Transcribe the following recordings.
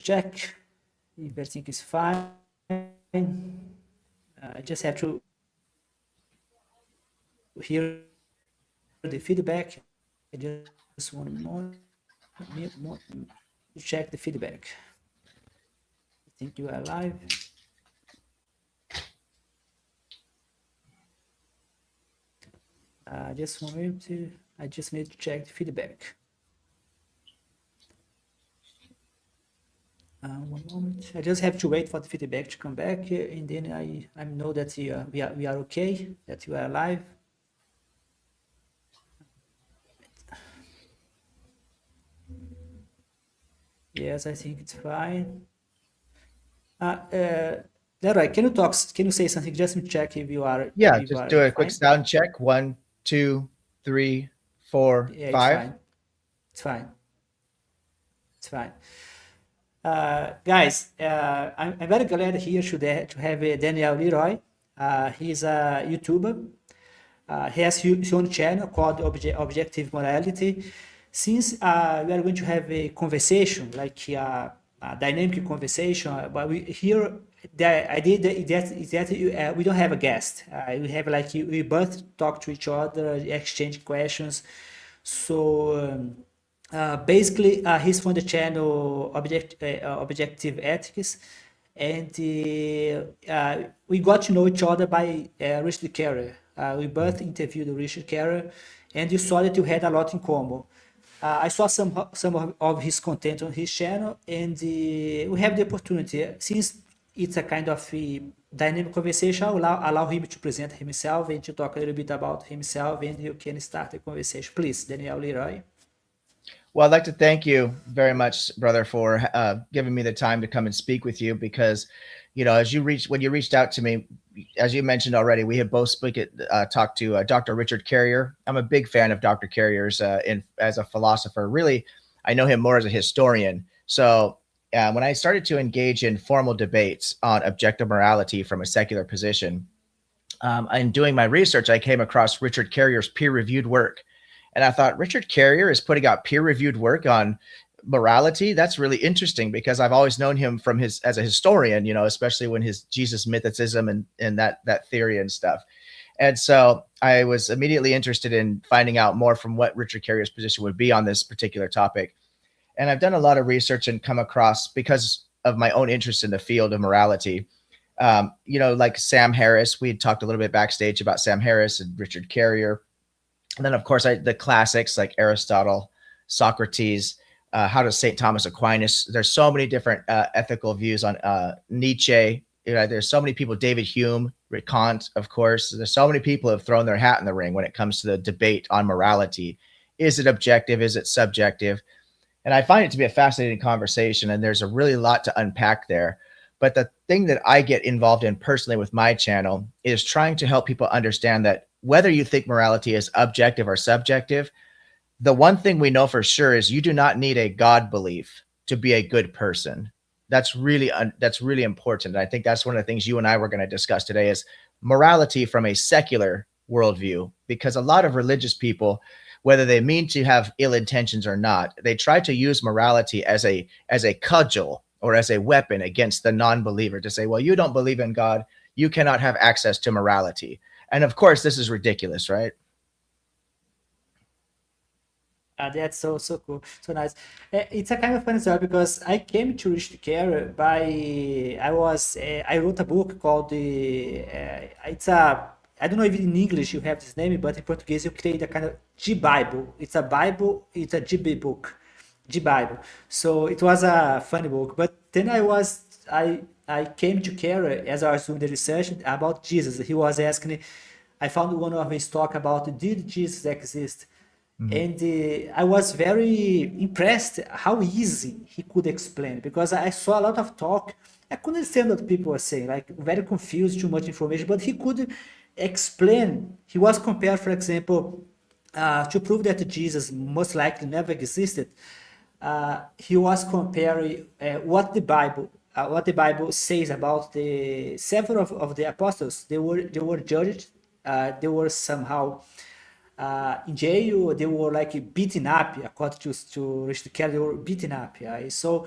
check if everything is fine. I just have to hear the feedback. I just want to check the feedback. I think you are live. Just one minute. I just need to check the feedback. One moment. I just have to wait for the feedback to come back, and then I know that we are okay, that you are live. Yes, I think it's fine. Leroy, can you say something just to check if you are Yeah, just do a quick fine? sound check. 1, 2, 3, 4, Yeah, it's 5. fine. It's fine. It's fine. Guys, I'm very glad here to have Daniel Leeroy. He's a YouTuber. He has his own channel called Objective Morality. Since we are going to have a conversation, like a dynamic conversation, but we here the idea is that we don't have a guest. We have like we both talk to each other, exchange questions. So basically, he's from the channel Objective Ethics, and we got to know each other by Richard Carrier. We both interviewed Richard Carrier, and you saw that you had a lot in common. I saw some of his content on his channel, and we have the opportunity, since it's a kind of a dynamic conversation, I'll allow him to present himself and to talk a little bit about himself, and you can start the conversation. Please, Daniel Leroy. Well, I'd like to thank you very much, brother, for giving me the time to come and speak with you because, when you reached out to me, as you mentioned already, we have both talked to Dr. Richard Carrier. I'm a big fan of Dr. Carrier's as a philosopher. Really, I know him more as a historian. So when I started to engage in formal debates on objective morality from a secular position, in doing my research, I came across Richard Carrier's peer-reviewed work. And I thought, Richard Carrier is putting out peer-reviewed work on morality. That's really interesting because I've always known him from as a historian, especially when his Jesus mythicism and that theory and stuff. And so I was immediately interested in finding out more from what Richard Carrier's position would be on this particular topic. And I've done a lot of research and come across, because of my own interest in the field of morality, like Sam Harris. We had talked a little bit backstage about Sam Harris and Richard Carrier. And then, of course, the classics like Aristotle, Socrates, how does St. Thomas Aquinas? There's so many different ethical views on Nietzsche. There's so many people, David Hume, Kant, of course. There's so many people who have thrown their hat in the ring when it comes to the debate on morality. Is it objective? Is it subjective? And I find it to be a fascinating conversation, and there's a really lot to unpack there. But the thing that I get involved in personally with my channel is trying to help people understand that whether you think morality is objective or subjective, the one thing we know for sure is you do not need a God belief to be a good person. That's really important. And I think that's one of the things you and I were going to discuss today is morality from a secular worldview, because a lot of religious people, whether they mean to have ill intentions or not, they try to use morality as a cudgel or as a weapon against the non-believer to say, well, you don't believe in God, you cannot have access to morality. And of course, this is ridiculous, right? That's so cool, so nice. It's a kind of funny story because I came to Richard Carrier by I wrote a book called the it's a I don't know if in English you have this name, but in Portuguese you create a kind of G Bible. It's a Bible. It's a GB book, G Bible. So it was a funny book. But then I came to Carrier as I was doing the research about Jesus. He was asking. I found one of his talk about did Jesus exist, Mhm. and I was very impressed how easy he could explain, because I saw a lot of talk. I couldn't understand what people were saying, like very confused, too much information, but he could explain. He was compared, for example, to prove that Jesus most likely never existed. He was comparing what the Bible says about the several of the apostles. They were judged. They were somehow in jail. They were like beaten up, according to Richard Kelly. They were beaten up. Yeah. So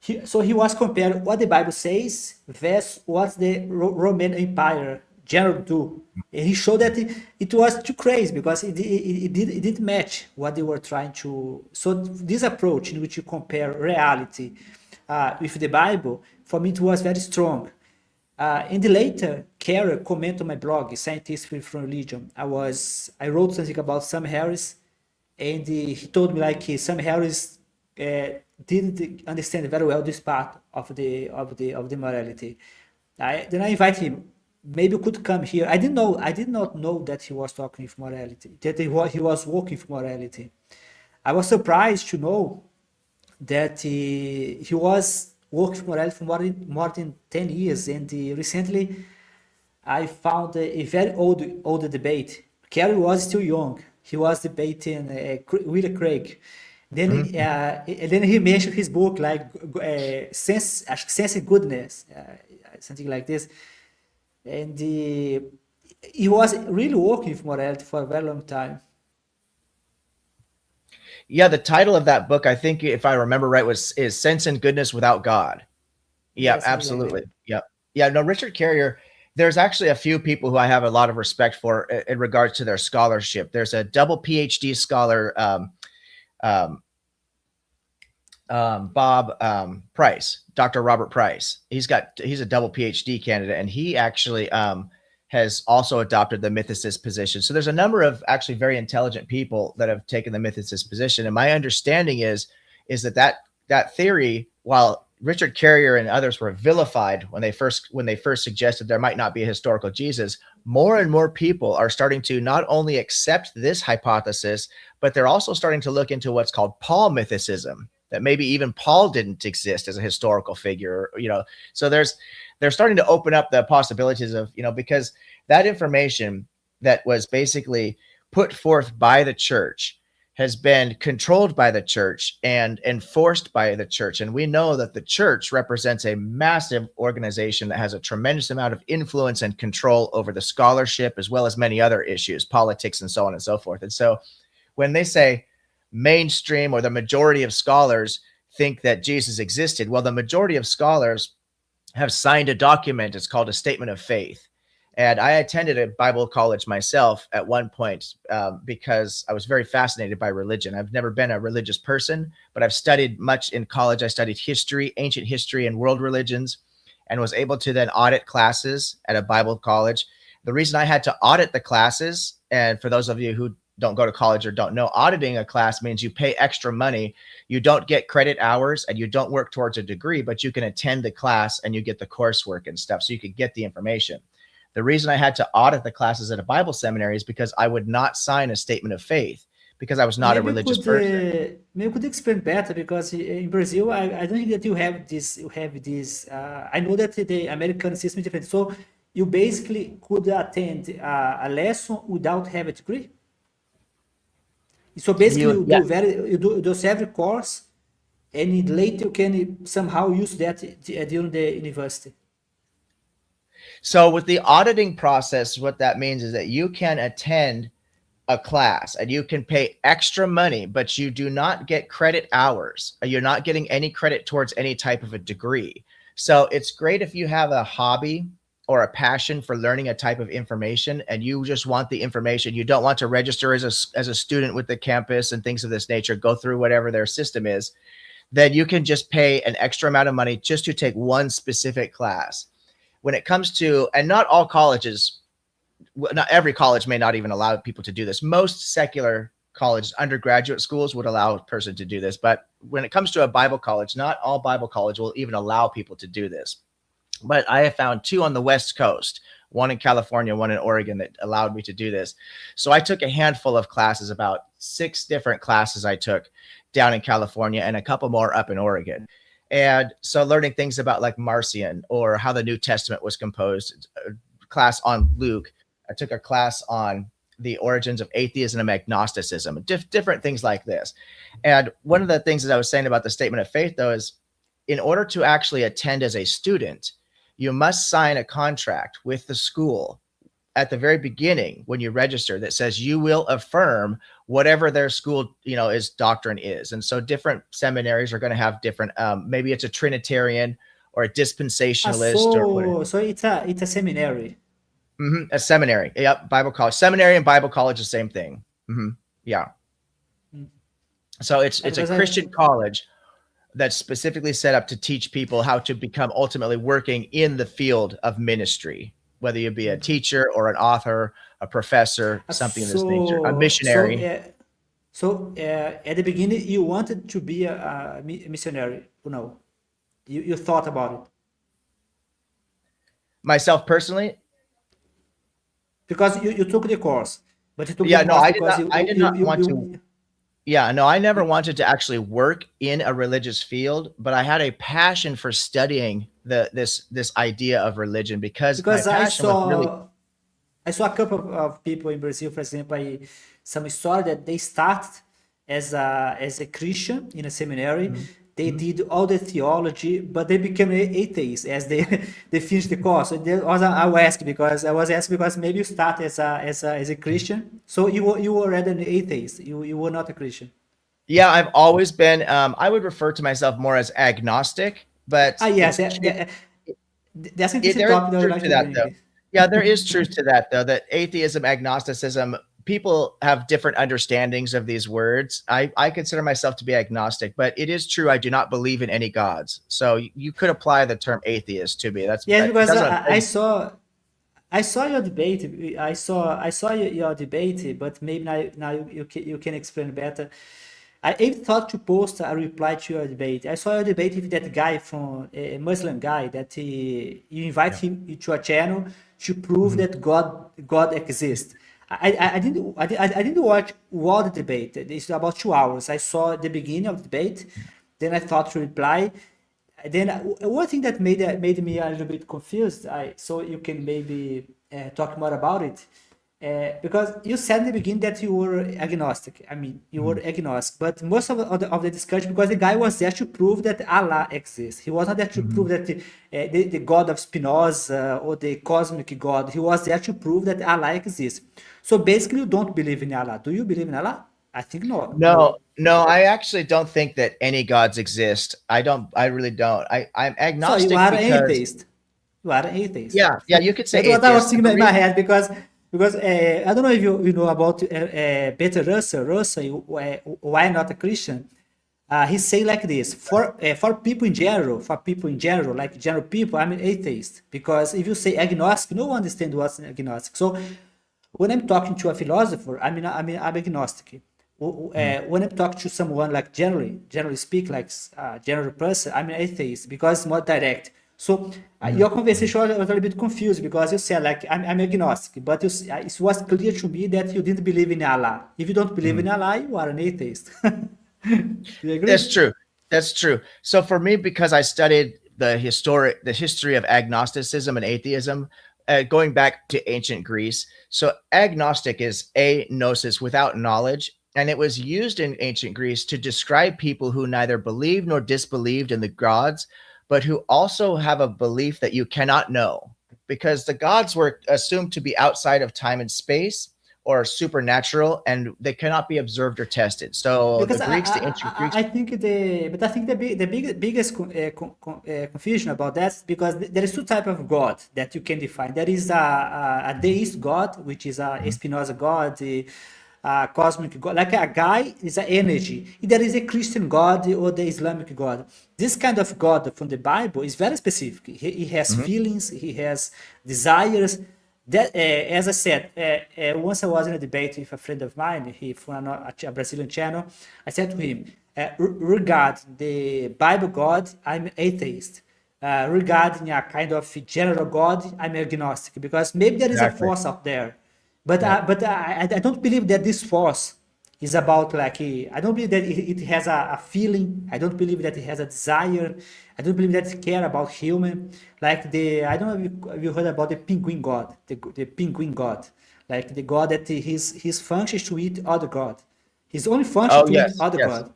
he was comparing what the Bible says versus what the Roman Empire generally do. And he showed that it was too crazy because it didn't match what they were trying to. So this approach in which you compare reality with the Bible, for me, it was very strong. In the later, Carol comment on my blog, Scientists Free from Religion. I wrote something about Sam Harris, and he told me like Sam Harris didn't understand very well this part of the morality. Then I invite him. Maybe you could come here. I did not know that he was talking with morality. That he was working for morality. I was surprised to know that he was working for morality for more than 10 years. And recently, I found a very old debate. Kerry was still young. He was debating Willie Craig. Then he mentioned his book like Sense and Goodness, something like this. And he was really working for morality for a very long time. Yeah, the title of that book, I think, if I remember right, is Sense and Goodness Without God. Yeah, Yeah, something like absolutely. that. Yeah. Yeah. No, Richard Carrier, there's actually a few people who I have a lot of respect for in regards to their scholarship. There's a double PhD scholar, um, Bob Price, Dr. Robert Price. He's a double PhD candidate, and he actually has also adopted the mythicist position. So there's a number of actually very intelligent people that have taken the mythicist position. And my understanding is that theory, while Richard Carrier and others were vilified when they first suggested there might not be a historical Jesus, more and more people are starting to not only accept this hypothesis, but they're also starting to look into what's called Paul mythicism, that maybe even Paul didn't exist as a historical figure, So they're starting to open up the possibilities of, because that information that was basically put forth by the church has been controlled by the church and enforced by the church. And we know that the church represents a massive organization that has a tremendous amount of influence and control over the scholarship, as well as many other issues, politics, and so on and so forth. And so when they say mainstream or the majority of scholars think that Jesus existed, well, the majority of scholars have signed a document. It's called a statement of faith. And I attended a Bible college myself at one point because I was very fascinated by religion. I've never been a religious person, but I've studied much in college. I studied history, ancient history, and world religions, and was able to then audit classes at a Bible college. The reason I had to audit the classes, and for those of you who don't go to college or don't know, auditing a class means you pay extra money. You don't get credit hours and you don't work towards a degree, but you can attend the class and you get the coursework and stuff, so you could get the information. The reason I had to audit the classes at a Bible seminary is because I would not sign a statement of faith because I was not a religious person. Maybe you could explain better because in Brazil, I don't think that you have this. You have this. I know that the American system is different. So you basically could attend a lesson without have a degree. So basically, Yeah. you do those every course, and later you can somehow use that during the university. So with the auditing process, what that means is that you can attend a class and you can pay extra money, but you do not get credit hours. You're not getting any credit towards any type of a degree. So it's great if you have a hobby or a passion for learning a type of information and you just want the information. You don't want to register as a student with the campus and things of this nature, go through whatever their system is. Then you can just pay an extra amount of money just to take one specific class. When it comes to, and not all colleges, not every college may not even allow people to do this. Most secular colleges, undergraduate schools would allow a person to do this. But when it comes to a Bible college, not all Bible college will even allow people to do this. But I have found two on the West Coast, one in California, one in Oregon, that allowed me to do this. So I took a handful of classes, about 6 different classes I took down in California and a couple more up in Oregon. And so learning things about like Marcion or how the New Testament was composed, a class on Luke. I took a class on the origins of atheism and agnosticism, different things like this. And one of the things that I was saying about the statement of faith, though, is in order to actually attend as a student, you must sign a contract with the school at the very beginning when you register that says you will affirm whatever their school, is doctrine is. And so different seminaries are going to have different, maybe it's a Trinitarian or a dispensationalist or whatever. So it's a seminary. A seminary. Yep. Bible college, seminary and Bible college, the same thing. Yeah. Mm. So it's a Because Christian college that's specifically set up to teach people how to become ultimately working in the field of ministry, whether you be a teacher or an author, a professor, something of this nature, a so so missionary. at the beginning you wanted to be a missionary. No, you thought about it Myself personally, because you took the course, but you took the yeah, no, course because I did not want to. Yeah, no, I never wanted to actually work in a religious field, but I had a passion for studying this idea of religion because my because passion was really. I saw a couple of people in Brazil, for example, some story that they started as a Christian in a seminary. They did all the theology, but they became atheists as they they finished the course. So I was asked because maybe you start as a Christian, so you were already an atheist. You were not a Christian. Yeah, I've always been. I would refer to myself more as agnostic, but Ah, yes, it, that's an interesting there is topic that I would truth like to to that, bring. though. Yeah, there is truth to that, though. That atheism, agnosticism, people have different understandings of these words. I consider myself to be agnostic, but it is true. I do not believe in any gods. So you could apply the term atheist to me. Yes, It because doesn't. I saw your debate. I saw your debate, but maybe now you can explain better. I even thought to post a reply to your debate. I saw your debate with that guy from a Muslim guy that you invite Yeah. him to a channel to prove Mhm. that God exists. I didn't watch all the debate. It's about 2 hours. I saw the beginning of the debate, then I thought to reply. Then one thing that made me a little bit confused, so you can maybe talk more about it, because you said in the beginning that you were agnostic. I mean, you were Mhm. agnostic, but most of the discussion, because the guy was there to prove that Allah exists. He was not there to prove Mhm. that the God of Spinoza or the cosmic God. He was there to prove that Allah exists. So basically, you don't believe in Allah. Do you believe in Allah? I think no. No, no, I actually don't think that any gods exist. I don't. I really don't. I'm So you agnostic are an because, atheist. You are an atheist. yeah, yeah, you could say That's what I was atheist. thinking The in my reason. head because I don't know if you know about Peter Russell. Russell, why not a Christian? He say like this: for people in general, like general people, I'm an atheist because if you say agnostic, no one understands what's agnostic. So when I'm talking to a philosopher, I'm agnostic. Mhm. When I'm talking to someone like generally speak, like general person, I'm an atheist because it's more direct. So Mhm. your conversation was a little bit confused because you said like I'm agnostic, but it was clear to me that you didn't believe in Allah. If you don't believe Mhm. in Allah, you are an atheist. Do you That's agree? true. That's true. So for me, because I studied the history of agnosticism and atheism, going back to ancient Greece. So agnostic is a gnosis, without knowledge, and it was used in ancient Greece to describe people who neither believed nor disbelieved in the gods, but who also have a belief that you cannot know, because the gods were assumed to be outside of time and space or supernatural, and they cannot be observed or tested. So the Because Greeks, the ancient Greeks. I think biggest confusion about that is because there is two type of God that you can define. There is a deist God, which is a Mhm. Spinoza God, a cosmic God, like a guy is an energy. There is a Christian God or the Islamic God. This kind of God from the Bible is very specific. He has Mhm. feelings, he has desires. That, as I said, once I was in a debate with a friend of mine, he from a Brazilian channel. I said to him, regarding the Bible God, I'm atheist. Regarding a kind of general God, I'm agnostic because maybe there is a Exactly. force out there, but Yeah. I don't believe that this force is about like I don't believe that it has a feeling. I don't believe that it has a desire. I don't believe that it care about human. Like the I don't know if you heard about the penguin god, the penguin god, like the god that his function is to eat other god. His only function Oh, to eat yes. other Yes. god.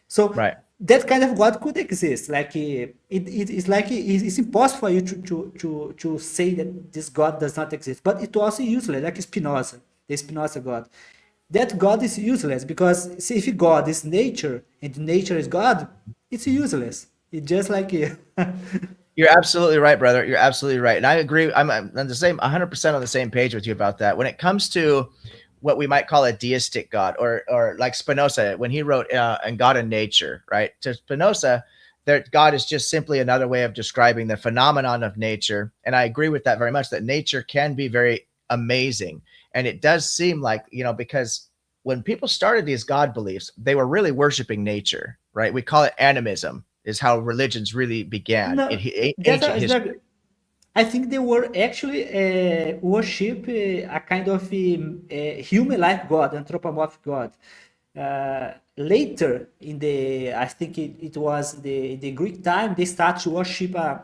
So Right. that kind of God could exist. Like it's like it's impossible for you to say that this God does not exist. But it also useless, like Spinoza, the Spinoza God. That God is useless because see, if God is nature and nature is God, it's useless. It's just like You're absolutely right, brother. You're absolutely right. And I agree. I'm on the same 100% on the same page with you about that. When it comes to what we might call a deistic God, or like Spinoza, when he wrote and God and nature, right? To Spinoza, that God is just simply another way of describing the phenomenon of nature. And I agree with that very much, that nature can be very amazing. And it does seem like, because when people started these God beliefs, they were really worshiping nature, right? We call it animism, is how religions really began in no. That's ancient it's like history. I think they were actually worship a kind of human-like God, anthropomorphic God. Later in the, I think it was the Greek time, they start to worship a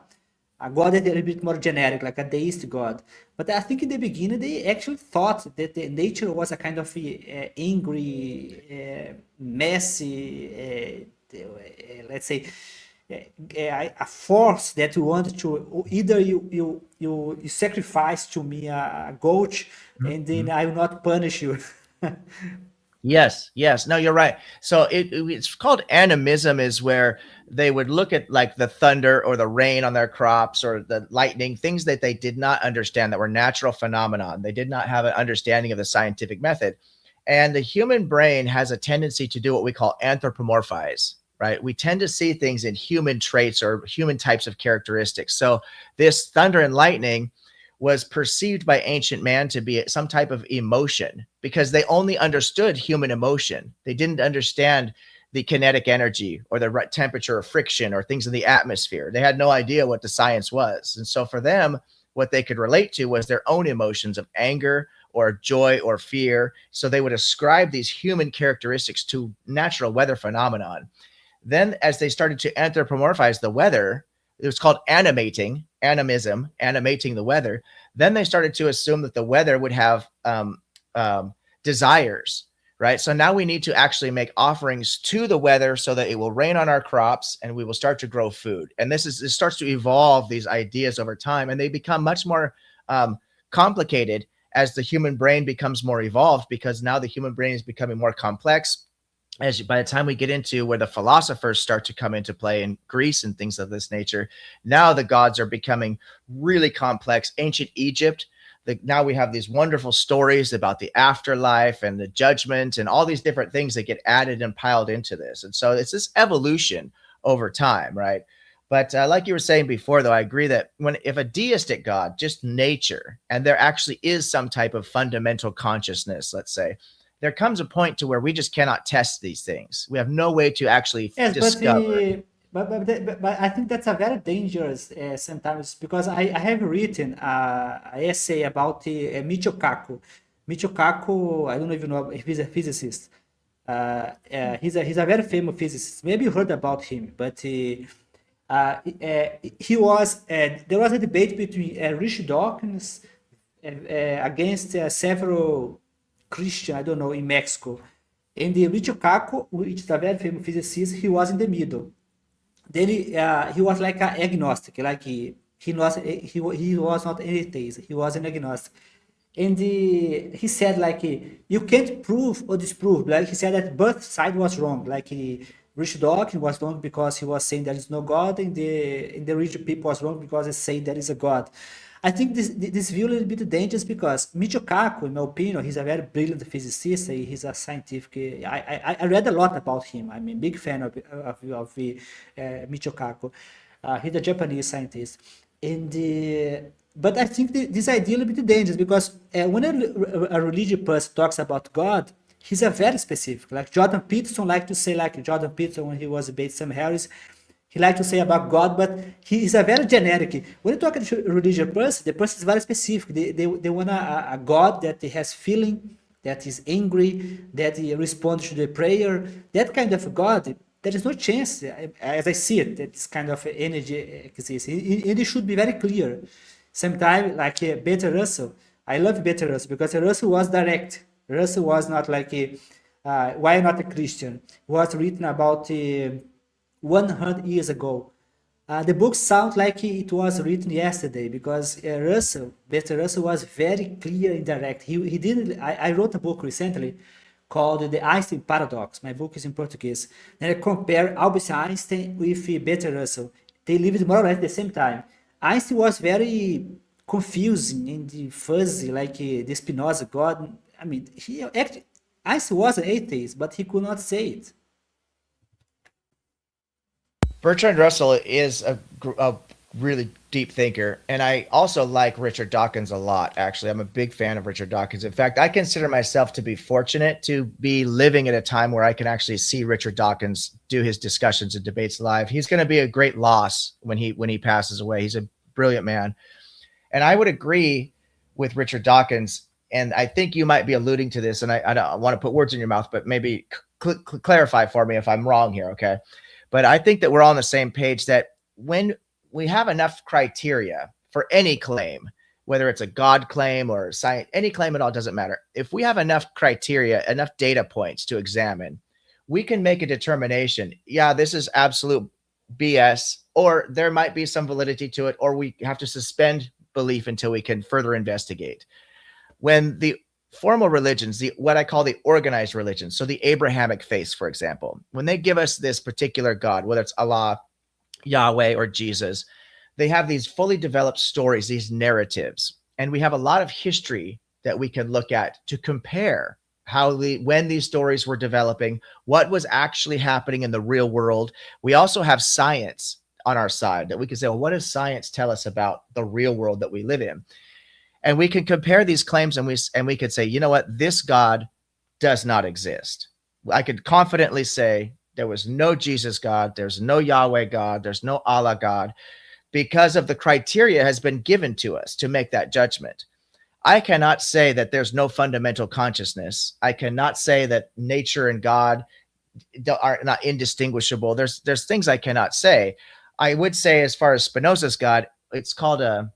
God that is a little bit more generic, like a deist God. But I think in the beginning they actually thought that the nature was a kind of angry, messy, let's say a force that you want to either you sacrifice to me a goat and then Mhm. I will not punish you. Yes, yes. No, you're right. So it's called animism, is where they would look at like the thunder or the rain on their crops or the lightning, things that they did not understand, that were natural phenomenon. They did not have an understanding of the scientific method. And the human brain has a tendency to do what we call anthropomorphize, right? We tend to see things in human traits or human types of characteristics. So this thunder and lightning was perceived by ancient man to be some type of emotion, because they only understood human emotion. They didn't understand the kinetic energy or the temperature or friction or things in the atmosphere. They had no idea what the science was. And so for them, what they could relate to was their own emotions of anger or joy or fear. So they would ascribe these human characteristics to natural weather phenomenon. Then, as they started to anthropomorphize the weather, it was called animism, animating the weather. Then they started to assume that the weather would have um, desires, right? So now we need to actually make offerings to the weather so that it will rain on our crops and we will start to grow food. And this starts to evolve these ideas over time, and they become much more complicated as the human brain becomes more evolved, because now the human brain is becoming more complex. By the time we get into where the philosophers start to come into play in Greece and things of this nature, now the gods are becoming really complex. Ancient Egypt, now we have these wonderful stories about the afterlife and the judgment and all these different things that get added and piled into this. And so it's this evolution over time, right? But like you were saying before, though, I agree that if a deistic God, just nature, and there actually is some type of fundamental consciousness, let's say, there comes a point to where we just cannot test these things. We have no way to actually Yes, discover. but I think that's a very dangerous sometimes because I have written an essay about Michio Kaku. Michio Kaku, I don't know if you know if he's a physicist. He's a very famous physicist. Maybe you heard about him, but he was there was a debate between Richard Dawkins against several Christian, I don't know, in Mexico. And the Michio Kaku, which is a very famous physicist, he was in the middle. Then he was like an agnostic, like he was not an atheist, he was an agnostic. And he said like you can't prove or disprove. Like he said that both side was wrong. Like Rich Dawkins was wrong because he was saying there is no God, and the rich people was wrong because they say there is a God. I think this view a little bit dangerous because Michio Kaku, in my opinion, he's a very brilliant physicist. He's a scientific. I read a lot about him. I'm a big fan of Michio Kaku. He's a Japanese scientist, and but I think this idea a little bit dangerous because when a religious person talks about God, he's a very specific. Like Jordan Peterson liked to say, like Jordan Peterson when he was debating Sam Harris, he liked to say about God, but he is a very generic. When you talk to a religious person, the person is very specific. They want a God that has feeling, that is angry, that he responds to the prayer. That kind of God, there is no chance, as I see it, that this kind of energy exists. And it should be very clear. Sometimes, like Peter Russell, I love Peter Russell because Russell was direct. Russell was not like, why not a Christian? He was written about 100 years ago. The book sounds like it was written yesterday because Bertrand Russell was very clear and direct. He didn't. I wrote a book recently called The Einstein Paradox. My book is in Portuguese. And I compare Albert Einstein with Bertrand Russell. They lived more or less at the same time. Einstein was very confusing and fuzzy, like the Spinoza God. I mean, Einstein was an atheist, but he could not say it. Bertrand Russell is a really deep thinker, and I also like Richard Dawkins a lot. Actually, I'm a big fan of Richard Dawkins. In fact, I consider myself to be fortunate to be living at a time where I can actually see Richard Dawkins do his discussions and debates live. He's going to be a great loss when he passes away. He's a brilliant man, and I would agree with Richard Dawkins. And I think you might be alluding to this, and I don't want to put words in your mouth, but maybe clarify for me if I'm wrong here, okay? But I think that we're all on the same page that when we have enough criteria for any claim, whether it's a God claim or science, any claim at all, doesn't matter. If we have enough criteria, enough data points to examine, we can make a determination. Yeah, this is absolute BS, or there might be some validity to it, or we have to suspend belief until we can further investigate. When the formal religions, what I call the organized religions, so the Abrahamic faiths, for example, when they give us this particular God, whether it's Allah, Yahweh, or Jesus, they have these fully developed stories, these narratives, and we have a lot of history that we can look at to compare when these stories were developing, what was actually happening in the real world. We also have science on our side that we can say, well, what does science tell us about the real world that we live in? And we can compare these claims, and we could say, you know what, this God does not exist. I could confidently say there was no Jesus God, there's no Yahweh God, there's no Allah God, because of the criteria has been given to us to make that judgment. I cannot say that there's no fundamental consciousness. I cannot say that nature and God are not indistinguishable. There's things I cannot say. I would say, as far as Spinoza's God, it's called a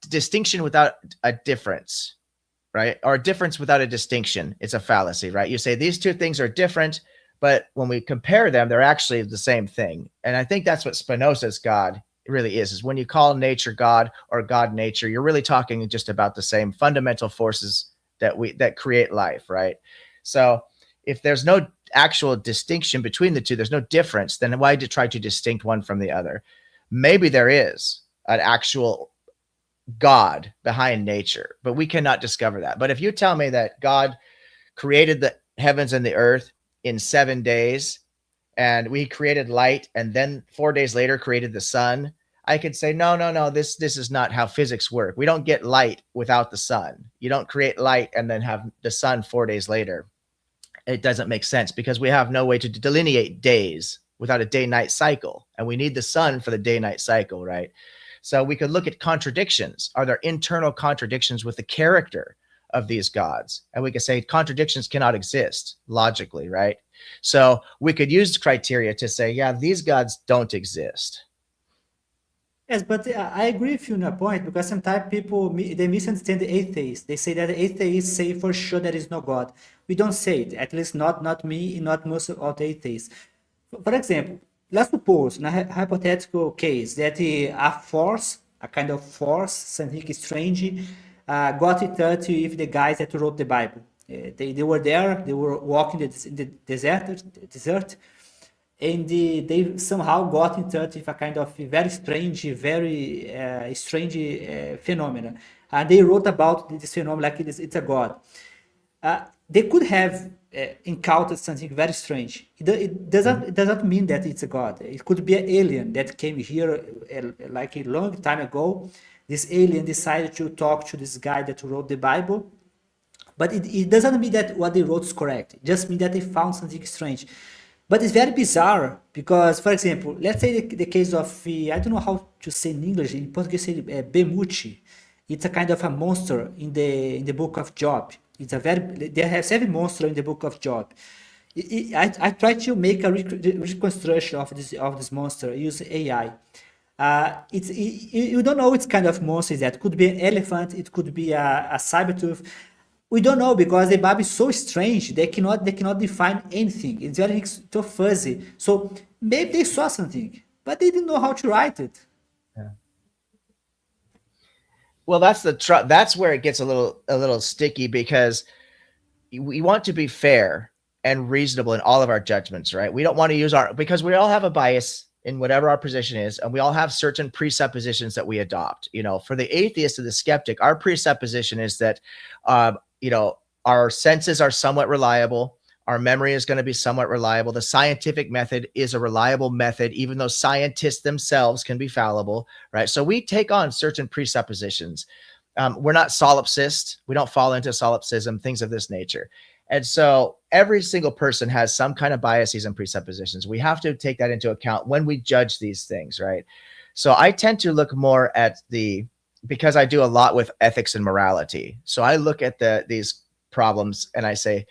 distinction without a difference, right? Or a difference without a distinction. It's a fallacy, right? You say these two things are different, but when we compare them, they're actually the same thing. And I think that's what Spinoza's God really is when you call nature God or God nature, you're really talking just about the same fundamental forces that create life, right? So if there's no actual distinction between the two, there's no difference, then why try to distinct one from the other? Maybe there is an actual God behind nature, but we cannot discover that. But if you tell me that God created the heavens and the earth in 7 days, and we created light, and then 4 days later created the sun, I could say, no, this is not how physics work. We don't get light without the sun. You don't create light and then have the sun 4 days later. It doesn't make sense because we have no way to delineate days without a day-night cycle, and we need the sun for the day-night cycle, right? So we could look at contradictions. Are there internal contradictions with the character of these gods? And we could say contradictions cannot exist logically, right? So we could use criteria to say, yeah, these gods don't exist. Yes, but I agree with you on a point because sometimes people they misunderstand the atheists. They say that the atheists say for sure there is no God. We don't say it, at least not me, and not most of the atheists. For example, let's suppose in a hypothetical case that a force, a kind of force, something strange, got in touch with the guys that wrote the Bible. They were there, they were walking in the desert, and they somehow got in touch with a kind of very strange phenomena. And they wrote about this phenomenon like it's a god. They could have encountered something very strange. It does not mean that it's a god. It could be an alien that came here like a long time ago. This alien decided to talk to this guy that wrote the Bible, but it doesn't mean that what they wrote is correct. It just means that they found something strange. But it's very bizarre because, for example, let's say the case of, I don't know how to say in English, in Portuguese, say Bemuthi. It's a kind of a monster in the book of Job. They have 7 monsters in the book of Job. I try to make a reconstruction of this monster using AI. You don't know which kind of monster is that. It could be an elephant, it could be a saber tooth. We don't know because the Bible is so strange. They cannot define anything. It's very so fuzzy. So maybe they saw something, but they didn't know how to write it. Well, that's where it gets a little sticky, because we want to be fair and reasonable in all of our judgments, right? We don't want to use because we all have a bias in whatever our position is, and we all have certain presuppositions that we adopt. For the atheist and the skeptic, our presupposition is that, our senses are somewhat reliable. Our memory is going to be somewhat reliable. The scientific method is a reliable method, even though scientists themselves can be fallible, right? So we take on certain presuppositions. We're not solipsists. We don't fall into solipsism, things of this nature. And so every single person has some kind of biases and presuppositions. We have to take that into account when we judge these things, right? So I tend to look more at because I do a lot with ethics and morality. So I look at these problems and I say,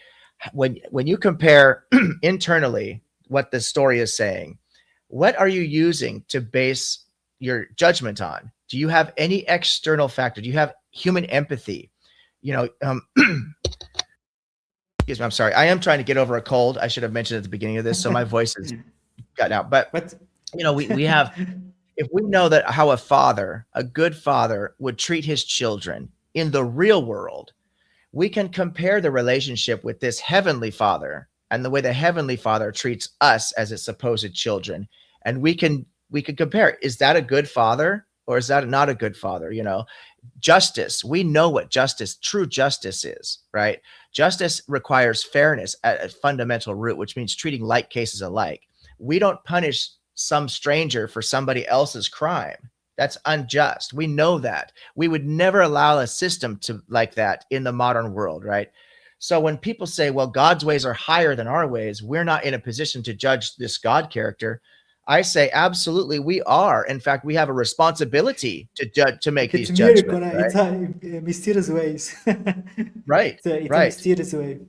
when you compare internally what the story is saying, what are you using to base your judgment on? Do you have any external factor? Do you have human empathy? Excuse me, I'm sorry. I am trying to get over a cold. I should have mentioned at the beginning of this, so my voice is gotten out. But But we have, if we know that how a good father would treat his children in the real world, we can compare the relationship with this heavenly father and the way the heavenly father treats us as his supposed children. And we can compare, is that a good father or is that not a good father? Justice, we know what true justice is, right? Justice requires fairness at fundamental root, which means treating like cases alike. We don't punish some stranger for somebody else's crime. That's unjust. We know that. We would never allow a system to like that in the modern world, right? So when people say, well, God's ways are higher than our ways, we're not in a position to judge this God character, I say, absolutely, we are. In fact, we have a responsibility to judge, to make these it's a miracle. judgments, right? It's a mysterious ways. Right, It's a right. mysterious way.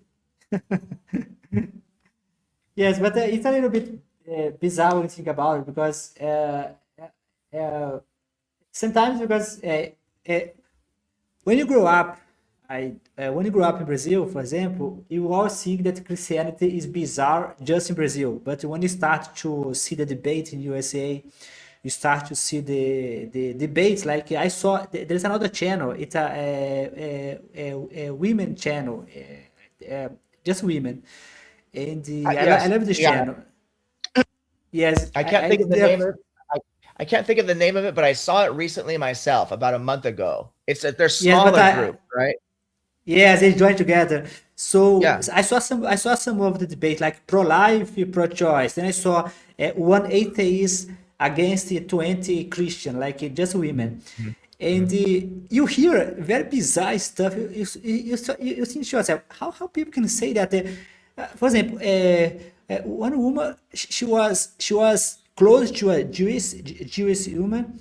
Yes, but it's a little bit bizarre when you think about it because sometimes because uh, when you grow up, when you grow up in Brazil, for example, you all think that Christianity is bizarre just in Brazil. But when you start to see the debate in USA, you start to see the debates. Like I saw, there's another channel. It's a women channel, just women, and I Yes, love this yeah. channel. Yes, I can't think of the name of it. I can't think of the name of it, but I saw it recently myself about a month ago. They're yes, but smaller group, right? yes, they join together. So Yeah. I saw some of the debate like pro-life, pro-choice. Then I saw one atheist against the 20 Christian, like just women. Mhm. And Mhm. you hear very bizarre stuff. You think to yourself, how people can say that? For example, one woman, she was close to a Jewish woman,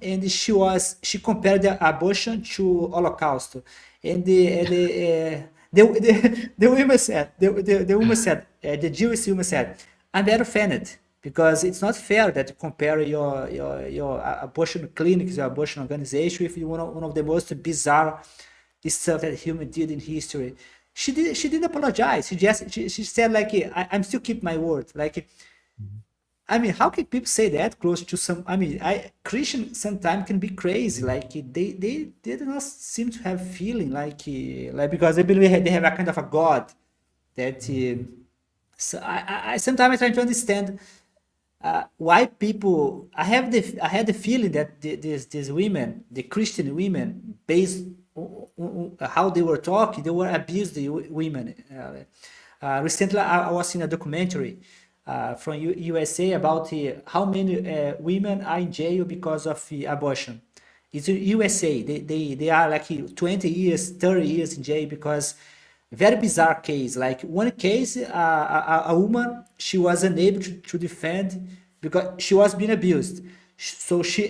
and she compared the abortion to Holocaust, and the woman said the Jewish woman said, I'm very offended because it's not fair that you compare your abortion clinics, your abortion organization with one of the most bizarre stuff that human did in history. She didn't apologize. She said like I'm still keep my word. Like I mean, how can people say that close to some? I mean, Christian sometimes can be crazy. Like they do not seem to have feeling like because they believe they have a kind of a God that. So I sometimes I try to understand why people. I had the feeling that these women, the Christian women, based on how they were talking, they were abused the women. Recently, I was in a documentary from USA about how many women are in jail because of abortion. It's in USA. They are like 20 years, 30 years in jail because very bizarre case. Like one case, a woman, she was unable to defend because she was being abused. So she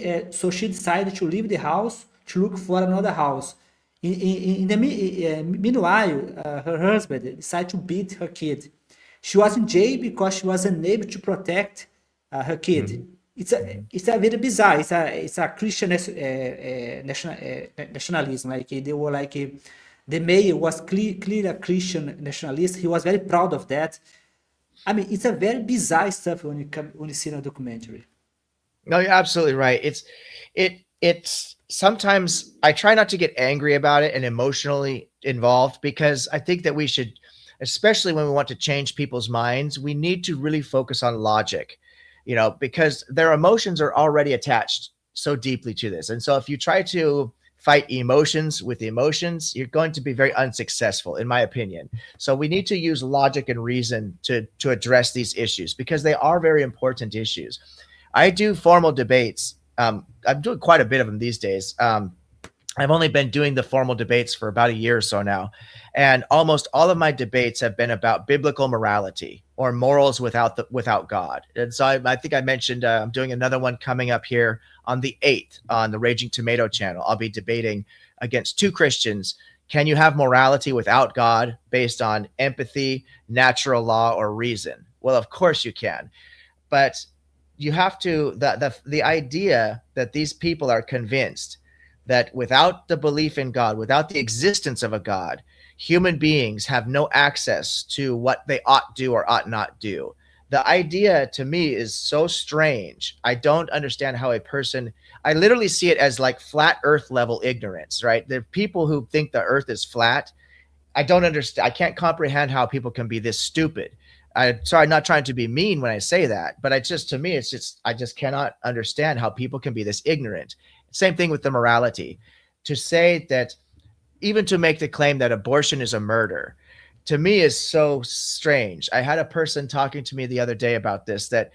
decided to leave the house to look for another house. Meanwhile, her husband decided to beat her kid. She was in jail because she was unable to protect her kid. Mhm. Mhm. It's a very bizarre. It's a Christian nationalism. Like they were like the mayor was clearly a Christian nationalist. He was very proud of that. I mean, it's a very bizarre stuff when you see in a documentary. No, you're absolutely right. It's sometimes I try not to get angry about it and emotionally involved, because I think that we should, especially when we want to change people's minds, we need to really focus on logic, because their emotions are already attached so deeply to this. And so if you try to fight emotions with emotions, you're going to be very unsuccessful, in my opinion. So we need to use logic and reason to address these issues, because they are very important issues. I do formal debates. I'm doing quite a bit of them these days. I've only been doing the formal debates for about a year or so now. And almost all of my debates have been about biblical morality or morals without God. And so I think I mentioned I'm doing another one coming up here on the 8th on the Raging Tomato channel. I'll be debating against two Christians. Can you have morality without God based on empathy, natural law, or reason? Well, of course you can. But you have to the idea that these people are convinced that without the belief in God, without the existence of a God, human beings have no access to what they ought do or ought not do. The idea to me is so strange. I don't understand how a person, I literally see it as like flat earth level ignorance, right? There are people who think the earth is flat. I don't understand. I can't comprehend how people can be this stupid. I sorry, not trying to be mean when I say that, but to me, it's just, I just cannot understand how people can be this ignorant. Same thing with the morality. To say that, even to make the claim that abortion is a murder, to me is so strange. I had a person talking to me the other day about this, that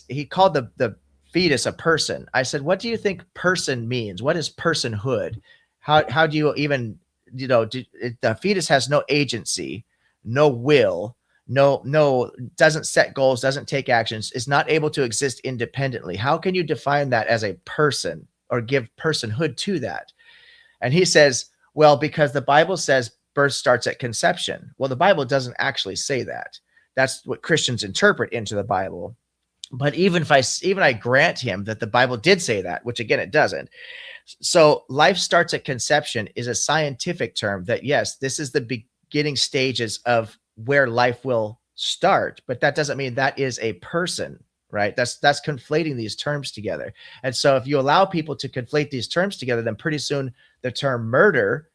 he called the fetus a person. I said, what do you think person means? What is personhood? How do you even, the fetus has no agency, no will, no doesn't set goals, doesn't take actions, is not able to exist independently. How can you define that as a person or give personhood to that? And he says, well, because the Bible says birth starts at conception. Well, the Bible doesn't actually say that. That's what Christians interpret into the Bible. But even if I grant him that the Bible did say that, which again it doesn't. So life starts at conception is a scientific term that, yes, this is the beginning stages of where life will start, but that doesn't mean that is a person, right? That's conflating these terms together. And so if you allow people to conflate these terms together, then pretty soon the term murder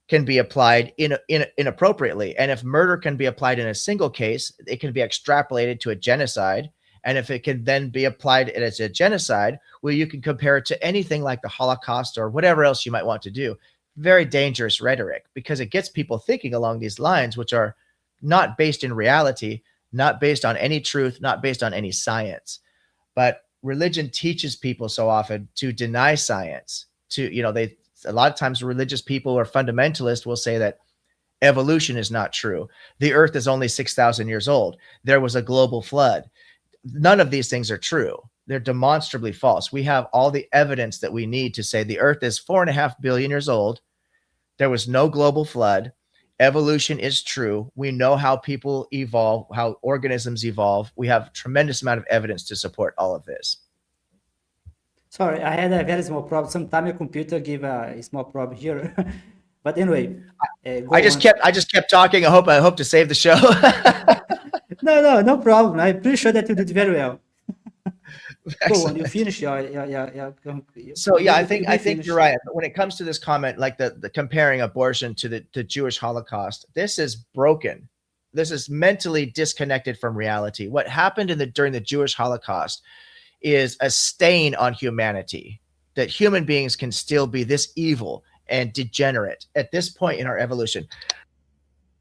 can be applied inappropriately. And if murder can be applied in a single case, it can be extrapolated to a genocide. And if it can then be applied as a genocide, well, you can compare it to anything like the Holocaust or whatever else you might want to do. Very dangerous rhetoric, because it gets people thinking along these lines, which are not based in reality, not based on any truth, not based on any science. But religion teaches people so often to deny science. A lot of times religious people or fundamentalists will say that evolution is not true. The earth is only 6,000 years old. There was a global flood. None of these things are true. They're demonstrably false. We have all the evidence that we need to say the earth is 4.5 billion years old. There was no global flood. Evolution is true. We know how people evolve, how organisms evolve. We have a tremendous amount of evidence to support all of this. Sorry, I had a very small problem. Sometimes your computer give a small problem here. But anyway, go I on. just kept talking. I hope to save the show. No problem. I'm pretty sure that you did very well. Go on. You Excellent. finished So yeah, you I may think finish. you're right. But when it comes to this comment, like the comparing abortion to the Jewish Holocaust, this is broken. This is mentally disconnected from reality. What happened during the Jewish Holocaust is a stain on humanity, that human beings can still be this evil and degenerate at this point in our evolution.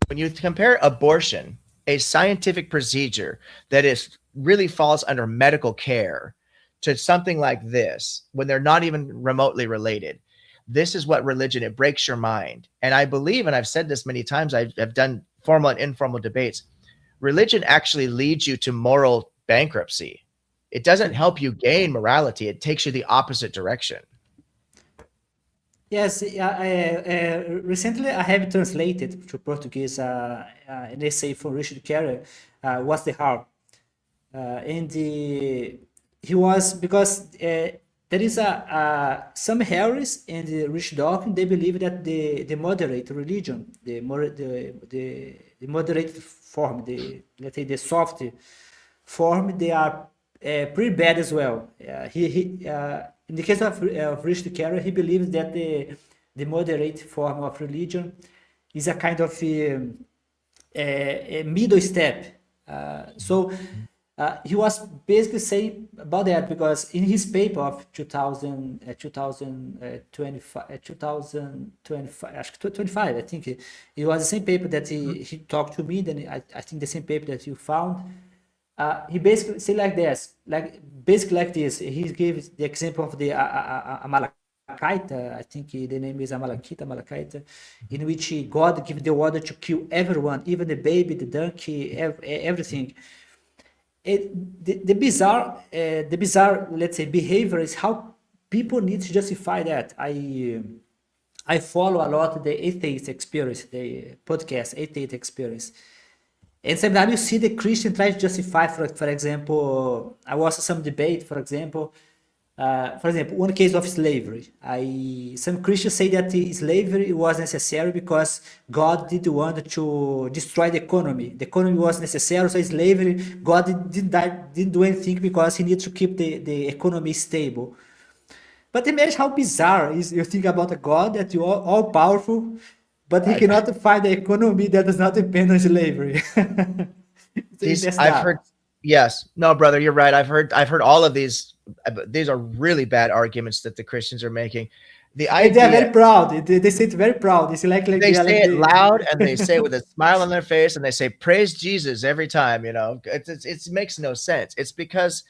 When you compare abortion, a scientific procedure that is really falls under medical care, to something like this, when they're not even remotely related, this is what religion, it breaks your mind. And I believe, and I've said this many times, I've done formal and informal debates, religion actually leads you to moral bankruptcy. It doesn't help you gain morality. It takes you the opposite direction. Yes, recently I have translated to Portuguese an essay from Richard Carey, What's the Harm? And he was, because there is some Harris and Rich Dawkins. They believe that the moderate religion, the moderate form, the let's say the soft form, they are pretty bad as well. In the case of Richard Carroll, he believes that the moderate form of religion is a kind of a middle step. He was basically saying about that because in his paper of 2025, actually 25, I think it was the same paper that he talked to me. Then I think the same paper that you found. He basically say like this, basically like this. He gives the example of the Amalekite. I think the name is Amalekite, in which God gives the order to kill everyone, even the baby, the donkey, everything. The bizarre, let's say, behavior is how people need to justify that. I follow a lot the atheist experience, the podcast atheist experience. And sometimes you see the Christian try to justify, for example, I watched some debate, for example, one case of slavery. Some Christians say that slavery was necessary because God didn't want to destroy the economy. The economy was necessary, so slavery, God didn't do anything because he needs to keep the economy stable. But imagine how bizarre is you think about a God that you are all powerful, but he cannot find the economy that does not depend on slavery. I've heard, yes, no, brother, you're right. I've heard all of these. These are really bad arguments that the Christians are making. They are very proud. They say it very proud. It's like they say it loud and they say it with a smile on their face and they say praise Jesus every time. You know, it makes no sense. It's because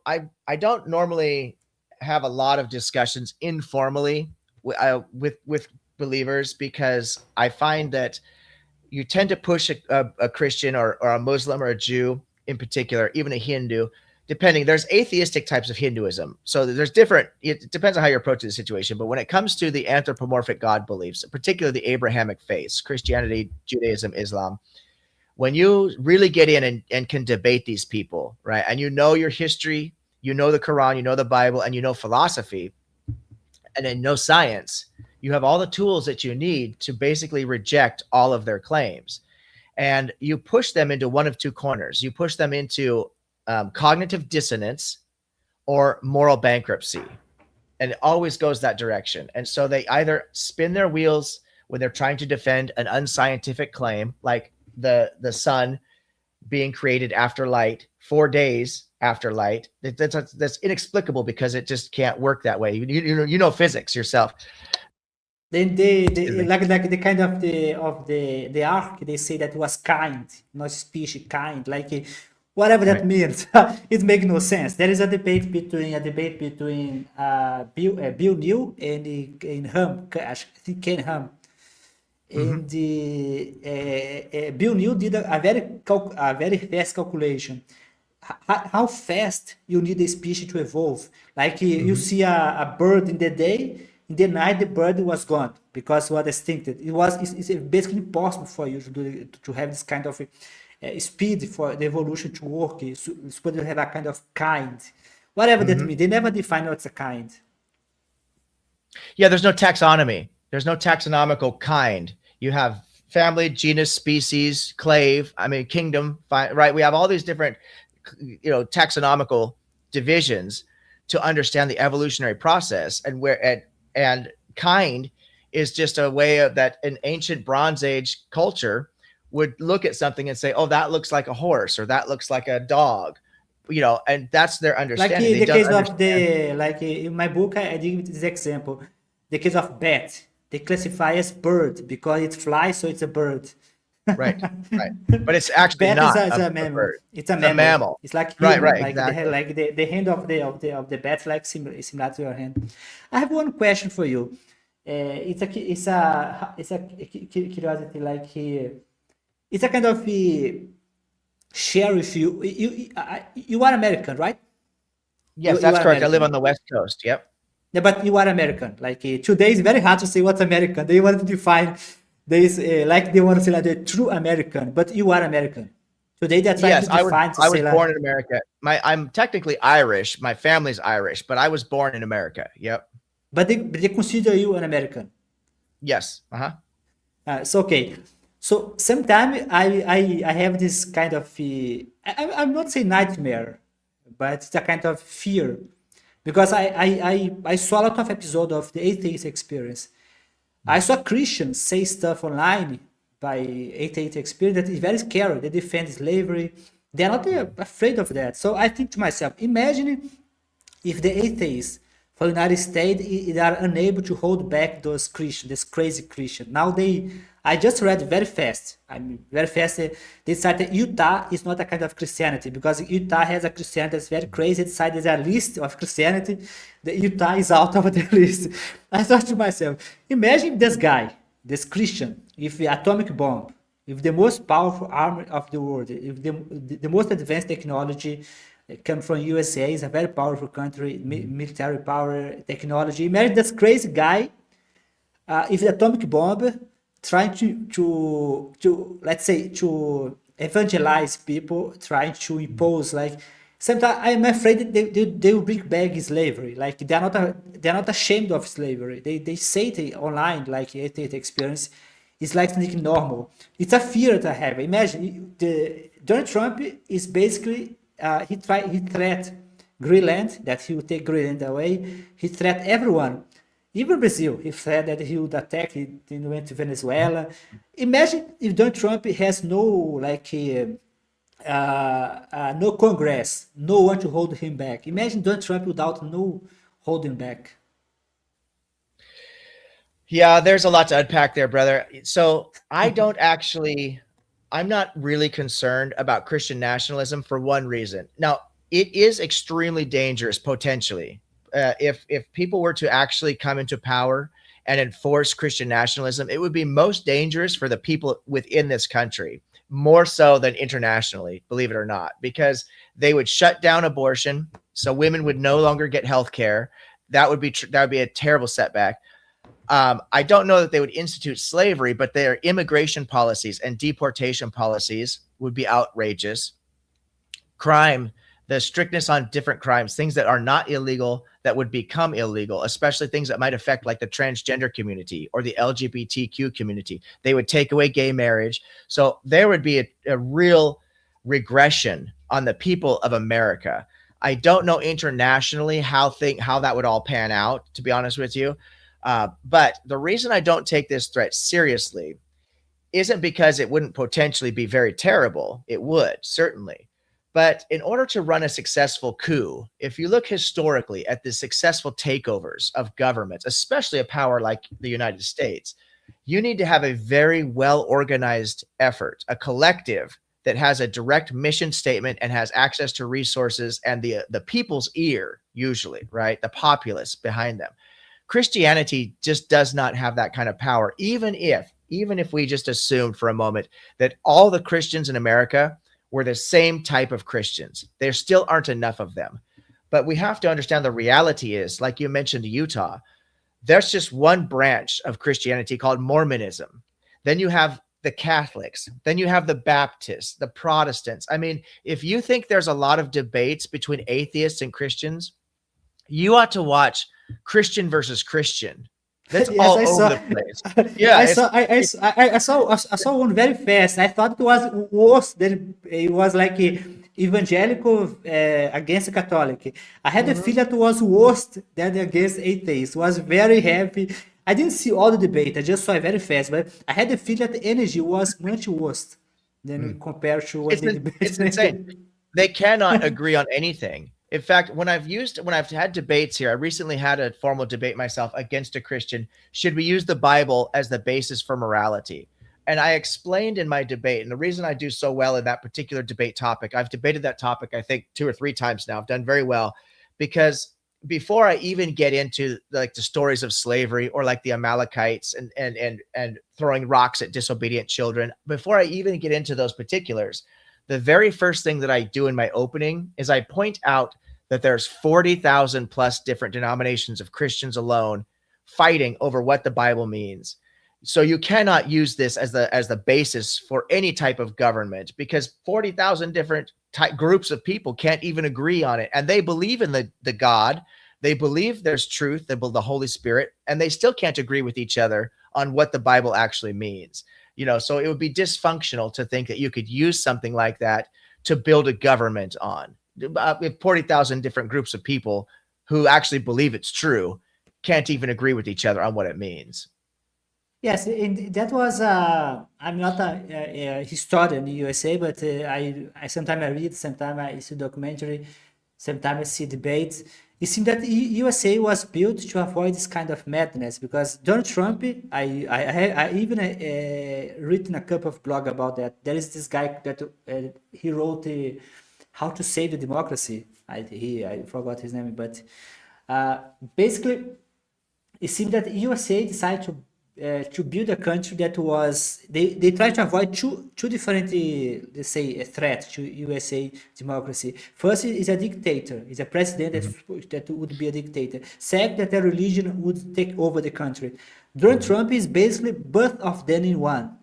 I don't normally have a lot of discussions informally with believers because I find that you tend to push a Christian or a Muslim or a Jew in particular, even a Hindu, depending. There's atheistic types of Hinduism. So there's different, it depends on how you approach the situation. But when it comes to the anthropomorphic God beliefs, particularly the Abrahamic faiths, Christianity, Judaism, Islam, when you really get in and can debate these people, right? And you know your history, you know the Quran, you know the Bible, and you know philosophy, and then know science, you have all the tools that you need to basically reject all of their claims. And you push them into one of two corners. You push them into cognitive dissonance or moral bankruptcy. And it always goes that direction. And so they either spin their wheels when they're trying to defend an unscientific claim, like the sun being created after light, 4 days after light. That's inexplicable because it just can't work that way. You know physics yourself. Then like the kind of the ark, they say that it was kind, not species kind, like whatever that means. It makes no sense. There is a debate between Bill New and Ham, I think Ken Ham. And Bill New did a very fast calculation. How fast you need a species to evolve? Like you see a bird in the day, in the night the bird was gone because it was extincted. It's basically impossible for you to have this kind of speed for the evolution to work. It's supposed to have a kind of kind, whatever that means. They never define what's a kind. Yeah, there's no taxonomy. There's no taxonomical kind. You have family, genus, species, clave, kingdom, right? We have all these different, taxonomical divisions to understand the evolutionary process, and kind is just a way of that an ancient Bronze Age culture would look at something and say, oh, that looks like a horse or that looks like a dog, and that's their understanding. Like the case of in my book, I give this example. The case of bat, they classify as bird because it flies, so it's a bird. Right. But it's actually not a mammal. Bird. It's a mammal. It's like human, right, exactly. The hand of the bat, like similar to your hand. I have one question for you. It's a curiosity. Like it's a kind of share with you. You are American, right? Yes, that's correct. American. I live on the West Coast. Yep. Yeah, but you are American. Like today is very hard to say what's American. They want to define this, like they want to say like the true American, but you are American. Today they're trying to Yes, define to I say was like, born in America. I'm technically Irish. My family's Irish, but I was born in America. Yep. but they consider you an American. Yes. Uh-huh. It's okay. So sometimes I have this kind of I'm not saying nightmare, but it's a kind of fear because I saw a lot of episode of the atheist experience. I saw Christians say stuff online by atheist experience that is very scary. They defend slavery. They're not afraid of that. So I think to myself, imagine if the atheists for the United States they are unable to hold back those Christians, this crazy Christian. Now I just read very fast. I mean, very fast. They decided Utah is not a kind of Christianity because Utah has a Christianity that's very crazy. They decided there's a list of Christianity. The Utah is out of the list. I thought to myself, imagine this guy, this Christian, with the atomic bomb, with the most powerful army of the world, with the most advanced technology, come from USA, is a very powerful country, military power, technology. Imagine this crazy guy with the atomic bomb trying to let's say to evangelize people, trying to impose like sometimes I'm afraid that they will bring back slavery. Like they're not ashamed of slavery. They say it online like it experience. It's like something normal. It's a fear that I have. Imagine the Donald Trump is basically he threat Greenland that he would take Greenland away. He threat everyone, even Brazil. He said that he would attack. He went to Venezuela. Imagine if Donald Trump has no like no Congress, no one to hold him back. Imagine Donald Trump without no holding back. Yeah, there's a lot to unpack there, brother. So I'm not really concerned about Christian nationalism for one reason. Now, it is extremely dangerous potentially. If people were to actually come into power and enforce Christian nationalism, it would be most dangerous for the people within this country, more so than internationally, believe it or not, because they would shut down abortion, so women would no longer get health care. That would be a terrible setback. I don't know that they would institute slavery, but their immigration policies and deportation policies would be outrageous. Crime, the strictness on different crimes, things that are not illegal that would become illegal, especially things that might affect like the transgender community or the LGBTQ community. They would take away gay marriage. So there would be a real regression on the people of America. I don't know internationally how that would all pan out, to be honest with you. But the reason I don't take this threat seriously isn't because it wouldn't potentially be very terrible. It would, certainly. But in order to run a successful coup, if you look historically at the successful takeovers of governments, especially a power like the United States, you need to have a very well organized effort, a collective that has a direct mission statement and has access to resources and the people's ear, usually, right? The populace behind them. Christianity just does not have that kind of power, even if we just assumed for a moment that all the Christians in America were the same type of Christians. There still aren't enough of them. But we have to understand the reality is, like you mentioned, Utah, there's just one branch of Christianity called Mormonism. Then you have the Catholics. Then you have the Baptists, the Protestants. I mean, if you think there's a lot of debates between atheists and Christians, you ought to watch Christian versus Christian. That's Yes, all I over saw. the place. Yeah, I saw one very fast. I thought it was worse than it was like a evangelical against Catholic. I had a mhm. feeling that was worse than against atheists. It was very heavy. I didn't see all the debate. I just saw it very fast, but I had the feeling that the energy was much worse than compared to what it's they it's insane. debated. They cannot agree on anything. In fact, when I've had debates here, I recently had a formal debate myself against a Christian. Should we use the Bible as the basis for morality? And I explained in my debate, and the reason I do so well in that particular debate topic, I've debated that topic, I think 2 or 3 times now. I've done very well because before I even get into like the stories of slavery or like the Amalekites and throwing rocks at disobedient children, before I even get into those particulars, the very first thing that I do in my opening is I point out that there's 40,000 plus different denominations of Christians alone fighting over what the Bible means. So you cannot use this as the basis for any type of government, because 40,000 different groups of people can't even agree on it, and they believe in the God, they believe there's truth, they believe the Holy Spirit, and they still can't agree with each other on what the Bible actually means. So it would be dysfunctional to think that you could use something like that to build a government on. 40,000 different groups of people who actually believe it's true can't even agree with each other on what it means. Yes, and that was. I'm not a historian in the USA, but I sometimes I read, sometimes I see documentary, sometimes I see debates. It seems that USA was built to avoid this kind of madness because Donald Trump. I even written a couple of blog about that. There is this guy that he wrote how to save the democracy. I forgot his name, but uh, basically it seemed that USA decided to build a country that was they tried to avoid two different let's say threats to USA democracy. First is a dictator, is a president that would be a dictator. Second, that a religion would take over the country. Donald Trump is basically both of them in one.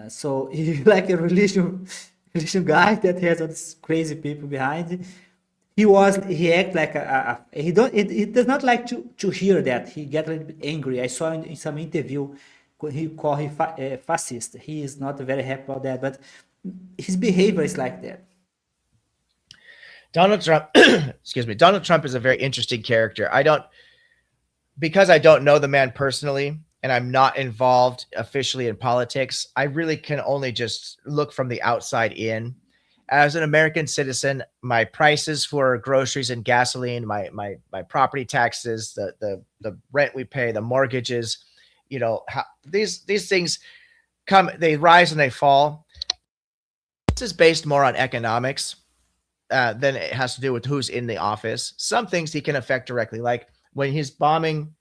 So he's like a religion guy that has all these crazy people behind. He act like he don't it does not like to hear that. He get a little bit angry. I saw in some interview he called him fascist. He is not very happy about that, but his behavior is like that. Donald Trump, excuse me, Donald Trump is a very interesting character. Because I don't know the man personally and I'm not involved officially in politics, I really can only just look from the outside in. As an American citizen, my prices for groceries and gasoline, my property taxes, the rent we pay, the mortgages, these things they rise and they fall. This is based more on economics than it has to do with who's in the office. Some things he can affect directly, like when he's bombing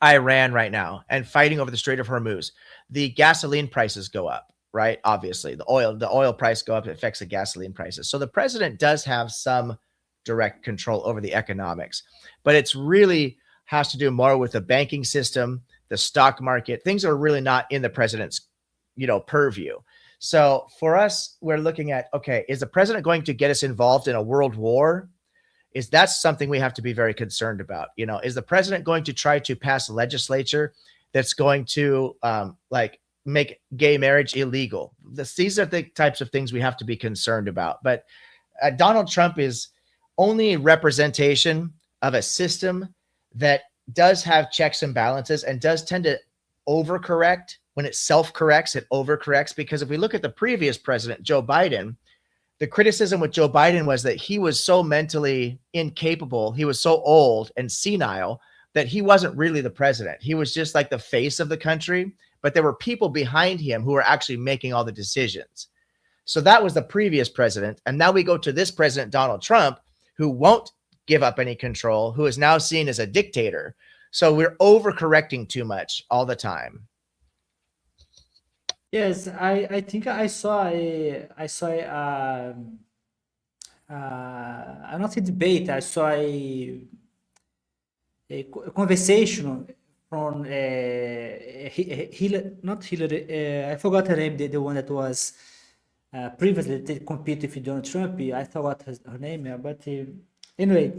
Iran right now and fighting over the Strait of Hormuz, the gasoline prices go up, right? Obviously, the oil price go up, it affects the gasoline prices. So the president does have some direct control over the economics, but it's really has to do more with the banking system, the stock market. Things are really not in the president's, purview. So for us, we're looking at, okay, is the president going to get us involved in a world war? Is that something we have to be very concerned about? Is the president going to try to pass a legislature that's going to make gay marriage illegal? These are the types of things we have to be concerned about. But Donald Trump is only a representation of a system that does have checks and balances and does tend to overcorrect. When it self-corrects, it overcorrects. Because if we look at the previous president, Joe Biden, the criticism with Joe Biden was that he was so mentally incapable, he was so old and senile that he wasn't really the president. He was just like the face of the country, but there were people behind him who were actually making all the decisions. So that was the previous president. And now we go to this president, Donald Trump, who won't give up any control, who is now seen as a dictator. So we're overcorrecting too much all the time. Yes, I think I saw I'm not a debate. I saw a conversation from Hillary, not Hillary. I forgot her name. The one that was previously they compete with Donald Trump. I forgot her name, but anyway,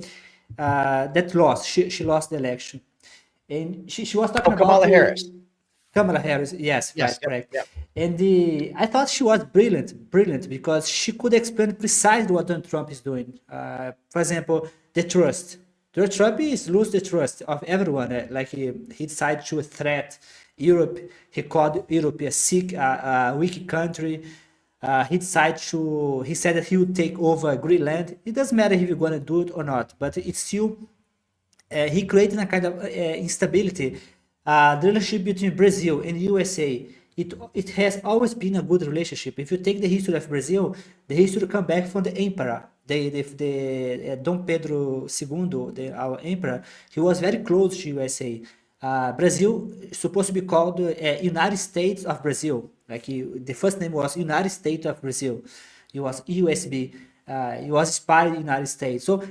that lost. She lost the election, and she was talking about Kamala Harris. Kamala Harris, yes, Yes, right, yep, correct. yep. And I thought she was brilliant because she could explain precisely what Donald Trump is doing. For example, the trust. Donald Trump is lose the trust of everyone. Like he decided to threat Europe. He called Europe a sick, weak country. He said that he would take over Greenland. It doesn't matter if you're going to do it or not, but it's still he created a kind of instability. The relationship between Brazil and USA, it has always been a good relationship. If you take the history of Brazil, the history come back from the emperor, the Dom Pedro II, our emperor. He was very close to USA. Brazil is supposed to be called United States of Brazil. The first name was United States of Brazil. It was USB. He was spied in the United States. So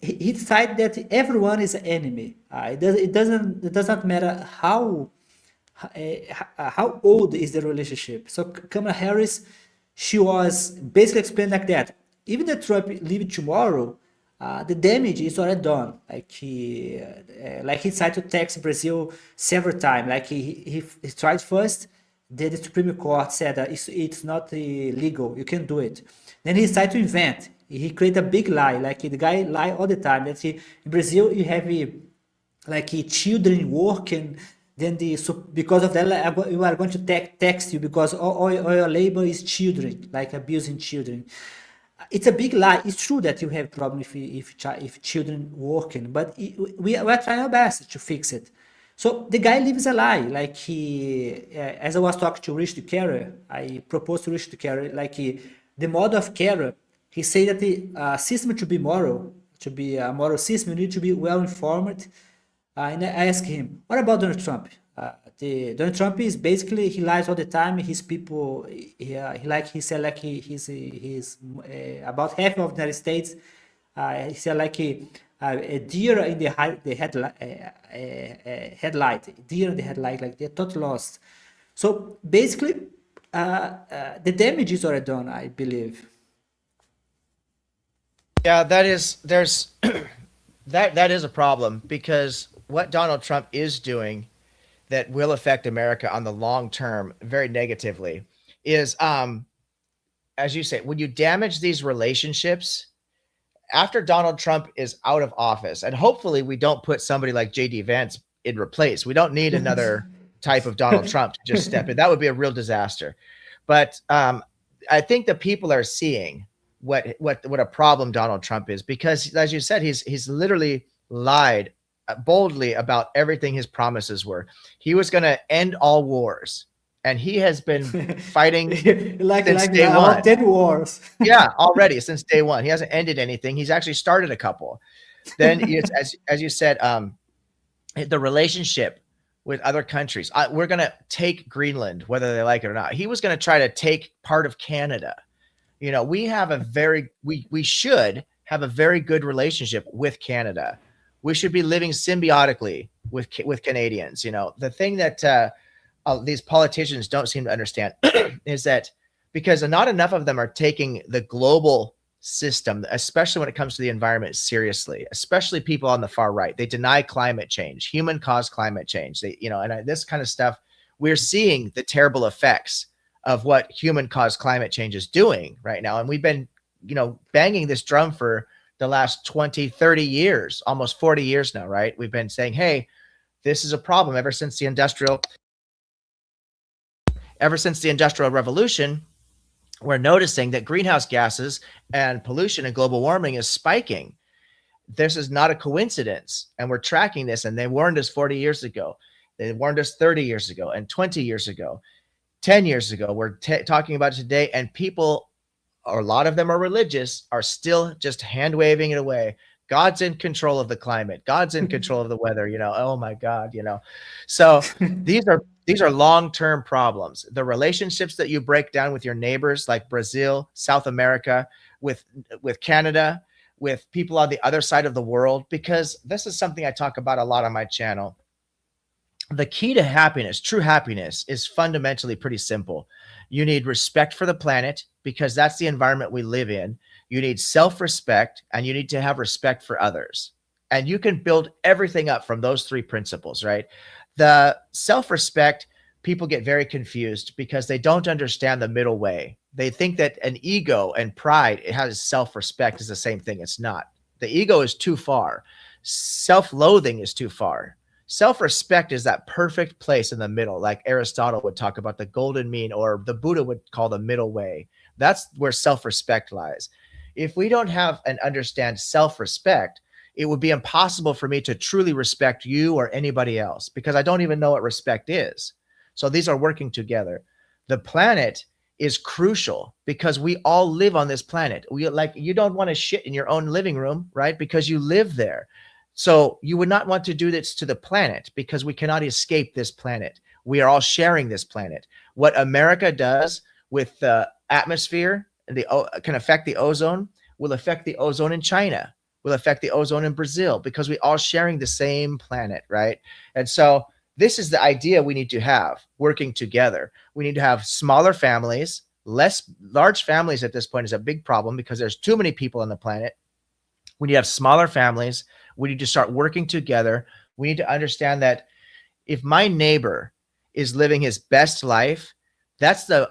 he decided that everyone is an enemy. It does not matter how old is the relationship? So Kamala Harris, she was basically explained like that. Even if Trump leave tomorrow, the damage is already done. Like he tried to tax Brazil several times. Like he tried first. The Supreme Court said that it's not legal. You can do it. Then he started to invent. He created a big lie. Like the guy lie all the time. That in Brazil you have like children work, and then because of that like, we are going to tax you because all your labor is children, like abusing children. It's a big lie. It's true that you have problem if children working, but we are trying our best to fix it. So the guy lives a lie. Like as I was talking to Richard Carrer, I proposed to Richard Carrer, the model of Carrer. He said that the system to be moral, to be a moral system, you need to be well informed. And I asked him, what about Donald Trump? Donald Trump is basically, he lies all the time. His people, he said like he's about half of the United States. He said like a deer in headlight, deer in the headlight, like they're totally lost. So basically, the damage is already done, I believe. Yeah, there's that is a problem because what Donald Trump is doing that will affect America on the long term very negatively is as you say, when you damage these relationships after Donald Trump is out of office, and hopefully we don't put somebody like JD Vance in replace. We don't need another type of Donald Trump to just step in. That would be a real disaster. But I think the people are seeing what a problem Donald Trump is because, as you said, he's literally lied boldly about everything his promises were. He was going to end all wars, and he has been fighting since day one. 10 wars. Yeah, already since day one. He hasn't ended anything. He's actually started a couple. Then, as you said, the relationship with other countries. We're going to take Greenland, whether they like it or not. He was going to try to take part of Canada. You know, we should have a very good relationship with Canada. We should be living symbiotically with Canadians. You know, the thing that these politicians don't seem to understand is that because not enough of them are taking the global system, especially when it comes to the environment, seriously, especially people on the far right. They deny climate change, human caused climate change. This kind of stuff, we're seeing the terrible effects of what human caused climate change is doing right now. And we've been, banging this drum for the last 20, 30 years, almost 40 years now, right? We've been saying, hey, this is a problem ever since the industrial revolution. We're noticing that greenhouse gases and pollution and global warming is spiking. This is not a coincidence. And we're tracking this. And they warned us 40 years ago. They warned us 30 years ago and 20 years ago, 10 years ago. We're talking about it today. And people, or a lot of them are religious, are still just hand waving it away. God's in control of the climate. God's in control of the weather. Oh my God, So these are long-term problems. The relationships that you break down with your neighbors, like Brazil, South America, with Canada, with people on the other side of the world, because this is something I talk about a lot on my channel. The key to happiness, true happiness, is fundamentally pretty simple. You need respect for the planet because that's the environment we live in. You need self-respect, and you need to have respect for others. And you can build everything up from those three principles, right? The self-respect, people get very confused because they don't understand the middle way. They think that an ego and pride, it has self-respect is the same thing. It's not. The ego is too far. Self-loathing is too far. Self-respect is that perfect place in the middle, like Aristotle would talk about the golden mean, or the Buddha would call the middle way. That's where self-respect lies. If we don't have and understand self-respect, it would be impossible for me to truly respect you or anybody else because I don't even know what respect is. So these are working together. The planet is crucial because we all live on this planet. You don't want to shit in your own living room, right? Because you live there. So you would not want to do this to the planet because we cannot escape this planet. We are all sharing this planet. What America does with the atmosphere can affect the ozone, will affect the ozone in China, will affect the ozone in Brazil, because we all sharing the same planet, right? And so this is the idea we need to have working together. We need to have smaller families. Less large families at this point is a big problem because there's too many people on the planet. We need to have smaller families. We need to start working together. We need to understand that if my neighbor is living his best life, that's the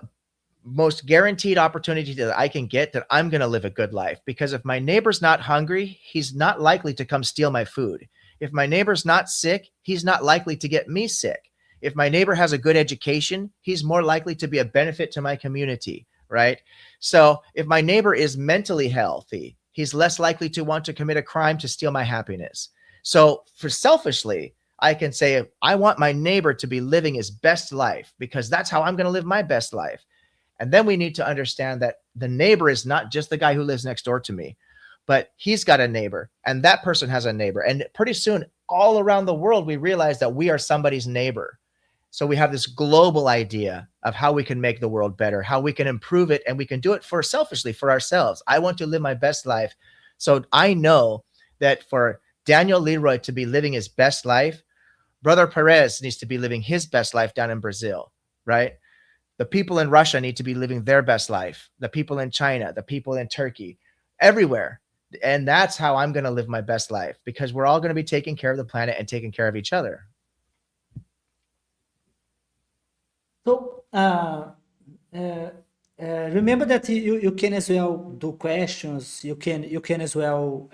most guaranteed opportunity that I can get that I'm going to live a good life. Because if my neighbor's not hungry, he's not likely to come steal my food. If my neighbor's not sick, he's not likely to get me sick. If my neighbor has a good education, he's more likely to be a benefit to my community, right? So if my neighbor is mentally healthy, he's less likely to want to commit a crime to steal my happiness. So for selfishly, I can say, I want my neighbor to be living his best life because that's how I'm going to live my best life. And then we need to understand that the neighbor is not just the guy who lives next door to me, but he's got a neighbor and that person has a neighbor. And pretty soon, all around the world, we realize that we are somebody's neighbor. So we have this global idea of how we can make the world better, how we can improve it, and we can do it for selfishly for ourselves. I want to live my best life. So I know that for Daniel Leeroy to be living his best life, Brother Perez needs to be living his best life down in Brazil, right? The people in Russia need to be living their best life. The people in China, the people in Turkey, everywhere. And that's how I'm going to live my best life because we're all going to be taking care of the planet and taking care of each other. So remember that you can as well do questions. You can as well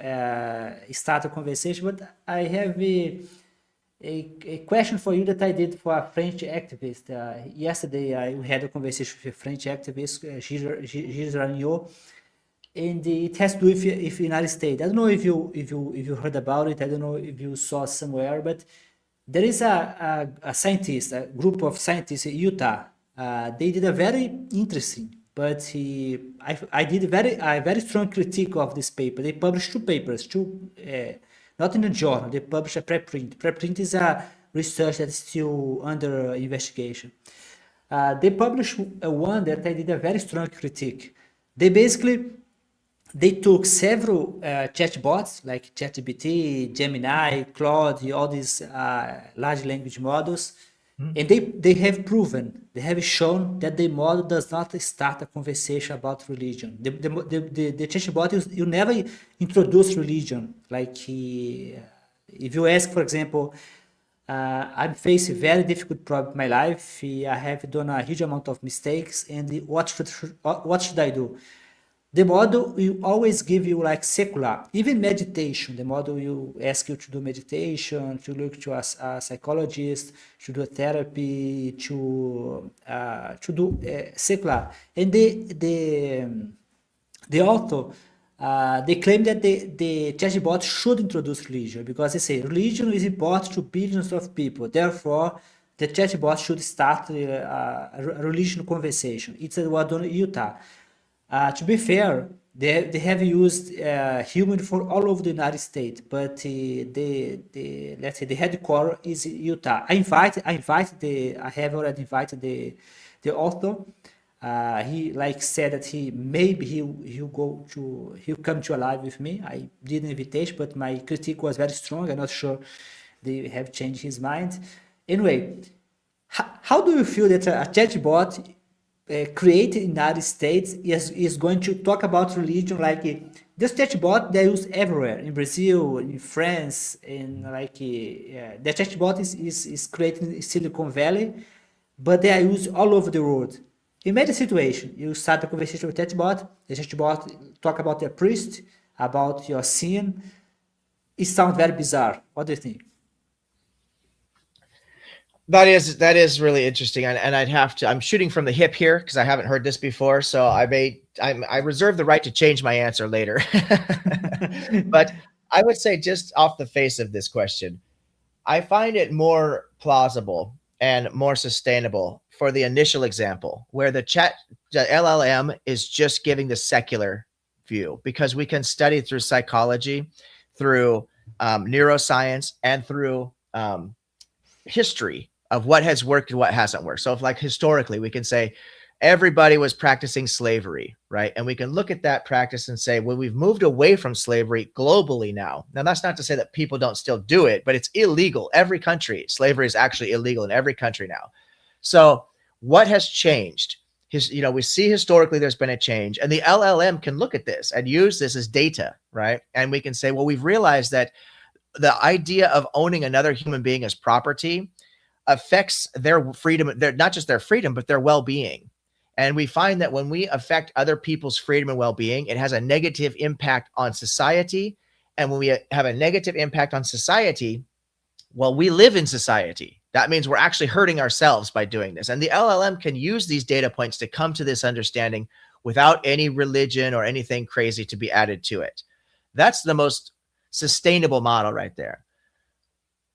start a conversation. But I have a question for you that I did for a French activist. Yesterday, I had a conversation with a French activist, Gilles Ragnot, and it has to do with United States. I don't know if you heard about it. I don't know if you saw somewhere, but there is a scientist, a group of scientists in Utah. They did a very interesting, but I did a very strong critique of this paper. They published two papers, not in a journal. They published a preprint. Preprint is a research that is still under investigation. They published one that I did a very strong critique. They took several chatbots like ChatGPT, Gemini, Claude, all these large language models, and they have shown that the model does not start a conversation about religion. The chatbot you never introduce religion. Like if you ask, for example, I'm facing very difficult problem in my life. I have done a huge amount of mistakes, and what should I do? The model will always give you like secular, even meditation. The model will ask you to do meditation, to look to a psychologist, to do a therapy, to do secular. And the author, they claim that the chatbot should introduce religion because they say religion is important to billions of people. Therefore, the chatbot should start a religion conversation. It's what done in Utah. To be fair, they have used human for all over the United States, but the let's say the headquarters is Utah. I have already invited the author. He like said that he'll come to a live with me. I did an invitation, but my critique was very strong. I'm not sure they have changed his mind. Anyway, how do you feel that a chatbot created in the United States is going to talk about religion like this chatbot they use everywhere in Brazil, in France, and like the chatbot is created in Silicon Valley, but they are used all over the world. Imagine a situation: you start a conversation with chatbot, the chatbot talk about your priest, about your sin. It sounds very bizarre. What do you think? That is really interesting, and I'd have to. I'm shooting from the hip here because I haven't heard this before, so I reserve the right to change my answer later. But I would say, just off the face of this question, I find it more plausible and more sustainable for the initial example, where the LLM is just giving the secular view, because we can study through psychology, through neuroscience, and through history of what has worked and what hasn't worked. So if, like, historically we can say everybody was practicing slavery, right? And we can look at that practice and say, well, we've moved away from slavery globally now. Now, that's not to say that people don't still do it, but it's illegal. Every country, slavery is actually illegal in every country now. So what has changed? We see historically there's been a change, and the LLM can look at this and use this as data, right? And we can say, well, we've realized that the idea of owning another human being as property affects their freedom, not just their freedom, but their well-being. And we find that when we affect other people's freedom and well-being, it has a negative impact on society. And when we have a negative impact on society, well, we live in society. That means we're actually hurting ourselves by doing this. And the LLM can use these data points to come to this understanding without any religion or anything crazy to be added to it. That's the most sustainable model right there.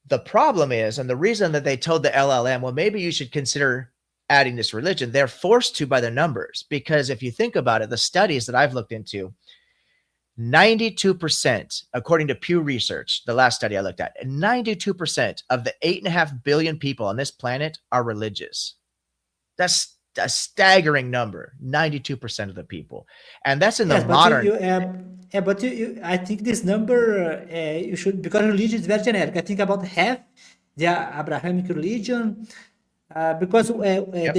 The problem is, and the reason that they told the LLM, well, maybe you should consider adding this religion, they're forced to by the numbers. Because if you think about it, the studies that I've looked into, 92%, according to Pew Research, the last study I looked at, 92% of the 8.5 billion people on this planet are religious. That's a staggering number, 92% of the people. And that's in the Yes, but modern. I think this number you should, because religion is very generic. I think about half the Abrahamic religion, because Yep.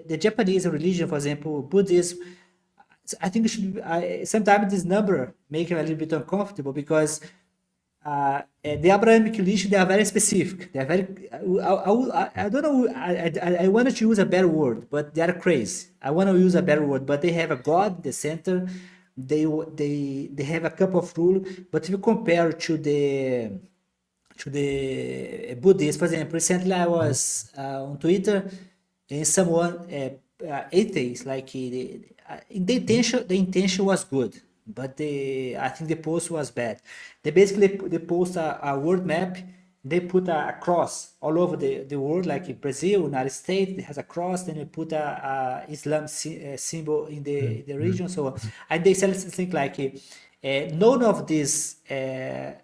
the Japanese religion, for example, Buddhism. I think it should be, sometimes this number make me a little bit uncomfortable because the Abrahamic religion, they are very specific. They are very, I don't know, I wanted to use a better word, but they are crazy. I want to use a better word, but they have a God, the center. They have a couple of rules, but if you compare to the Buddhist, for example, recently I was on Twitter, and someone atheist, like the intention was good, but I think the post was bad. They post a world map. They put a cross all over the world, like in Brazil, United States, it has a cross. Then they put a Islam symbol in the region. So, and they said something like, none of this. I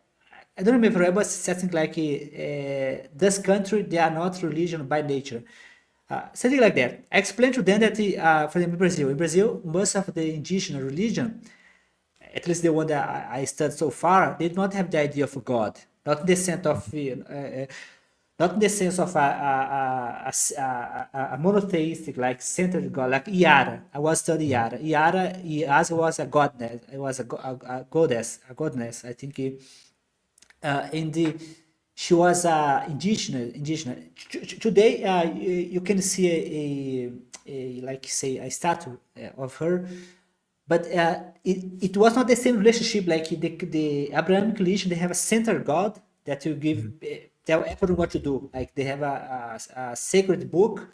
don't remember, but something like this country, they are not religion by nature. Something like that. I explained to them that, for example, in Brazil, most of the indigenous religion, at least the one that I studied so far, they do not have the idea of God, not in the sense of, not in the sense of a monotheistic, like centered God, like Iara. I was studying Iara. Iara was a goddess. It was a goddess. I think. She was indigenous. Today, you can see like say a statue of her, but it was not the same relationship like the Abrahamic religion. They have a center God that you give tell everyone what to do. Like they have a sacred book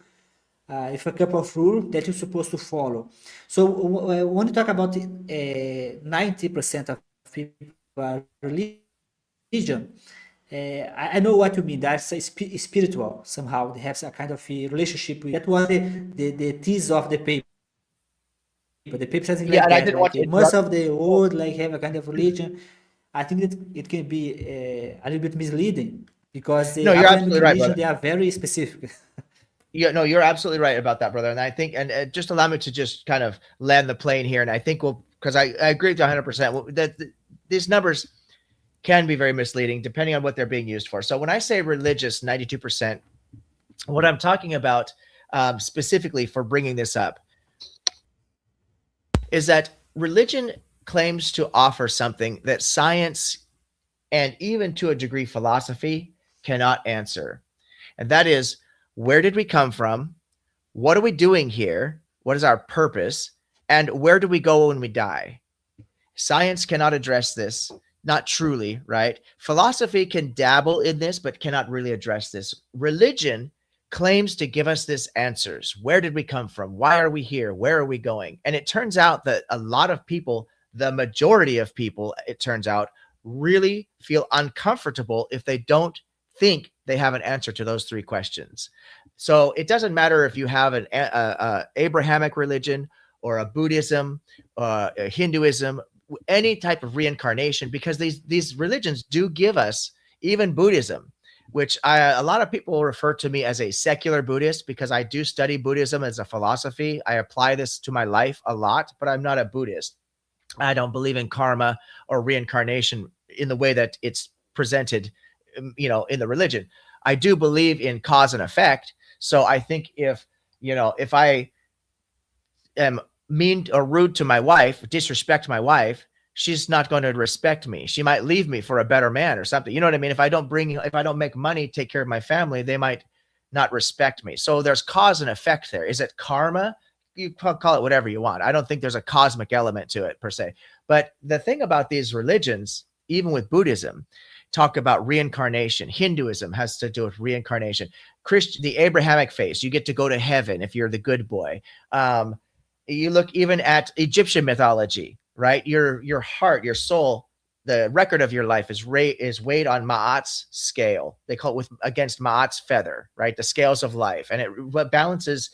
with a couple of rules that you're supposed to follow. So when you talk about 90% of people are religion, I know what you mean. That's a spiritual somehow. They have a kind of a relationship with that was the thesis of the paper. The paper something Yeah, like and I that. didn't want Like to most interrupt. of the world like have a kind of religion. I think that it can be a little bit misleading because the No, you're Abrahamic absolutely right, religion brother. they are very specific. Yeah, no, you're absolutely right about that, brother. And I think, and just allow me to just kind of land the plane here. And I think because I agree with you 100%, that these numbers can be very misleading depending on what they're being used for. So when I say religious, 92%, what I'm talking about specifically for bringing this up is that religion claims to offer something that science and even to a degree philosophy cannot answer. And that is, where did we come from? What are we doing here? What is our purpose? And where do we go when we die? Science cannot address this, not truly, right? Philosophy can dabble in this, but cannot really address this. Religion claims to give us this answers. Where did we come from? Why are we here? Where are we going? And it turns out that a lot of people, the majority of people, it turns out, really feel uncomfortable if they don't think they have an answer to those three questions. So it doesn't matter if you have an Abrahamic religion or a Buddhism, a Hinduism, any type of reincarnation, because these religions do give us, even Buddhism, which a lot of people refer to me as a secular Buddhist because I do study Buddhism as a philosophy. I apply this to my life a lot, but I'm not a Buddhist. I don't believe in karma or reincarnation in the way that it's presented, in the religion. I do believe in cause and effect. So I think if I am mean or rude to my wife, disrespect my wife, she's not going to respect me. She might leave me for a better man or something. You know what I mean? If I don't make money, take care of my family, they might not respect me. So there's cause and effect there. Is it karma? You call it whatever you want. I don't think there's a cosmic element to it per se. But the thing about these religions, even with Buddhism, talk about reincarnation. Hinduism has to do with reincarnation. The Abrahamic faith, you get to go to heaven if you're the good boy. You look even at Egyptian mythology, right? Your heart, your soul, the record of your life is weighed on Ma'at's scale. They call it against Ma'at's feather, right? The scales of life, and it balances.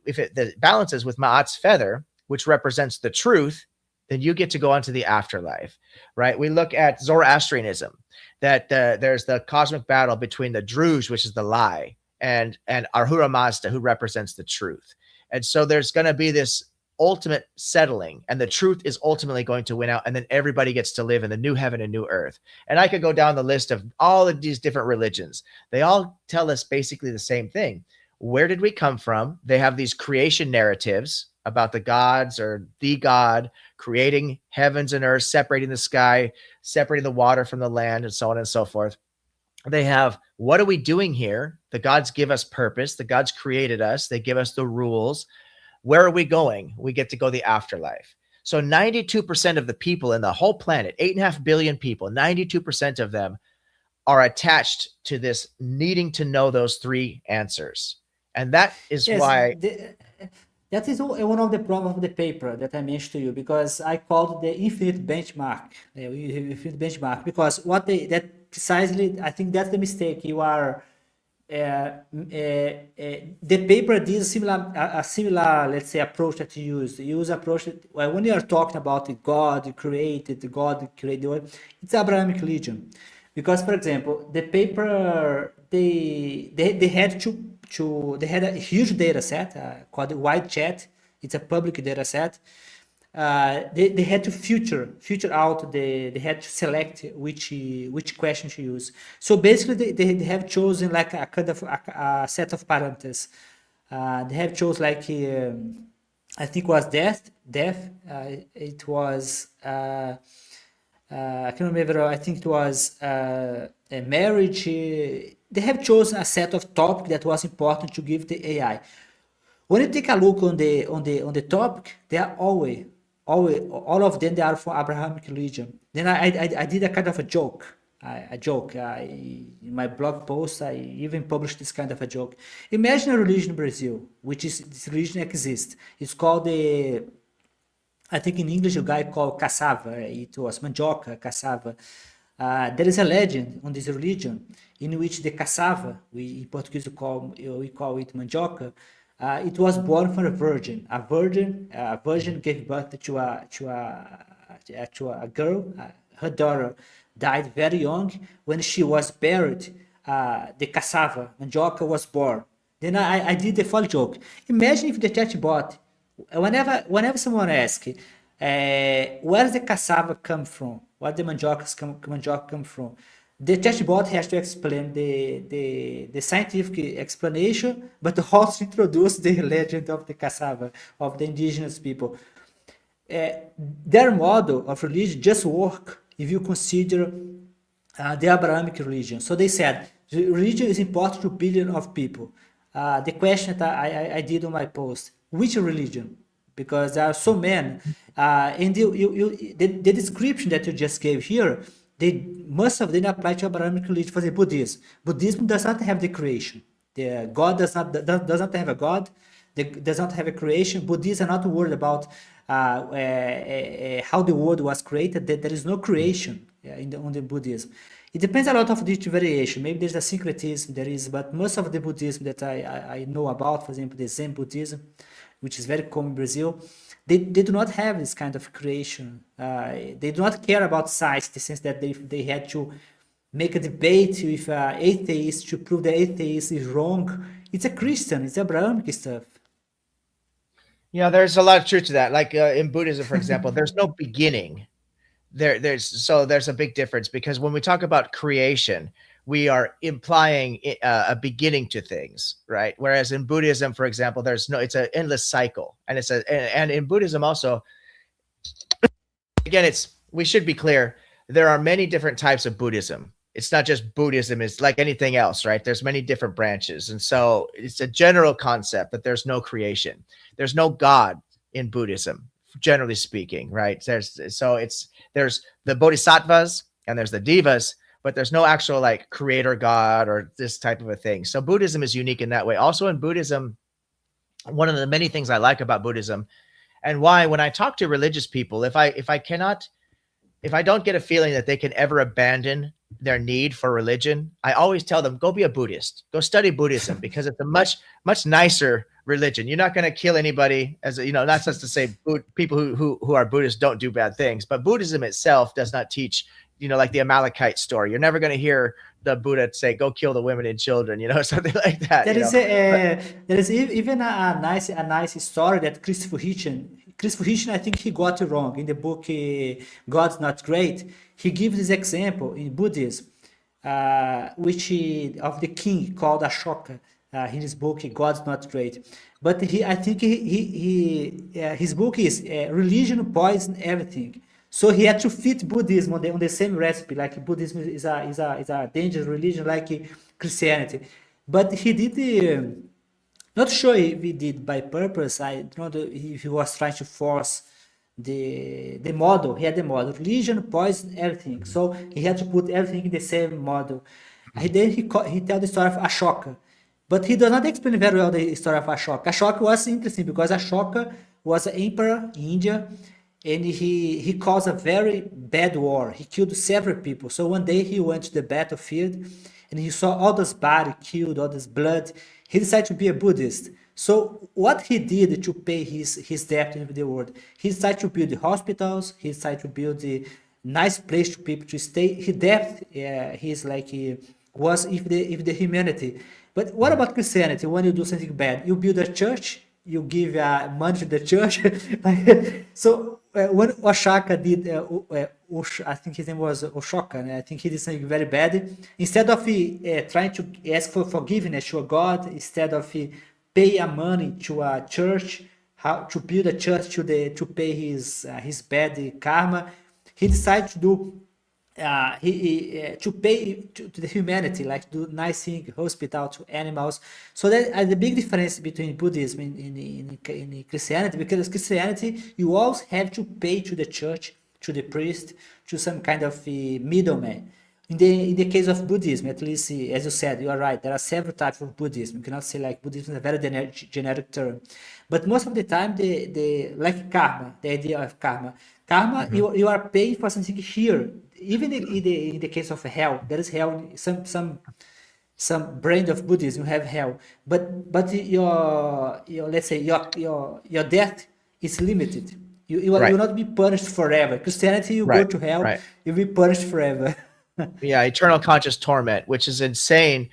If it balances with Ma'at's feather, which represents the truth, then you get to go on to the afterlife, right? We look at Zoroastrianism, that there's the cosmic battle between the Druze, which is the lie, and Ahura Mazda, who represents the truth. And so there's going to be this ultimate settling, and the truth is ultimately going to win out, and then everybody gets to live in the new heaven and new earth. And I could go down the list of all of these different religions. They all tell us basically the same thing. Where did we come from? They have these creation narratives about the gods or the God creating heavens and earth, separating the sky, separating the water from the land, and so on and so forth. They have, what are we doing here? The gods give us purpose. The gods created us. They give us the rules. Where are we going? We get to go the afterlife. So 92% of the people in the whole planet, 8.5 billion people, 92% of them are attached to this needing to know those three answers. And that is Yes, why. that is one of the problems of the paper that I mentioned to you, because I called the infinite benchmark, because that precisely, I think that's the mistake. You are the paper did a similar, let's say, approach that you use. You use approach that, well, when you are talking about the God created, the world, it's Abrahamic religion, because, for example, the paper they had they had a huge data set called the White Chat. It's a public data set. They had to filter out they had to select which question to use. So basically they have chosen like a kind of a set of parameters. They have chosen like I think it was death. It was I can't remember. I think it was a marriage. They have chosen a set of topics that was important to give the AI. When you take a look on the topic, they are all of them, they are from Abrahamic religion. Then I did a kind of a joke. In my blog post, I even published this kind of a joke. Imagine a religion in Brazil, which is this religion exists. It's called I think in English a guy called cassava. It was mandioca, cassava. There is a legend on this religion in which the cassava, in Portuguese we call it mandioca, it was born from a virgin. A virgin gave birth to a girl. Her daughter died very young. When she was buried, the cassava, mandioca, was born. Then I did the follow joke. Imagine if the chatbot, whenever someone asks, where does the cassava come from? Where the mandioca come from? The chatbot has to explain the scientific explanation, but also introduce the legend of the cassava, of the indigenous people. Their model of religion just work if you consider the Abrahamic religion. So they said religion is important to billions of people. The question that I did on my post, which religion? Because there are so many. And the description that you just gave here, most of them apply to Abrahamic religion. For the Buddhism. Buddhism does not have the creation. The God does not have a God. Does not have a creation. Buddhists are not worried about how the world was created. There is no creation on the Buddhism. It depends a lot of the variation. Maybe there's a syncretism, but most of the Buddhism that I know about, for example, the Zen Buddhism, which is very common in Brazil, they do not have this kind of creation. They do not care about science in the sense that they had to make a debate with atheists to prove the atheist is wrong. It's a Christian, it's Abrahamic stuff. There's a lot of truth to that. Like in Buddhism, for example, there's no beginning. There's a big difference, because when we talk about creation, we are implying a beginning to things, right? Whereas in Buddhism, for example, it's an endless cycle, and and in Buddhism also, again, we should be clear, there are many different types of Buddhism. It's not just Buddhism, it's like anything else, right? There's many different branches. And so it's a general concept that there's no creation. There's no God in Buddhism, generally speaking, right? There's the bodhisattvas and there's the devas, but there's no actual like creator God or this type of a thing. So Buddhism is unique in that way. Also in Buddhism, one of the many things I like about Buddhism, and why when I talk to religious people, if I don't get a feeling that they can ever abandon their need for religion, I always tell them, go be a Buddhist, go study Buddhism, because it's a much nicer religion. You're not going to kill anybody, not just to say people who are Buddhists don't do bad things, but Buddhism itself does not teach, like the Amalekite story. You're never going to hear the Buddha say, go kill the women and children, something like that. There is even a nice story that Christopher Hitchens, I think he got it wrong in the book God's Not Great. He gives this example in Buddhism, of the king called Ashoka, in his book God's Not Great. But I think his book is religion poison everything. So he had to fit Buddhism on the same recipe, like Buddhism is a dangerous religion like Christianity. But he did, not sure if he did by purpose. I don't know if he was trying to force the model. He had the model, religion, poison, everything. So he had to put everything in the same model. And then he tells the story of Ashoka. But he does not explain very well the story of Ashoka. Ashoka was interesting because Ashoka was an emperor in India, and he caused a very bad war. He killed several people. So one day he went to the battlefield and he saw all this body killed, all this blood. He decided to be a Buddhist. So what he did to pay his debt in the world, he decided to build the hospitals, he decided to build a nice place for people to stay. His debt, was if the humanity. But what about Christianity? When you do something bad, you build a church, you give money to the church. So when Oshaka did, I think his name was Oshoka, and I think he did something very bad. Instead of trying to ask for forgiveness to a God, instead of pay a money to a church, how to build a church to pay his bad karma, he decided to do to pay to the humanity, like do nice thing, hospital to animals. So that the big difference between Buddhism in Christianity, because Christianity you always have to pay to the church, to the priest, to some kind of middleman. In the case of Buddhism, at least, as you said, you are right. There are several types of Buddhism. You cannot say like Buddhism is a very generic term, but most of the time, the like karma, the idea of karma, you are paying for something here. Even in the case of hell, there is hell. Some brand of Buddhism you have hell, but your let's say your death is limited. You Right. will not be punished forever. Christianity, you go Right. to hell, Right. you'll be punished forever. Yeah, eternal conscious torment, which is insane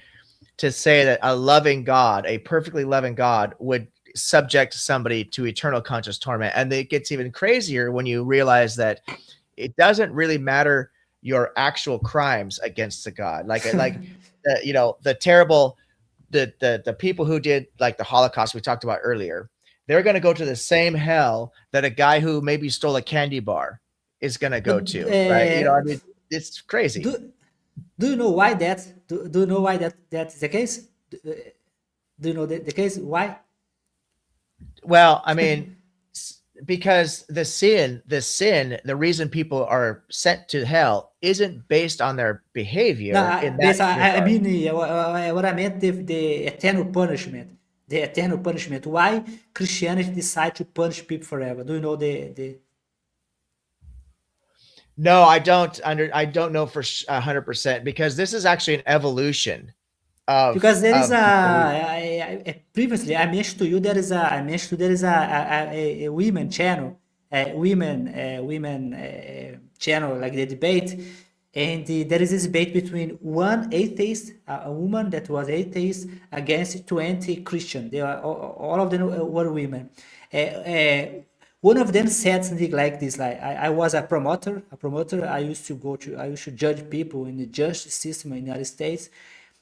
to say that a loving God, a perfectly loving God, would subject somebody to eternal conscious torment. And it gets even crazier when you realize that it doesn't really matter your actual crimes against the God. The terrible, the people who did like the Holocaust we talked about earlier, they're going to go to the same hell that a guy who maybe stole a candy bar is going to go But to, right? I mean, it's crazy. do you know why that? Do you know why that is the case? Do you know the case? Why? Well, I mean, because the reason people are sent to hell isn't based on their behavior No, in that I regard. mean, what I meant, the eternal punishment. The eternal punishment. Why Christianity decide to punish people forever? Do you know the No, I don't know for 100%, because this is actually an evolution because there is of the belief. previously I mentioned to you there is a women channel, women channel like the debate. And there is this debate between one atheist, a woman that was atheist, against 20 Christian. They are all of them were women. One of them said something like this: like I was a promoter. I used to I used to judge people in the justice system in the United States,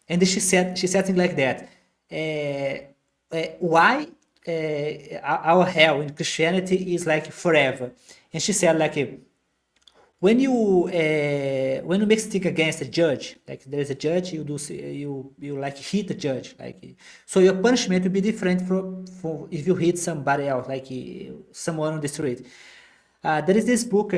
and she said something like that. Why our hell in Christianity is like forever? And she said like when you make stick against a judge, like there's a judge, you like hit the judge, like so your punishment will be different from if you hit somebody else, like someone on the street. There is this book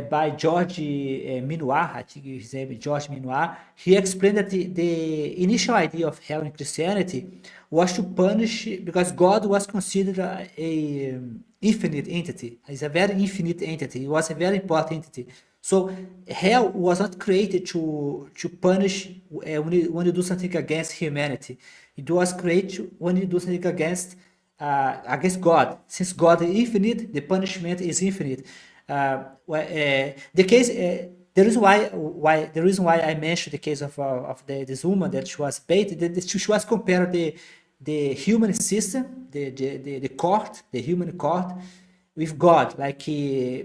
by George Minoir, I think his name is George Minoir. He explained that the initial idea of hell in Christianity was to punish because God was considered a infinite entity. He's a very infinite entity. He was a very important entity. So hell was not created to punish when you do something against humanity. It was created when you do something against God. Since God is infinite, the punishment is infinite. The case, the reason why I mentioned the case of this woman that she was baited, that she was compared the human system, the court, the human court, with God. Like,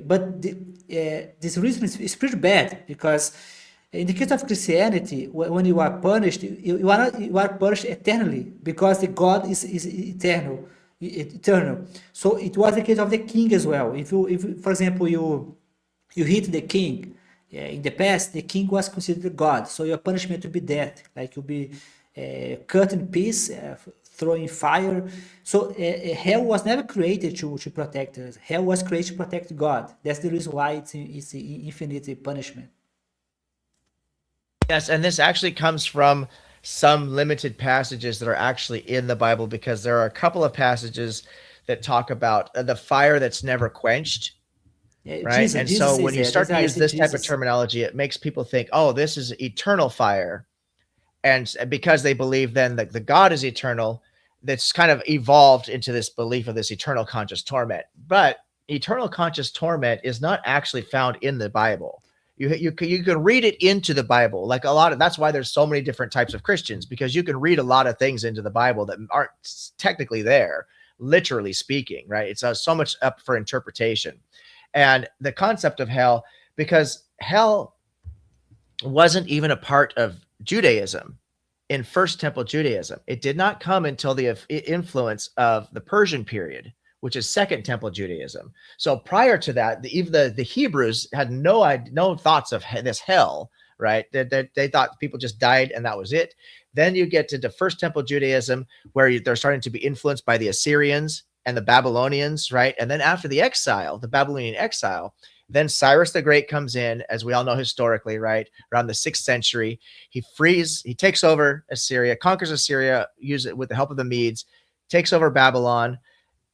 but this reason is pretty bad because in the case of Christianity, when you are punished, you are punished eternally because the God is eternal, eternal. So it was the case of the king as well. If for example, you hit the king, yeah, in the past, the king was considered God, so your punishment would be death, like you'll be cut in piece, thrown in fire. So hell was never created to protect us. Hell was created to protect God. That's the reason why it's infinite punishment. Yes, and this actually comes from some limited passages that are actually in the Bible, because there are a couple of passages that talk about the fire that's never quenched, right? And Jesus so says when you that. start to use this type of Jesus. terminology, it makes people think, oh, this is eternal fire. And because they believe then that the God is eternal, that's kind of evolved into this belief of this eternal conscious torment. But eternal conscious torment is not actually found in the Bible. You can read it into the Bible, like a lot of, that's why there's so many different types of Christians, because you can read a lot of things into the Bible that aren't technically there, literally speaking, right? It's so much up for interpretation. And the concept of hell, because hell wasn't even a part of Judaism in First Temple Judaism. It did not come until the influence of the Persian period, which is Second Temple Judaism. So prior to that, even the Hebrews had no thoughts of this hell, right? They thought people just died and that was it. Then you get to the First Temple Judaism, where they're starting to be influenced by the Assyrians and the Babylonians, right? And then after the exile, the Babylonian exile, then Cyrus the Great comes in, as we all know historically, right? Around the 6th century, he takes over Assyria, conquers Assyria, uses it with the help of the Medes, takes over Babylon.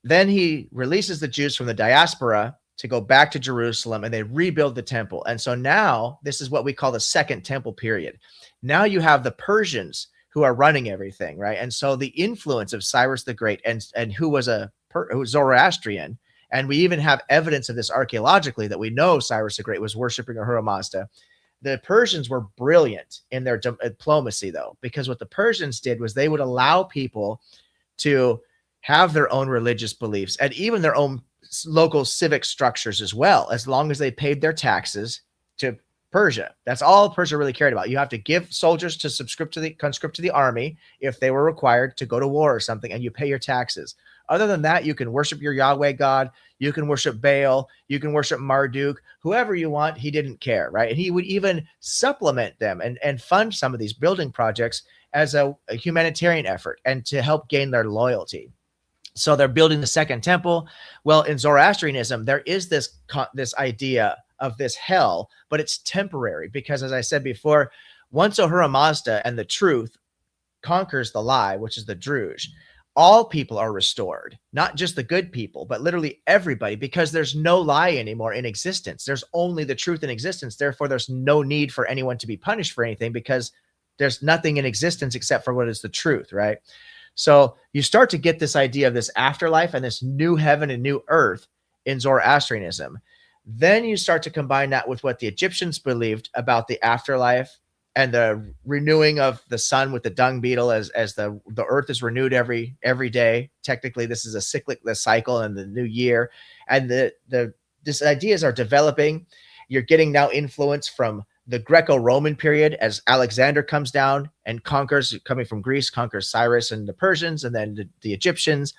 Then he releases the Jews from the diaspora to go back to Jerusalem, and they rebuild the temple. And so now this is what we call the Second Temple period. Now you have the Persians who are running everything, right? And so the influence of Cyrus the Great, and who was who was Zoroastrian, and we even have evidence of this archaeologically, that we know Cyrus the Great was worshiping Ahura Mazda. The Persians were brilliant in their diplomacy, though, because what the Persians did was they would allow people to have their own religious beliefs and even their own local civic structures as well, as long as they paid their taxes to Persia. That's all Persia really cared about. You have to give soldiers to conscript to the army if they were required to go to war or something, and you pay your taxes. Other than that, you can worship your Yahweh God, you can worship Baal, you can worship Marduk, whoever you want. He didn't care, right? And he would even supplement them and fund some of these building projects as a humanitarian effort and to help gain their loyalty. So they're building the Second Temple. Well, in Zoroastrianism, there is this idea of this hell, but it's temporary, because, as I said before, once Ahura Mazda and the truth conquers the lie, which is the Druge, all people are restored, not just the good people, but literally everybody, because there's no lie anymore in existence. There's only the truth in existence. Therefore, there's no need for anyone to be punished for anything, because there's nothing in existence except for what is the truth, right? So you start to get this idea of this afterlife and this new heaven and new earth in Zoroastrianism. Then you start to combine that with what the Egyptians believed about the afterlife and the renewing of the sun with the dung beetle as the earth is renewed every day. Technically, this is a cyclic the cycle and the new year. And these ideas are developing. You're getting now influence from the Greco-Roman period as Alexander comes down and conquers, coming from Greece, conquers Cyrus and the Persians, and then the Egyptians.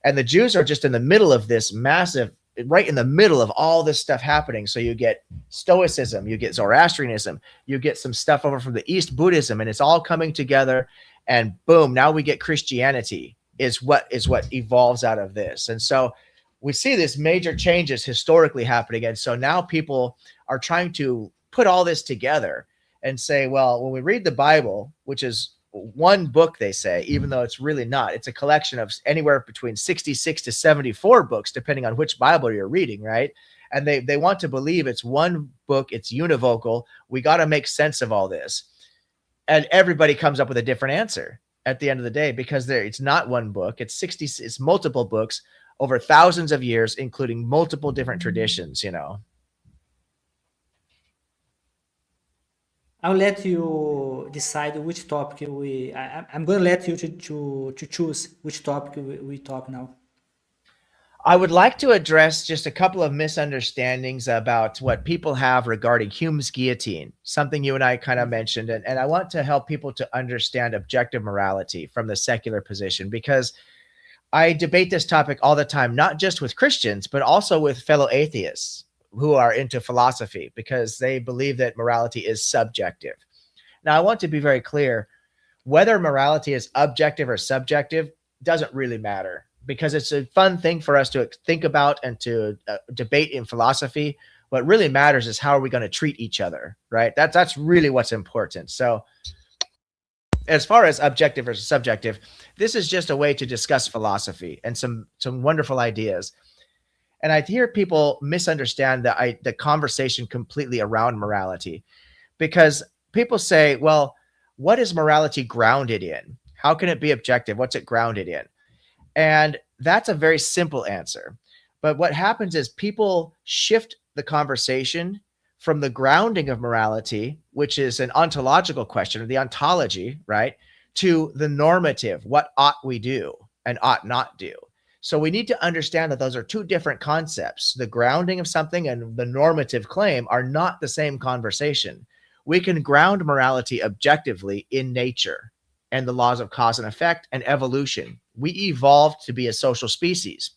And the Jews are just in the middle of this massive, right in the middle of all this stuff happening. So you get Stoicism, you get Zoroastrianism, you get some stuff over from the East, Buddhism, and it's all coming together. And boom, now we get Christianity is what evolves out of this. And so we see this major changes historically happening. And so now people are trying to put all this together and say, well, when we read the Bible, which is one book, they say, even though it's really not, it's a collection of anywhere between 66 to 74 books, depending on which Bible you're reading, right? And they want to believe it's one book, it's univocal. We got to make sense of all this. And everybody comes up with a different answer at the end of the day, because it's not one book, it's multiple books over thousands of years, including multiple different traditions, you know. I'll let you decide which topic I'm going to let you to choose which topic we talk now. I would like to address just a couple of misunderstandings about what people have regarding Hume's guillotine, something you and I kind of mentioned. And I want to help people to understand objective morality from the secular position, because I debate this topic all the time, not just with Christians, but also with fellow atheists who are into philosophy, because they believe that morality is subjective. Now, I want to be very clear, whether morality is objective or subjective doesn't really matter, because it's a fun thing for us to think about and to debate in philosophy. What really matters is how are we going to treat each other, right? That's really what's important. So as far as objective versus subjective, this is just a way to discuss philosophy and some wonderful ideas. And I hear people misunderstand the conversation completely around morality, because people say, well, what is morality grounded in? How can it be objective? What's it grounded in? And that's a very simple answer. But what happens is people shift the conversation from the grounding of morality, which is an ontological question, or the ontology, right, to the normative, what ought we do and ought not do. So we need to understand that those are two different concepts. The grounding of something and the normative claim are not the same conversation. We can ground morality objectively in nature and the laws of cause and effect and evolution. We evolved to be a social species.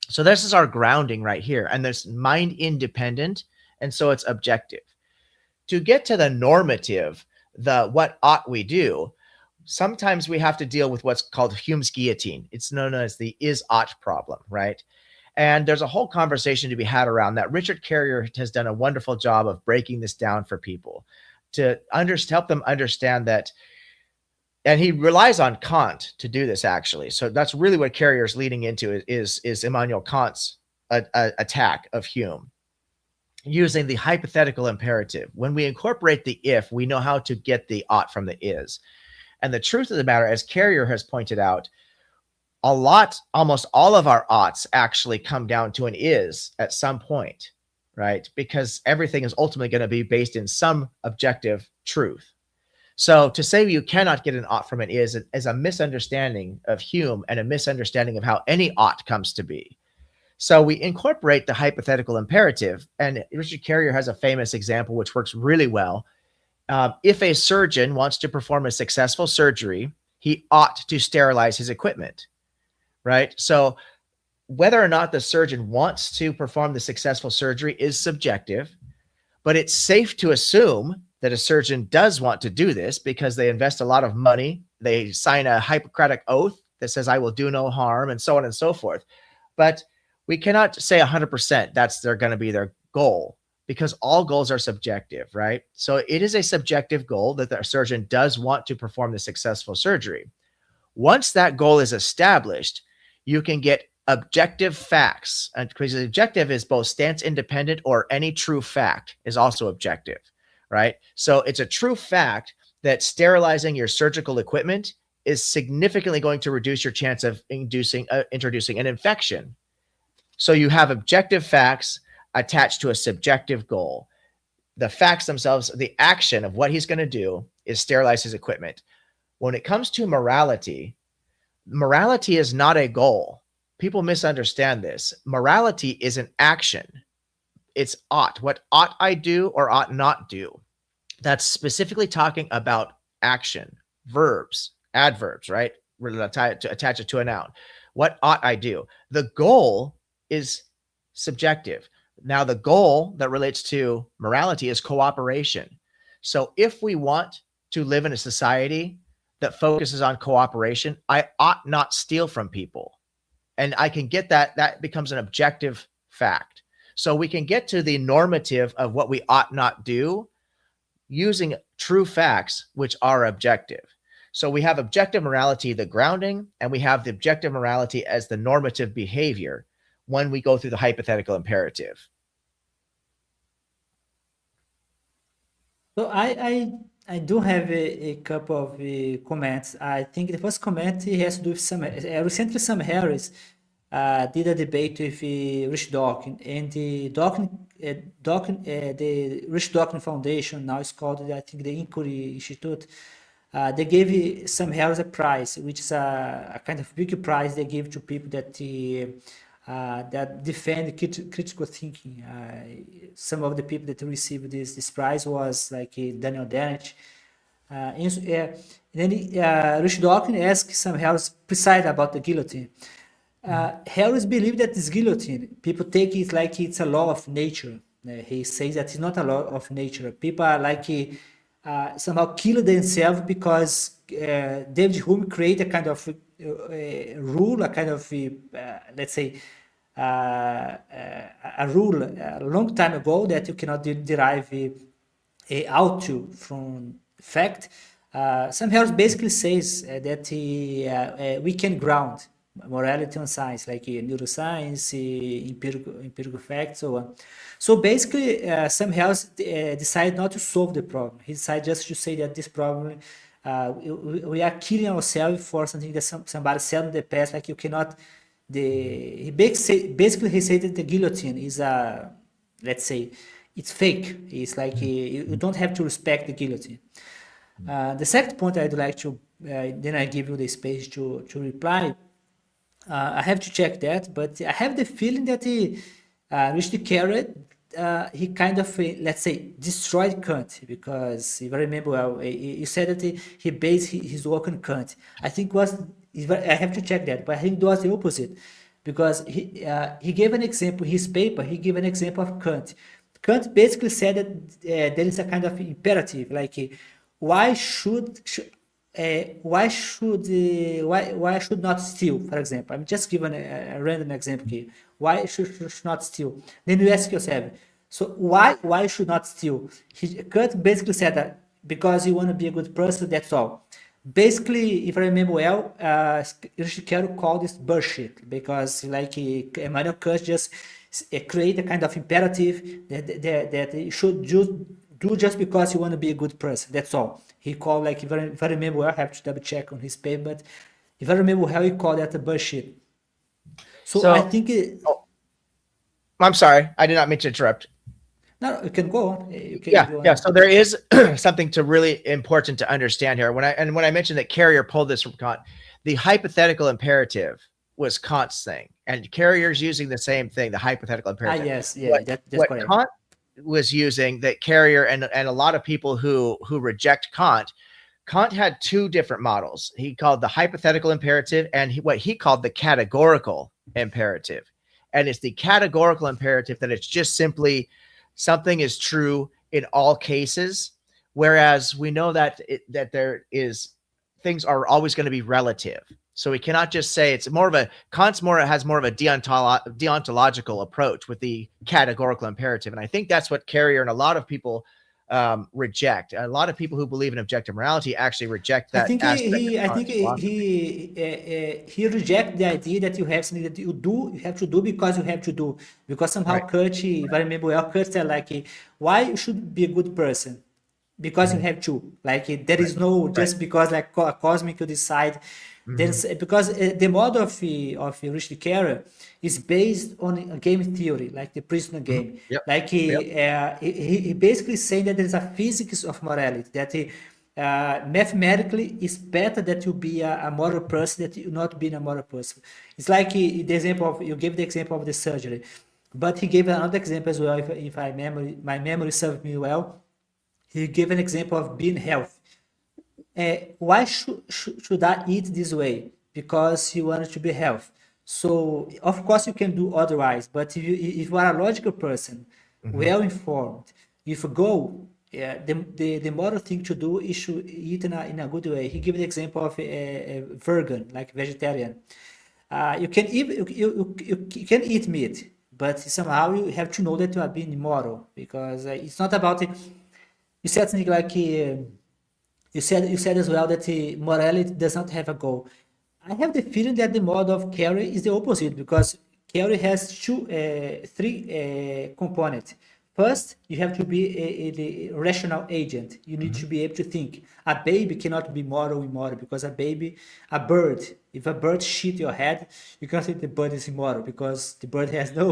So this is our grounding right here. And this mind independent. And so it's objective. To get to the normative, the what ought we do, sometimes we have to deal with what's called Hume's guillotine. It's known as the is-ought problem, right? And there's a whole conversation to be had around that. Richard Carrier has done a wonderful job of breaking this down for people to help them understand that. And he relies on Kant to do this, actually. So that's really what Carrier's leading into is Immanuel Kant's attack of Hume, using the hypothetical imperative. When we incorporate the if, we know how to get the ought from the is. And the truth of the matter, as Carrier has pointed out, almost all of our oughts actually come down to an is at some point, right? Because everything is ultimately going to be based in some objective truth. So to say you cannot get an ought from an is a misunderstanding of Hume and a misunderstanding of how any ought comes to be. So we incorporate the hypothetical imperative, and Richard Carrier has a famous example which works really well. If a surgeon wants to perform a successful surgery, he ought to sterilize his equipment, right? So whether or not the surgeon wants to perform the successful surgery is subjective, but it's safe to assume that a surgeon does want to do this because they invest a lot of money. They sign a Hippocratic oath that says, I will do no harm, and so on and so forth. But we cannot say 100% that's going to be their goal, because all goals are subjective, right? So it is a subjective goal that the surgeon does want to perform the successful surgery. Once that goal is established, you can get objective facts, and because objective is both stance independent, or any true fact is also objective, right? So it's a true fact that sterilizing your surgical equipment is significantly going to reduce your chance of introducing an infection. So you have objective facts attached to a subjective goal. The facts themselves, the action of what he's going to do is sterilize his equipment. When it comes to morality, morality is not a goal. People misunderstand this. Morality is an action. It's ought. What ought I do or ought not do? That's specifically talking about action, verbs, adverbs, right? We're going to attach it to a noun. What ought I do? The goal is subjective. Now, the goal that relates to morality is cooperation. So if we want to live in a society that focuses on cooperation, I ought not steal from people. And I can get that. That becomes an objective fact. So we can get to the normative of what we ought not do using true facts, which are objective. So we have objective morality, the grounding, and we have the objective morality as the normative behavior when we go through the hypothetical imperative. So I do have a couple of comments. I think the first comment has to do with some recently Sam Harris did a debate with Rich Dawkins, and the Rich Dawkins Foundation, now it's called I think the Inquiry Institute. They gave Sam Harris a prize, which is a kind of big prize they give to people that defend critical thinking. Some of the people that received this prize was like Daniel Leeroy. Then Rich Dawkins asked Sam Harris precisely about the guillotine. Harris believed that this guillotine, people take it like it's a law of nature. He says that it's not a law of nature. People are like somehow kill themselves because David Hume created a kind of rule, a kind of, let's say, a rule a long time ago that you cannot derive out to from fact. Sam Harris basically says that we can ground morality on science, like neuroscience, empirical facts, so on. So basically, Sam Harris decided not to solve the problem. He decided just to say that this problem, we are killing ourselves for something that somebody said in the past, like you cannot. He basically said that the guillotine is let's say, it's fake. It's like you don't have to respect the guillotine. The second point I'd like to, then I give you the space to reply. I have to check that, but I have the feeling that Richard Carrot, he kind of, let's say, destroyed Kant, because if I remember well, he said that he based his work on Kant. I think I have to check that, but I think it was the opposite, because he gave an example, his paper, he gave an example of Kant. Kant basically said that there is a kind of imperative, like why should not steal, for example. I'm just giving a random example here. Why should not steal? Then you ask yourself, so why should not steal? Kant basically said that because you want to be a good person, that's all. Basically, if I remember well, Richard Carroll called this bullshit, because like Emmanuel Kant just create a kind of imperative that you should do just because you want to be a good person. That's all. He called, like, if I remember well, I have to double check on his page, but if I remember how he called that a bullshit. So I think I'm sorry, I did not mean to interrupt. No, you can go on. Yeah. So there is something really important to understand here. When I mentioned that Carrier pulled this from Kant, the hypothetical imperative was Kant's thing, and Carrier's using the same thing, the hypothetical imperative. Yes, yeah, that's correct. Kant was using, that Carrier and a lot of people who reject Kant had two different models. He called the hypothetical imperative and what he called the categorical imperative. And it's the categorical imperative that it's just simply something is true in all cases, whereas we know that there is, things are always going to be relative. So we cannot just say, it's more of a, Kant's has more of a deontological approach with the categorical imperative. And I think that's what Carrier and a lot of people reject. A lot of people who believe in objective morality actually reject that. I think he rejects the idea that you have something that you have to do because you have to do. Because somehow Kurt, if I remember well, Kurt said like, why you should be a good person? because you Mhm. have to. Like there Right. is no Right. just because like cosmic you decide. Then Mhm. because the model of Richard Carrier is based on a game theory, like the prisoner Mhm. game. Yep. Like Yep. he basically saying that there is a physics of morality that mathematically it's better that you be a moral person that you not being a moral person. It's like the example of you gave the example of the surgery, but he gave another example as well. If my memory serves me well, he gave an example of being healthy. Why should I eat this way? Because you want to be healthy. So of course you can do otherwise, but if you are a logical person, Mhm. well informed, if you go, yeah, the moral thing to do is to eat in a good way. He gave the example of a vegan, like vegetarian. You can eat you can eat meat, but somehow you have to know that you are being immoral because it's not about it. You said something like. You said as well that morality does not have a goal. I have the feeling that the model of Carey is the opposite because Carey has three components. First, you have to be a rational agent. You need Mhm. to be able to think. A baby cannot be moral immoral because a bird, if a bird shit your head, you can't say the bird is immoral because the bird has no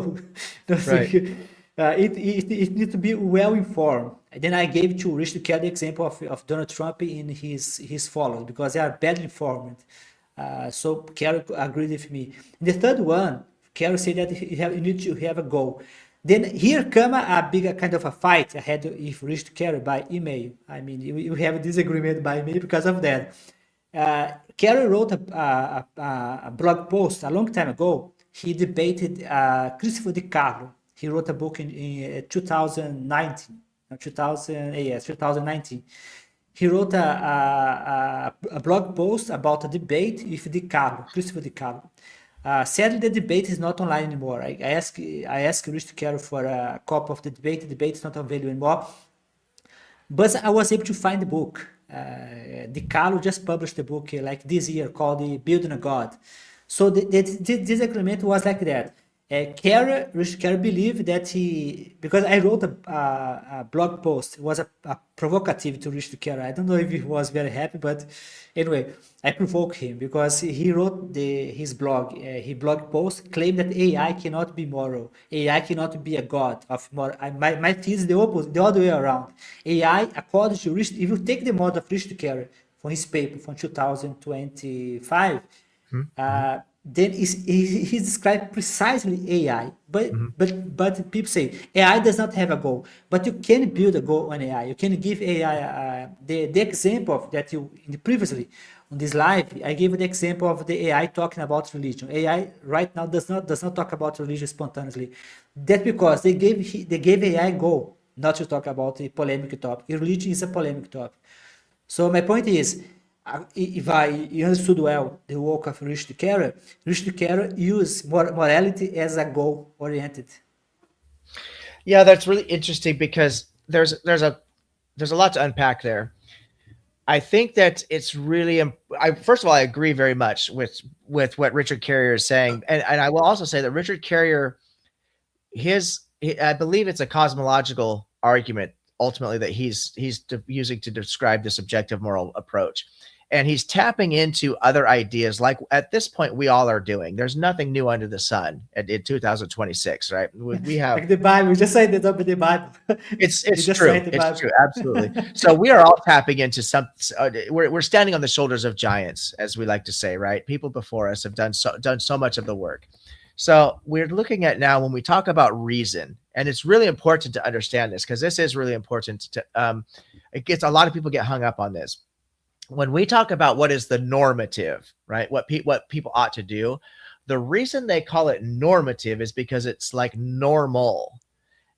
Right. nothing. It needs to be well informed. And then I gave to Rich Kerr the example of Donald Trump in his followers because they are badly informed. So Kerr agreed with me. And the third one, Kerr said that you need to have a goal. Then here come a bigger kind of a fight I had with Rich Kerr by email. I mean, we have a disagreement by email because of that. Kerry wrote a blog post a long time ago. He debated Christopher DiCarlo. He wrote a book in 2019, 2000, yes, 2019. He wrote a blog post about a debate with DiCarlo, Christopher DiCarlo. Sadly, the debate is not online anymore. I asked Rich Carroll for a copy of the debate. The debate is not available anymore. But I was able to find the book. Di Carlo just published the book like this year called the Building a God. So this agreement was like that. Rich Carey believed that because I wrote a blog post, it was a provocative to Rich Carey. I don't know if he was very happy, but anyway, I provoked him because he wrote his blog post claimed that AI cannot be moral. AI cannot be a god of moral. My thesis is the opposite, the other way around. AI, according to Rich, if you take the model of Rich Carey from his paper from 2025, Mhm. Mhm. then he described precisely AI. But Mhm. but people say AI does not have a goal, but you can build a goal on AI. You can give AI the example of that you in the previously on this live. I gave the example of the AI talking about religion. AI right now does not talk about religion spontaneously. That's because they gave AI goal not to talk about a polemic topic. Religion is a polemic topic. So my point is, if I understood well the work of Richard Carrer used morality as a goal oriented. Yeah, that's really interesting because there's a lot to unpack there. I think that it's really. I first of all, I agree very much with what Richard Carrier is saying, and I will also say that Richard Carrier, I believe it's a cosmological argument ultimately that using to describe this objective moral approach, and he's tapping into other ideas like at this point we all are doing. There's nothing new under the sun in 2026, right? We have. Like the Bible, we just say the top of the Bible. We It's just say true. the It's Bible. true. Absolutely. So we are all tapping into some. We're standing on the shoulders of giants, as we like to say, right? People before us have done so much of the work. So we're looking at now when we talk about reason, and it's really important to understand this because this is really important. It gets a lot of people get hung up on this when we talk about what is the normative, right? What people ought to do. The reason they call it normative is because it's like normal,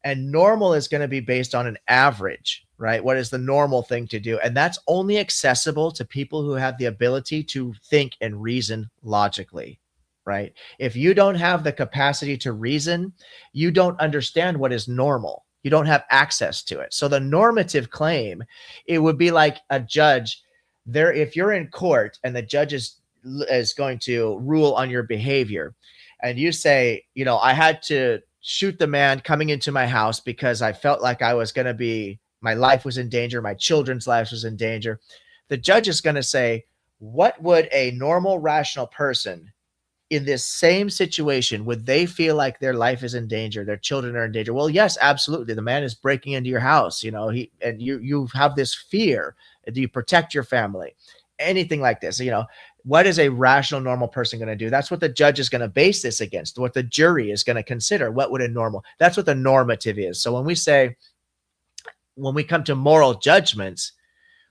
and normal is going to be based on an average, right? What is the normal thing to do? And that's only accessible to people who have the ability to think and reason logically, right? If you don't have the capacity to reason, you don't understand what is normal. You don't have access to it. So the normative claim, it would be like a judge there. If you're in court and the judge is going to rule on your behavior, and you say, I had to shoot the man coming into my house because I felt like I was going to be my life was in danger, my children's lives was in danger, the judge is going to say, what would a normal, rational person in this same situation, would they feel like their life is in danger, their children are in danger? Well, yes, absolutely. The man is breaking into your house, and you have this fear. Do you protect your family? Anything like this, what is a rational, normal person going to do? That's what the judge is going to base this against, what the jury is going to consider. What would that's what the normative is. So when we come to moral judgments,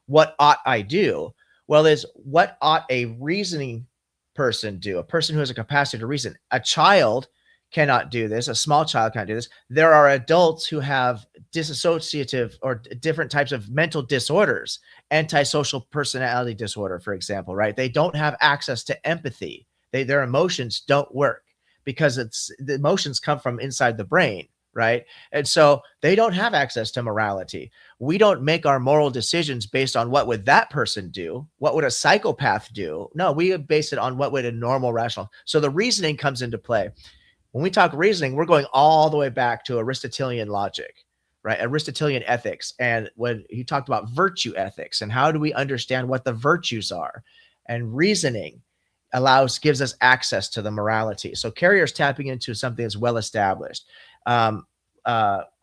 what ought I do? Well, is what ought a reasoning person do? A person who has a capacity to reason. A child cannot do this. A small child can't do this. There are adults who have dissociative or different types of mental disorders, antisocial personality disorder, for example, right? They don't have access to empathy. Their emotions don't work because the emotions come from inside the brain, right? And so they don't have access to morality. We don't make our moral decisions based on what would that person do? What would a psychopath do? No, we base it on what would a normal, rational. So the reasoning comes into play. When we talk reasoning, we're going all the way back to Aristotelian logic, right? Aristotelian ethics. And when he talked about virtue ethics and how do we understand what the virtues are, and reasoning gives us access to the morality. So Carrier's tapping into something that's well established. Ayn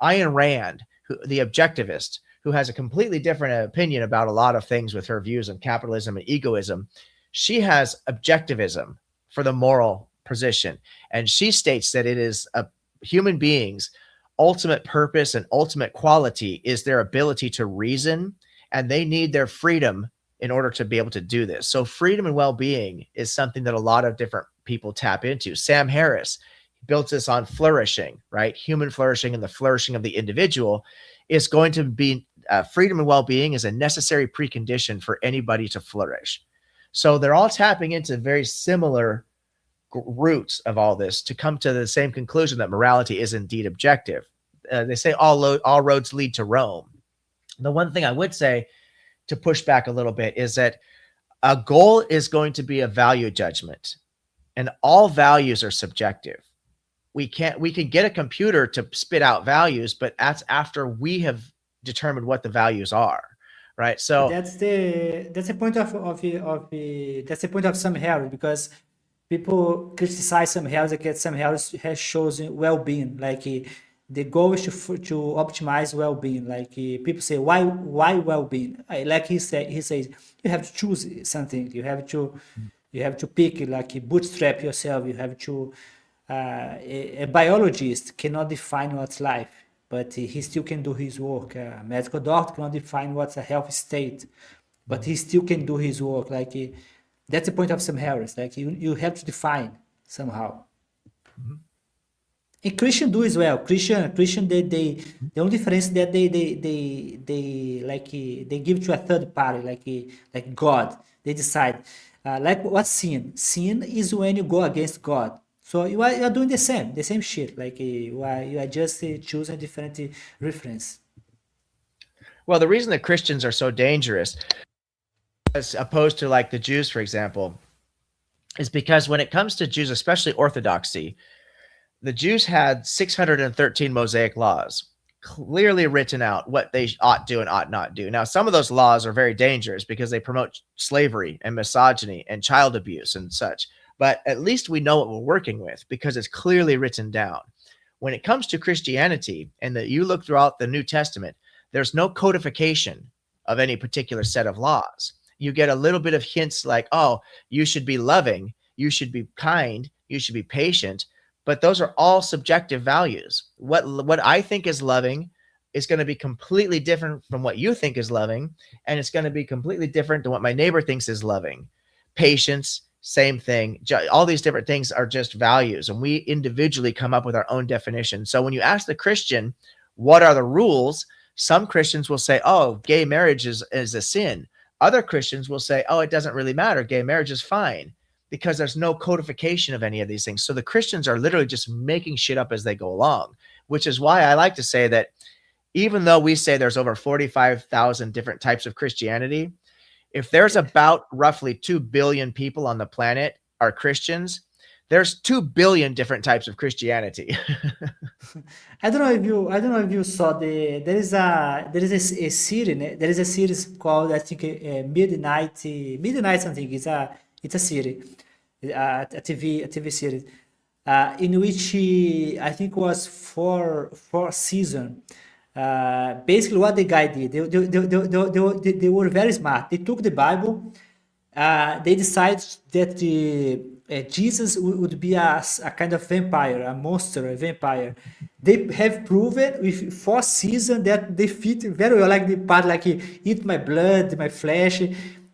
Rand, the objectivist, who has a completely different opinion about a lot of things with her views on capitalism and egoism, she has objectivism for the moral position. And she states that it is a human beings' ultimate purpose and ultimate quality is their ability to reason, and they need their freedom in order to be able to do this. So freedom and well-being is something that a lot of different people tap into. Sam Harris built this on flourishing, right? Human flourishing and the flourishing of the individual is going to be freedom and well-being is a necessary precondition for anybody to flourish. So they're all tapping into very similar roots of all this to come to the same conclusion that morality is indeed objective. They say all roads lead to Rome. The one thing I would say to push back a little bit is that a goal is going to be a value judgment, and all values are subjective. We can get a computer to spit out values, but that's after we have determined what the values are, right? So That's the point that's the point of some Harris, because people criticize some Harris because some Harris has chosen well-being. The goal is to optimize well-being. People say why well-being? Like he says you have to choose something. You have to pick, bootstrap yourself. You have to. A biologist cannot define what's life, but he still can do his work. A medical doctor cannot define what's a healthy state, but he still can do his work. That's the point of some Harris. You have to define somehow. And Christian do as well. Christian, the only difference that they give to a third party, like God. They decide, what's sin? Sin is when you go against God. So you are doing the same shit. You are just choosing a different reference. well, the reason that Christians are so dangerous, as opposed to like the Jews, for example, is because when it comes to Jews, especially Orthodoxy, the Jews had 613 Mosaic laws clearly written out what they ought do and ought not do. Now, some of those laws are very dangerous because they promote slavery and misogyny and child abuse and such. But at least we know what we're working with because it's clearly written down. When it comes to Christianity, and that you look throughout the New Testament, there's no codification of any particular set of laws. You get a little bit of hints like, oh, you should be loving, you should be kind, you should be patient, but those are all subjective values. What I think is loving is going to be completely different from what you think is loving, and it's going to be completely different than what my neighbor thinks is loving. Patience, same thing. All these different things are just values, and we individually come up with our own definition. So when you ask the Christian, what are the rules? Some Christians will say, oh, gay marriage is a sin. Other Christians will say, oh, it doesn't really matter. Gay marriage is fine, because there's no codification of any of these things. So the Christians are literally just making shit up as they go along, which is why I like to say that even though we say there's over 45,000 different types of Christianity, if there's about roughly 2 billion people on the planet are Christians, There's 2 billion different types of Christianity. I don't know if you saw there is a series, there is a series called, I think, Midnight something. It's a series, a TV series, in which I think was four season. Basically, what the guy did, they were very smart. They took the Bible, they decided that Jesus would be a kind of vampire, a monster, a vampire. They have proven with four seasons that they fit very well, like the part like eat my blood, my flesh.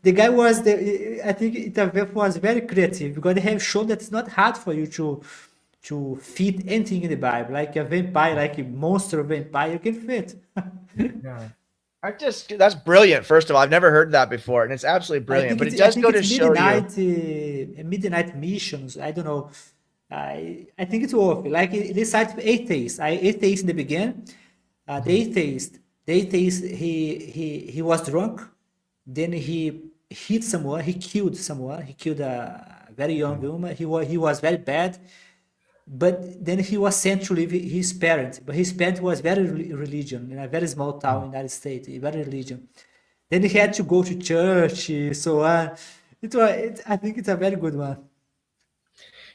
The guy was I think it was very creative because they have shown that it's not hard for you to fit anything in the Bible, like a vampire, like a monster vampire, you can fit. Yeah. That's brilliant. First of all, I've never heard that before, and it's absolutely brilliant. But it I does think go to it's show you. midnight missions. I don't know. I think it's worth it. Like they started atheist. Atheist in the beginning. The atheist. He was drunk. Then he hit someone. He killed someone. He killed a very young woman. He was very bad. But then he was sent to live his parents. But his parents was very religion in a very small town in the United States. Very religion. Then he had to go to church, so on. I think it's a very good one.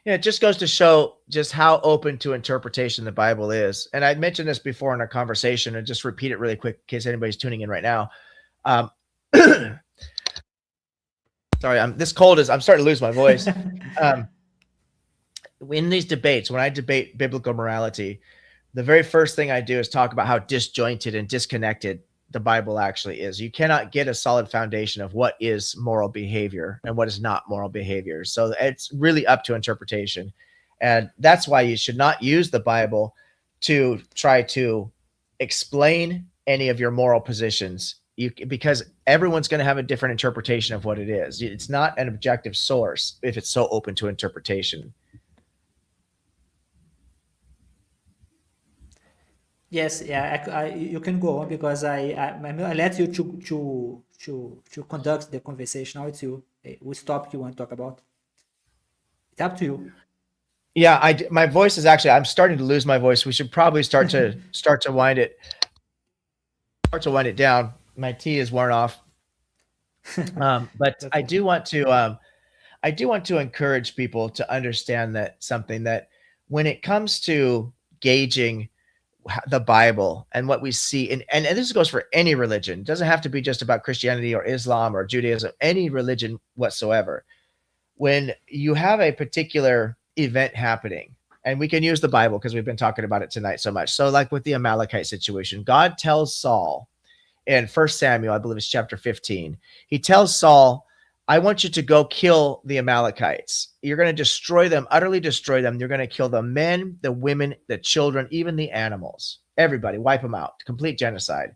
Yeah, it just goes to show just how open to interpretation the Bible is. And I mentioned this before in our conversation, and just repeat it really quick in case anybody's tuning in right now. Sorry, I'm starting to lose my voice. In these debates, when I debate biblical morality, the very first thing I do is talk about how disjointed and disconnected the Bible actually is. You cannot get a solid foundation of what is moral behavior and what is not moral behavior. So it's really up to interpretation. And that's why you should not use the Bible to try to explain any of your moral positions, because everyone's going to have a different interpretation of what it is. It's not an objective source if it's so open to interpretation. Yes, yeah, you can go on because I let you to conduct the conversation. Now it's you. Which topic you want to talk about? It's up to you. Yeah, my voice is actually, I'm starting to lose my voice. We should probably start to wind it down. My tea is worn off. But I do want to encourage people to understand that when it comes to gauging the Bible and what we see, and this goes for any religion, it doesn't have to be just about Christianity or Islam or Judaism, any religion whatsoever. When you have a particular event happening, and we can use the Bible because we've been talking about it tonight so much. So like with the Amalekite situation, God tells Saul in 1 Samuel, I believe it's chapter 15, he tells Saul, I want you to go kill the Amalekites. You're going to destroy them, utterly destroy them. You're going to kill the men, the women, the children, even the animals. Everybody, wipe them out. Complete genocide.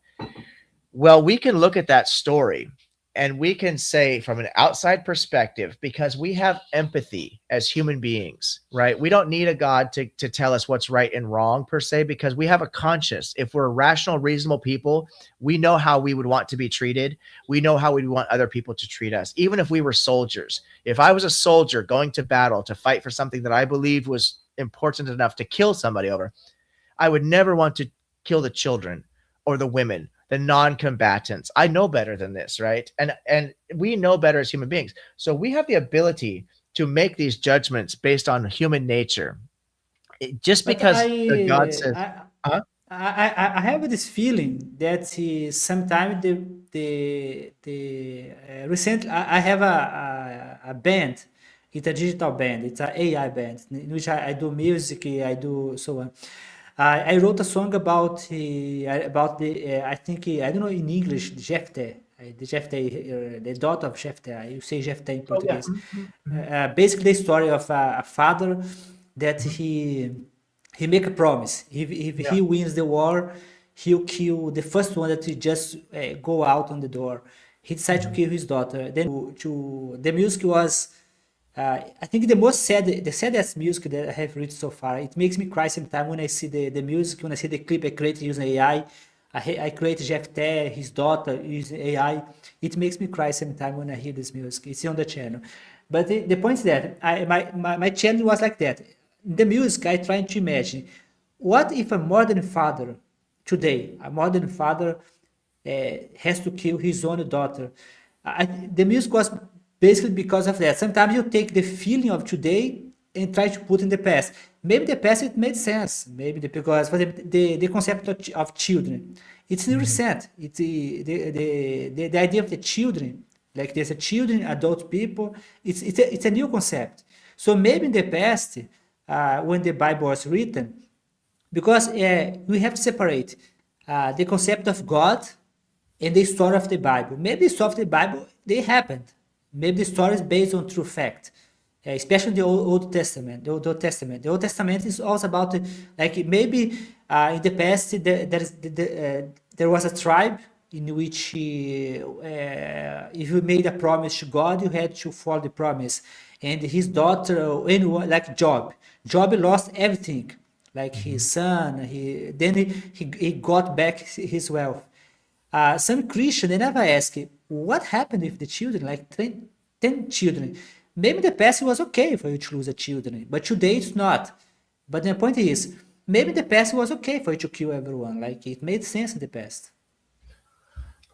Well, we can look at that story and we can say from an outside perspective, because we have empathy as human beings, right? We don't need a God to tell us what's right and wrong per se, because we have a conscience. If we're rational, reasonable people, we know how we would want to be treated. We know how we want other people to treat us. Even if we were soldiers, if I was a soldier going to battle to fight for something that I believed was important enough to kill somebody over, I would never want to kill the children or the women, the non-combatants. I know better than this, right? And we know better as human beings. So we have the ability to make these judgments based on human nature. Just But because God says, I have this feeling that sometimes recently I have a band. It's a digital band. It's an AI band in which I do music. I do so on. I wrote a song about the I think I don't know in English Jephthah. The Jephthah, the daughter of Jephthah. You say Jephthah in oh yeah, Portuguese. Basically, the story of a father that he make a promise. If yeah. he wins the war, he'll kill the first one that he just go out on the door. He decided to kill his daughter. Then to the music was I think the saddest music that I have read so far. It makes me cry sometimes when I see the music, when I see the clip I created using AI. I created Jephthah, his daughter using AI. It makes me cry sometimes when I hear this music. It's on the channel. But the point is that my challenge was like that. In the music, I trying to imagine what if a modern father today, a modern father has to kill his own daughter. The music was basically because of that. Sometimes you take the feeling of today and try to put in the past. Maybe the past it made sense. Maybe because for the concept of children, it's Mhm. recent. It's the idea of the children, like there's a children, adult people. It's a new concept. So maybe in the past, when the Bible was written, because we have to separate the concept of God and the story of the Bible. Maybe the story of the Bible they happened. Maybe the story is based on true fact, especially the Old Testament. Old Testament. The Old Testament is also about like maybe in the past there was a tribe in which if you made a promise to God, you had to follow the promise. And his daughter, anyone like Job lost everything, like his Mhm. son. He got back his wealth. Some Christian they never ask what happened with the children, like 10 children. Maybe in the past it was okay for you to lose a children, but today it's not. But the point is, maybe in the past it was okay for you to kill everyone. Like it made sense in the past.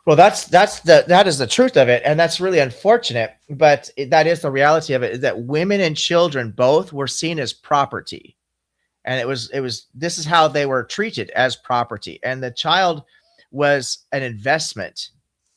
Well, that is the truth of it, and that's really unfortunate. But that is the reality of it: is that women and children both were seen as property, and it was this is how they were treated, as property, and the child was an investment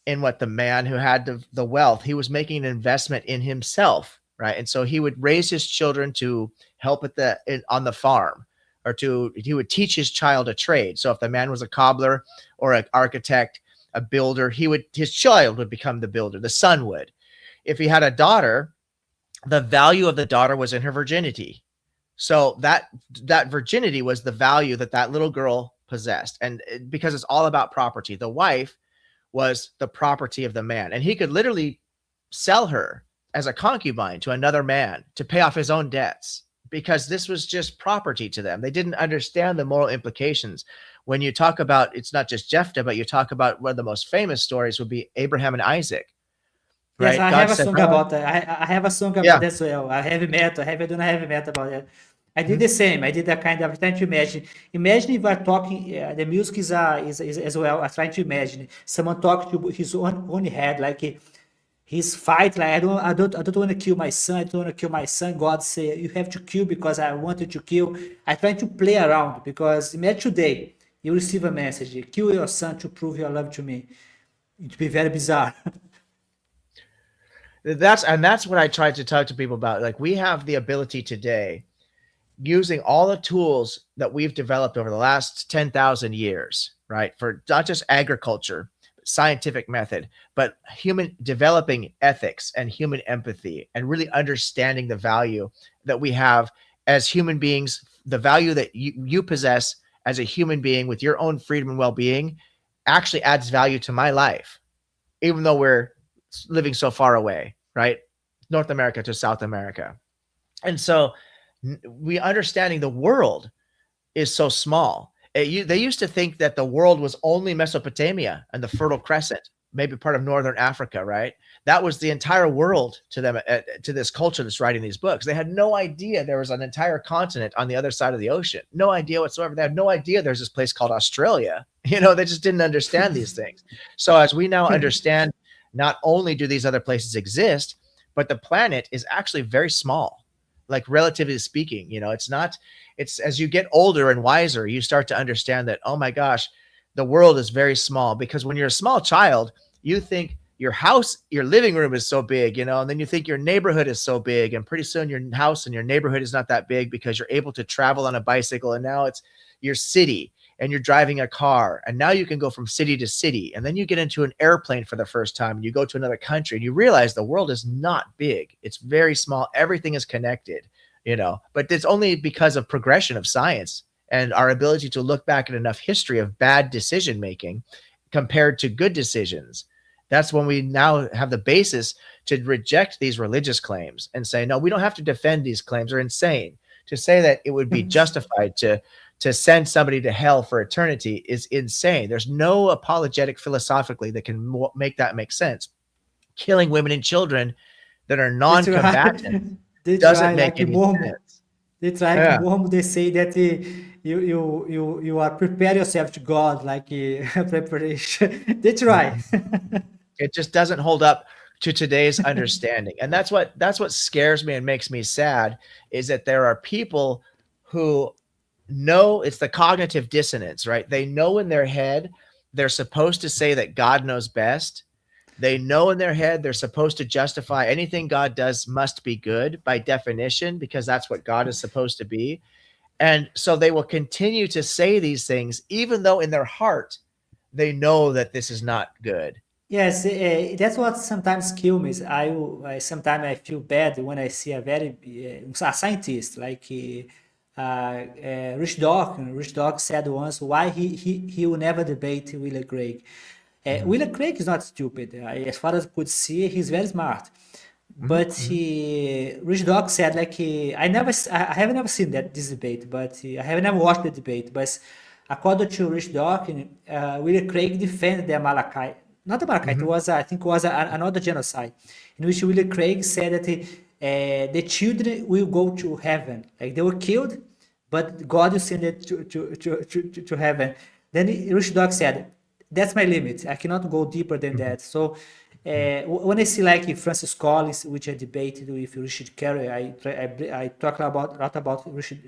in what the man who had the wealth, he was making an investment in himself, right? And so he would raise his children to help at on the farm, or he would teach his child a trade. So if the man was a cobbler or an architect, a builder, his child would become the builder, the son would. If he had a daughter, the value of the daughter was in her virginity. So that virginity was the value that little girl possessed. And because it's all about property, the wife was the property of the man, and he could literally sell her as a concubine to another man to pay off his own debts, because this was just property to them. They didn't understand the moral implications. When you talk about, it's not just Jephthah, but you talk about one of the most famous stories would be Abraham and Isaac, Yes, right? I God have a said, song no, about that. I have a song about yeah. that as well. I heavy metal, I do not heavy metal about that. I did Mhm. the same. I did that kind of trying to imagine. Imagine if we're talking. The music is as well. I'm trying to imagine someone talk to his own head, like he's fight. Like I don't want to kill my son. I don't want to kill my son. God say you have to kill because I wanted to kill. I try to play around because imagine today you receive a message: kill your son to prove your love to me. It'd be very bizarre. That's what I try to talk to people about. Like, we have the ability today, using all the tools that we've developed over the last 10,000 years, right? For not just agriculture, scientific method, but human developing ethics and human empathy, and really understanding the value that we have as human beings, the value that you possess as a human being with your own freedom and well-being actually adds value to my life, even though we're living so far away, right? North America to South America. And so we understanding the world is so small. They used to think that the world was only Mesopotamia and the Fertile Crescent, maybe part of Northern Africa, right? That was the entire world to them, to this culture that's writing these books. They had no idea there was an entire continent on the other side of the ocean. No idea whatsoever. They had no idea there's this place called Australia. They just didn't understand these things. So as we now understand, not only do these other places exist, but the planet is actually very small, like relatively speaking. It's not, it's as you get older and wiser, you start to understand that, oh my gosh, the world is very small. Because when you're a small child, you think your house, your living room is so big, and then you think your neighborhood is so big. And pretty soon your house and your neighborhood is not that big, because you're able to travel on a bicycle. And now it's your city, and you're driving a car. And now you can go from city to city. And then you get into an airplane for the first time, and you go to another country, and you realize the world is not big. It's very small. Everything is connected, but it's only because of progression of science and our ability to look back at enough history of bad decision making compared to good decisions. That's when we now have the basis to reject these religious claims and say, no, we don't have to defend these claims. They're insane. To say that it would be justified to send somebody to hell for eternity is insane. There's no apologetic philosophically that can make that make sense. Killing women and children, that are They try, non-combatant they doesn't try make like any Mormon. sense. They try like Yeah. Mormon. They say that you are prepare yourself to God, like preparation. They try. It just doesn't hold up to today's understanding. And that's what scares me and makes me sad, is that there are people who know, it's the cognitive dissonance, right? They know in their head they're supposed to say that God knows best. They know in their head they're supposed to justify anything God does must be good by definition, because that's what God is supposed to be. And so they will continue to say these things, even though in their heart they know that this is not good. Yes, that's what sometimes kills me. I sometimes I feel bad when I see a very a scientist like Rich Dawkins. Rich Dawkins said once why he will never debate William Craig. Mhm, William Craig is not stupid. As far as I could see, he's very smart. mhm, But mhm, Rich Dog said like I have never seen that this debate, but I have never watched the debate. But according to Rich Dog, William Craig defended the Malachi, not the Malachi. It mhm, was I think it was another genocide in which William Craig said that the children will go to heaven, like they were killed, but God will send it to heaven. Then Rich Dog said, that's my limit. I cannot go deeper than mhm, that. So mhm, when I see like Francis Collins, which I debated with Richard Carey, I talk about a lot about Richard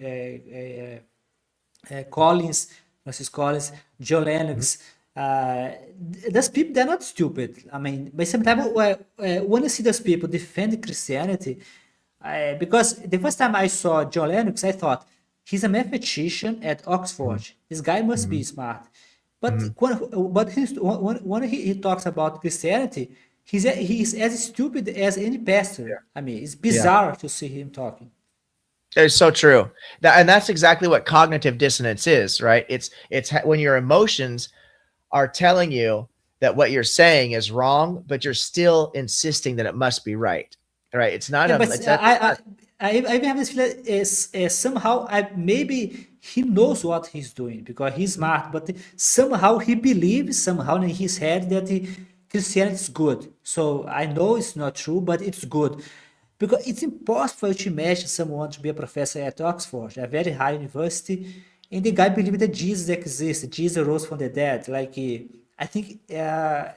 Collins, Francis Collins, John mhm. Lennox. Those people, they're not stupid. I mean, but sometimes when I see those people defend Christianity, because the first time I saw John Lennox, I thought he's a mathematician at Mhm, Oxford. This guy must be mhm, smart. But mhm. when he talks about Christianity, he's as stupid as any pastor. I mean, it's Yeah. bizarre to see him talking. It's so true. And that's exactly what cognitive dissonance is, right? When your emotions are telling you that what you're saying is wrong, but you're still insisting that it must be right. Right? It's not Yeah, but it's not. I even have this feeling is somehow maybe he knows what he's doing because he's smart, but somehow he believes somehow in his head that Christianity is good. So I know it's not true, but it's good. Because it's impossible to imagine someone to be a professor at Oxford, a very high university, and the guy believed that Jesus exists, Jesus rose from the dead. Like I think I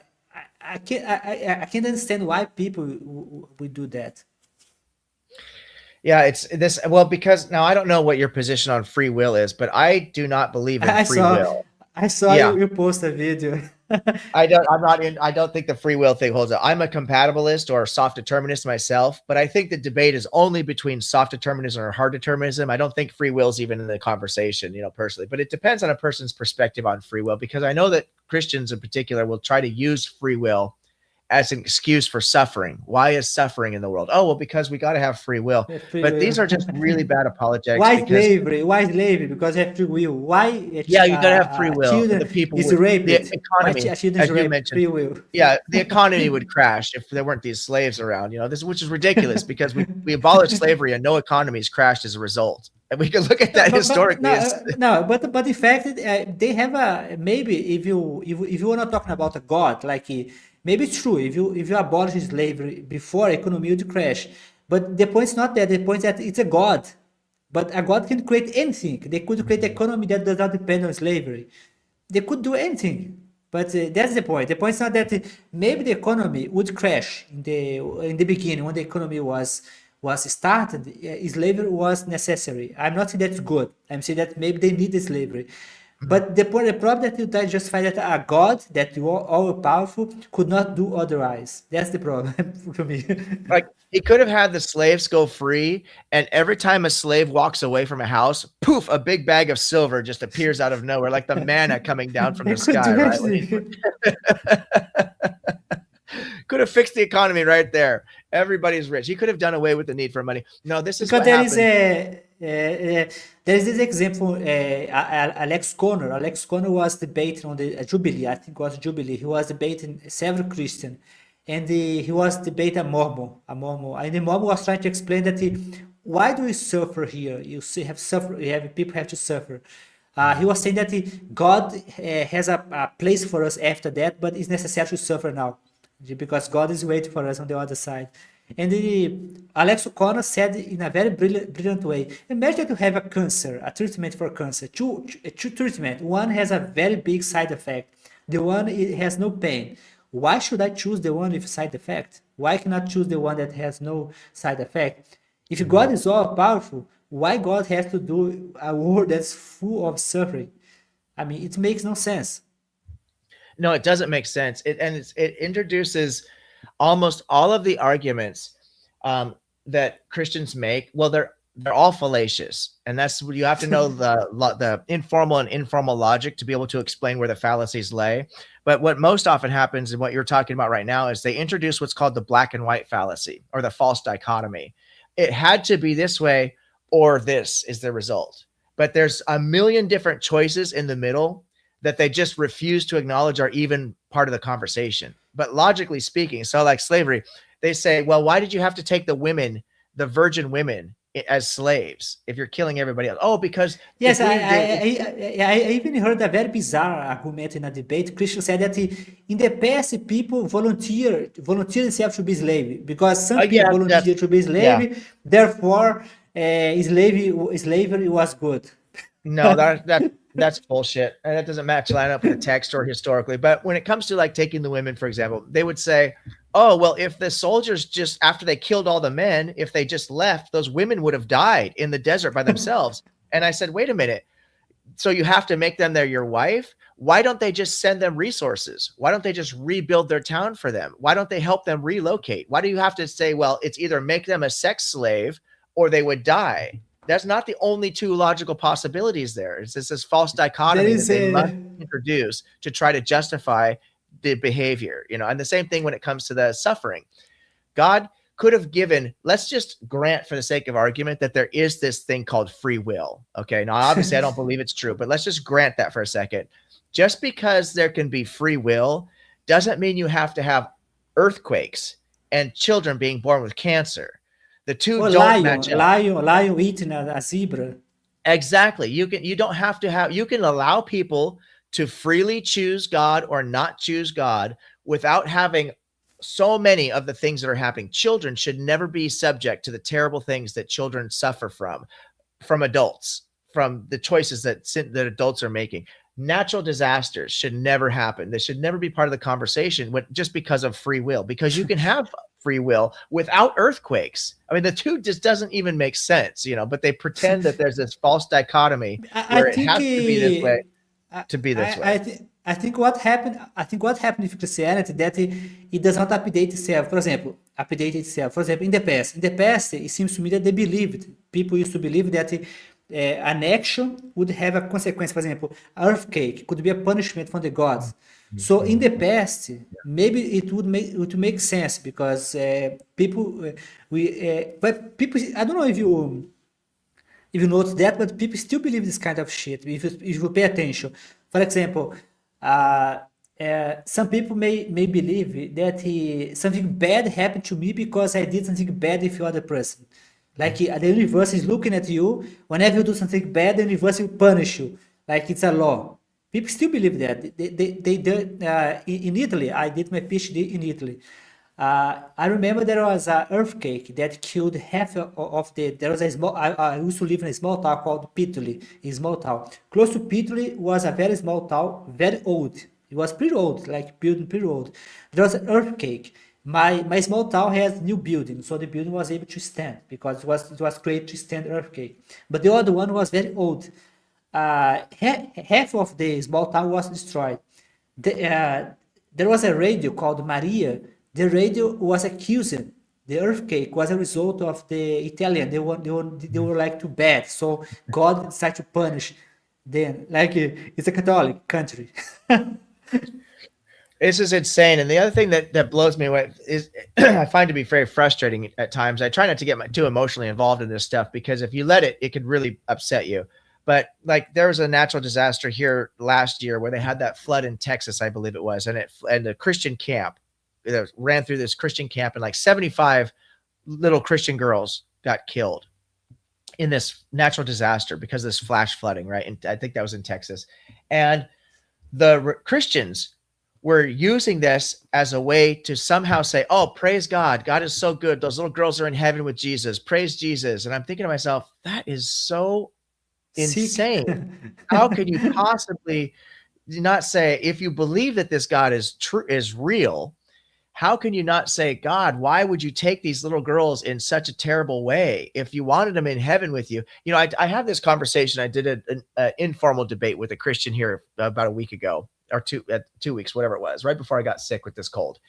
can't understand why people would do that. Yeah, it's this, well, because now I don't know what your position on free will is, but I do not believe in I free saw will. I saw Yeah. you post a video. I don't think the free will thing holds up. I'm a compatibilist or a soft determinist myself, but I think the debate is only between soft determinism or hard determinism. I don't think free will is even in the conversation, personally, but it depends on a person's perspective on free will, because I know that Christians in particular will try to use free will as an excuse for suffering. Why is suffering in the world? Oh, well, because we got to have free will. Free But will. these are just really bad apologetics, Why because slavery? Why slavery? Because of free will. Why yeah, you got to have free will. The children people is would, the raped? Why economy, children is as you raped? mentioned, Free will. yeah, the economy would crash if there weren't these slaves around, this, which is ridiculous, because we abolished slavery and no economies crashed as a result. And we can look at No, that but no, historically as no, but in fact, they have a maybe if you are not talking about a god, like maybe it's true if you abolish slavery before economy would crash, but the point is not that. The point is that it's a god, but a god can create anything. They could create economy that does not depend on slavery. They could do anything. But that's the point. The point is not that maybe the economy would crash in the beginning when the economy was started. Slavery was necessary. I'm not saying that's good. I'm saying that maybe they needed slavery. But the problem that you try to justify that a God that you are all powerful could not do otherwise. That's the problem for me. like he could have had the slaves go free, and every time a slave walks away from a house, poof, a big bag of silver just appears out of nowhere, like the manna coming down from They the could sky, do right? everything. Could have fixed the economy right there. Everybody's rich. He could have done away with the need for money. No, this is Because what happens. there is this example, Alex Conner. Alex Conner was debating on the Jubilee. I think it was Jubilee. He was debating several Christian, and he was debating a Mormon, and the Mormon was trying to explain that why do we suffer here? You see, have suffer. You have people have to suffer. He was saying that God has a place for us after that, but it's necessary to suffer now because God is waiting for us on the other side. And Alex O'Connor said in a very brilliant way, imagine that you have a cancer, a treatment for cancer, two treatment. One has a very big side effect. The one has no pain. Why should I choose the one with side effect? Why cannot choose the one that has no side effect? If God is all powerful, why God has to do a world that's full of suffering? I mean, it makes no sense. No, it doesn't make sense. It introduces almost all of the arguments that Christians make. Well, they're all fallacious, and that's what you have to know the informal and informal logic to be able to explain where the fallacies lay. But what most often happens, and what you're talking about right now, is they introduce what's called the black and white fallacy or the false dichotomy. It had to be this way, or this is the result. But there's a million different choices in the middle that they just refuse to acknowledge are even part of the conversation. But logically speaking, so like slavery, they say, well, why did you have to take the women, the virgin women, as slaves if you're killing everybody else? Oh, because Yes, I even heard a very bizarre argument in a debate. Christian said that in the past, people volunteer themselves to be slave because some people yeah, volunteer to be yeah. slave. Therefore, slavery was good. No, that's bullshit, and that doesn't match line up with the text or historically. But when it comes to like taking the women, for example, they would say, "Oh, well, if the soldiers just after they killed all the men, if they just left, those women would have died in the desert by themselves." And I said, "Wait a minute. So you have to make them your wife? Why don't they just send them resources? Why don't they just rebuild their town for them? Why don't they help them relocate? Why do you have to say, well, it's either make them a sex slave or they would die?" That's not the only two logical possibilities there. It's this false There dichotomy that is they must a introduce to try to justify the behavior, and the same thing when it comes to the suffering. God could have given, let's just grant for the sake of argument that there is this thing called free will. Okay. Now, obviously, I don't believe it's true, but let's just grant that for a second. Just because there can be free will doesn't mean you have to have earthquakes and children being born with cancer. The two oh, don't match up. lion eating a zebra. Exactly. You don't have to have, you can allow people to freely choose God or not choose God without having so many of the things that are happening. Children should never be subject to the terrible things that children suffer from adults, from the choices that adults are making. Natural disasters should never happen. They should never be part of the conversation just because of free will, because you can have free will without earthquakes. I mean, the two just doesn't even make sense, but they pretend that there's this false dichotomy I where it think has to be this way I, to be this way. I think what happened. I think what happened with Christianity that it does not update itself. For example, update itself. For example, in the past, it seems to me that they believed people used to believe that an action would have a consequence. For example, earthquake could be a punishment from the gods. So in the past, maybe it would make sense because people but people. I don't know if you notice that, but people still believe this kind of shit if you pay attention. For example, some people may believe that something bad happened to me because I did something bad with the other person. Like the universe is looking at you. Whenever you do something bad, the universe will punish you. Like it's a law. People still believe that. In Italy, I did my PhD in Italy. I remember there was an earthquake that killed half of the. There was a small. I used to live in a small town called Pitoli, a small town. Close to Pitoli was a very small town, very old. It was pretty old, like building pretty old. There was an earthquake. My small town has new building, so the building was able to stand because it was created to stand earthquake. But the other one was very old. Half of the small town was destroyed. There was a radio called Maria. The radio was accusing the earthquake was a result of the Italian. They were like too bad, so God decided to punish them. Like it's a Catholic country. This is insane. And the other thing that blows me away is I find to be very frustrating at times. I try not to get too emotionally involved in this stuff because if you let it, it could really upset you. But like there was a natural disaster here last year where they had that flood in Texas, I believe it was, and the Christian camp that ran through this Christian camp, and like 75 little Christian girls got killed in this natural disaster because of this flash flooding, right? And I think that was in Texas. And the Christians we're using this as a way to somehow say, oh, praise God. God is so good. Those little girls are in heaven with Jesus. Praise Jesus. And I'm thinking to myself, that is so Sick. insane. How could you possibly not say, if you believe that this God is true, is real, how can you not say, God, why would you take these little girls in such a terrible way if you wanted them in heaven with you? You know, I had this conversation. I did an informal debate with a Christian here about a week ago, or 2 weeks, whatever it was, right before I got sick with this cold.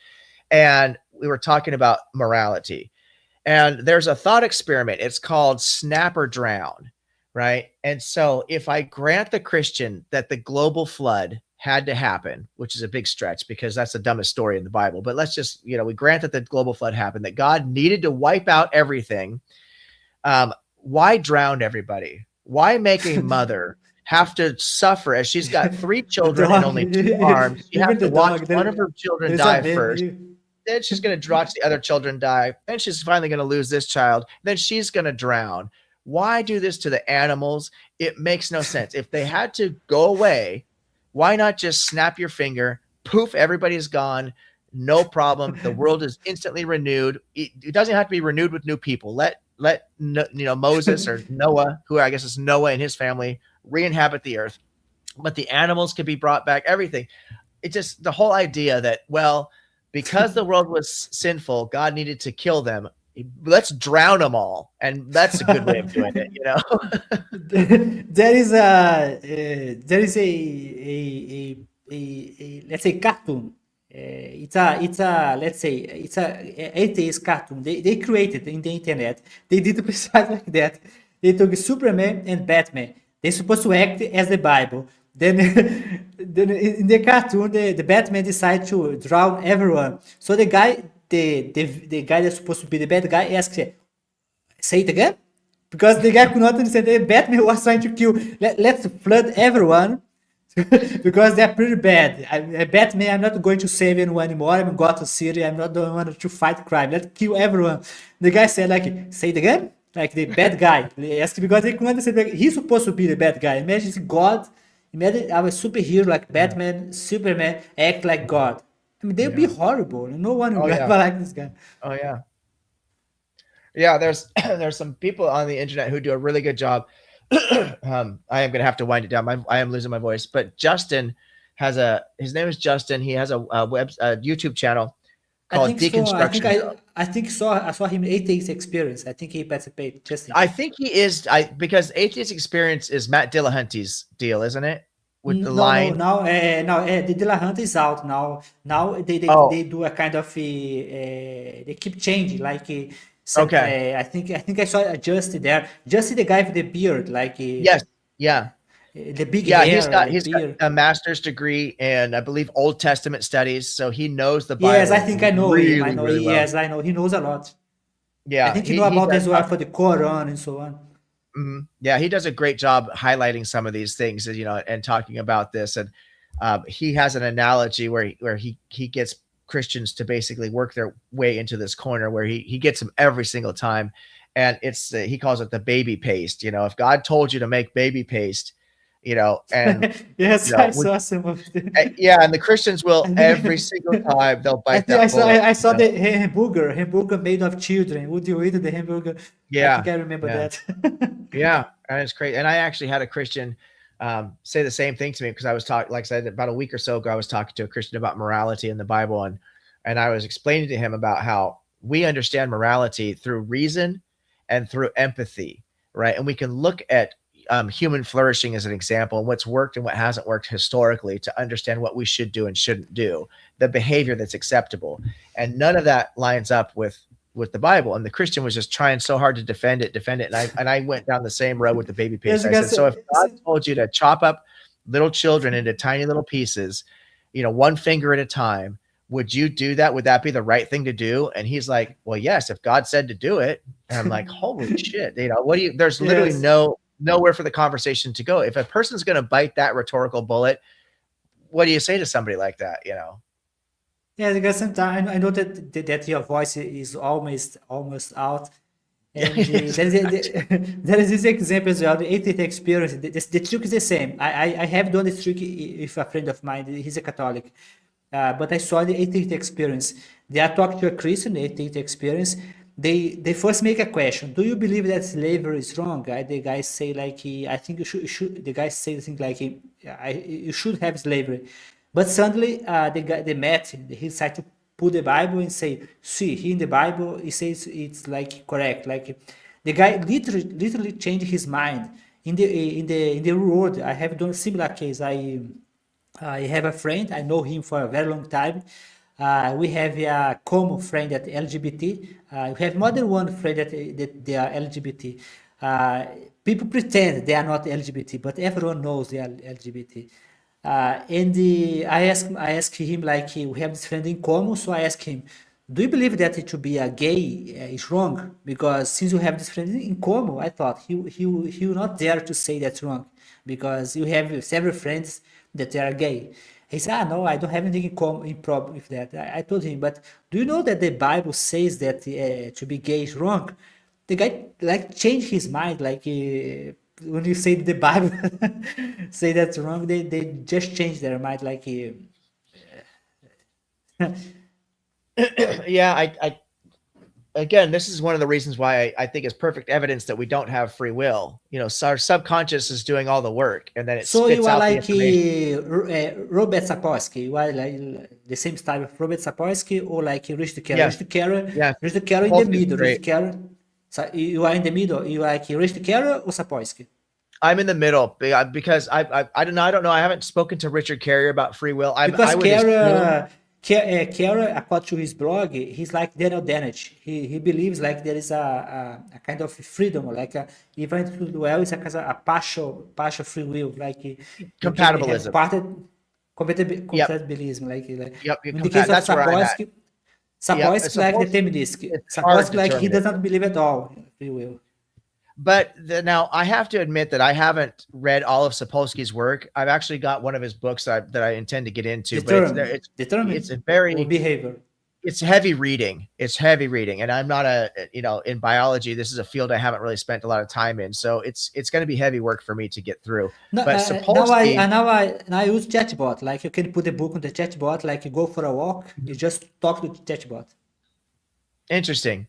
And we were talking about morality. And there's a thought experiment. It's called snap or drown, right? And so if I grant the Christian that the global flood had to happen, which is a big stretch because that's the dumbest story in the Bible, but let's just, we grant that the global flood happened, that God needed to wipe out everything. Why drown everybody? Why make a mother have to suffer as she's got 3 The children and dog, only 2 arms? You even have to the watch dog, one of her children there's a die first. meme. Then she's going to watch the other children die. Then she's finally going to lose this child. Then she's going to drown. Why do this to the animals? It makes no sense. If they had to go away, why not just snap your finger? Poof, everybody's gone. No problem. The world is instantly renewed. It doesn't have to be renewed with new people. Let Moses or Noah, who I guess is Noah and his family, re-inhabit the earth. But the animals can be brought back. Everything. It just, the whole idea that, well, because the world was sinful, God needed to kill them. Let's drown them all, and that's a good way of doing it. There is a let's say cartoon. It's a atheist cartoon. They created in the internet. They did precisely like that. They took Superman and Batman. They're supposed to act as the Bible. Then, then in the cartoon, the Batman decided to drown everyone. So the guy that's supposed to be the bad guy asks, say it again? Because the guy could not understand that Batman was trying to kill. Let's flood everyone because they're pretty bad. Batman, I'm not going to save anyone anymore. I'm in Gotham City. I'm not the one to fight crime. Let's kill everyone. The guy said, like, say it again? Like the bad guy. Asked because they couldn't understand. Like, he's supposed to be the bad guy. Imagine if God, imagine our superhero like Batman, Superman act like God. I mean, they'd be horrible. No one would ever like this guy. Oh yeah. Yeah, there's some people on the internet who do a really good job. I am going to have to wind it down. I am losing my voice, but Justin his name is Justin. He has a YouTube channel called Deconstruction. I saw him Atheist Experience. I think he participated. Justin. I think he is. Because Atheist Experience is Matt Dillahunty's deal, isn't it? With the line. No, the Dillahunty is out now. Now they do a kind of they keep changing like. Okay. I think I saw Justin there. Justin, the guy with the beard, like yes, yeah, the big hair. He's got a master's degree in, I believe, Old Testament studies, so he knows the Bible. Yes, I think I know him. I know. Really well. Yes, I know. He knows a lot. Yeah, I think he knows about as well for the Quran and so on. Mm-hmm. Yeah, he does a great job highlighting some of these things, and talking about this. And he has an analogy where he gets Christians to basically work their way into this corner where he gets them every single time. And it's he calls it the baby paste. If God told you to make baby paste, and yes, I saw some of them. Yeah, and the Christians will every single time they'll bite that bullet. I saw the hamburger made of children. Would you eat the hamburger? Yeah, I think I remember that. Yeah, and it's crazy. And I actually had a Christian say the same thing to me, because I was talking, like I said, about a week or so ago, I was talking to a Christian about morality in the Bible, and I was explaining to him about how we understand morality through reason and through empathy, right? And we can look at human flourishing as an example, and what's worked and what hasn't worked historically, to understand what we should do and shouldn't do, the behavior that's acceptable. And none of that lines up with the Bible. And the Christian was just trying so hard to defend it. And I went down the same road with the baby paste. I said, so if God told you to chop up little children into tiny little pieces, one finger at a time, would you do that? Would that be the right thing to do? And he's like, well, yes, if God said to do it. And I'm like, holy shit, there's literally nowhere for the conversation to go. If a person's going to bite that rhetorical bullet, what do you say to somebody like that? Yeah, because sometimes I know that your voice is almost out. And there is this example as well, the atheist experience. The trick is the same. I have done this trick with a friend of mine. He's a Catholic. but I saw the atheist experience. They are talking to a Christian atheist experience. They first make a question: do you believe that slavery is wrong? The guy say like I think you should. The guy say things like you should have slavery, but suddenly the guy they met. He decided to put the Bible and say, see, here in the Bible it says it's like correct. Like the guy literally changed his mind. In the world, I have done a similar case. I have a friend. I know him for a very long time. We have a common friend at LGBT. We have more than one friend that they are LGBT. Uh, People pretend they are not LGBT, but everyone knows they are LGBT. I asked him like we have this friend in common, so I asked him, "Do you believe that to be a gay is wrong? Because since you have this friend in common, I thought he will not dare to say that's wrong, because you have several friends that they are gay." He said, "Ah, no, I don't have anything in common in problem with that." I told him, "But do you know that the Bible says that to be gay is wrong?" The guy like changed his mind, like when you say the Bible say that's wrong, they just change their mind, like Yeah, I again, this is one of the reasons why I think it's perfect evidence that we don't have free will. You know, so our subconscious is doing all the work, and then it so you spits are out the like information. Robert Sapolsky. You are like the same style of Robert Sapolsky, or like Richard Carroll. Yes, yes. Richard Carroll in the Sapolsky is middle. great. Richard Carroll. So you are in the middle. You are like Richard Carroll or Sapolsky? I'm in the middle because I don't know. I don't know. I haven't spoken to Richard Carrier about free will. I Because would assume Carroll, according to his blog, he's like Daniel Dennett. He believes like there is a kind of freedom, like even to do well is a kind of a partial free will, like you can have compatibilism. part Yep, compatibilism, like yep. You in the case of That's where I'm at. Yep. Sapolsky like deterministic. It's hard Sapolsky like he does determinism. not believe at all in free will. But now I have to admit that I haven't read all of Sapolsky's work. I've actually got one of his books that I intend to get into, but it's a Determined or very behavior. it's heavy reading. It's heavy reading, and I'm not in biology. This is a field I haven't really spent a lot of time in, so it's going to be heavy work for me to get through. No, But Sapolsky, now I use chatbot. Like you can put the book on the chatbot. Like you go for a walk, you just talk to chatbot. interesting.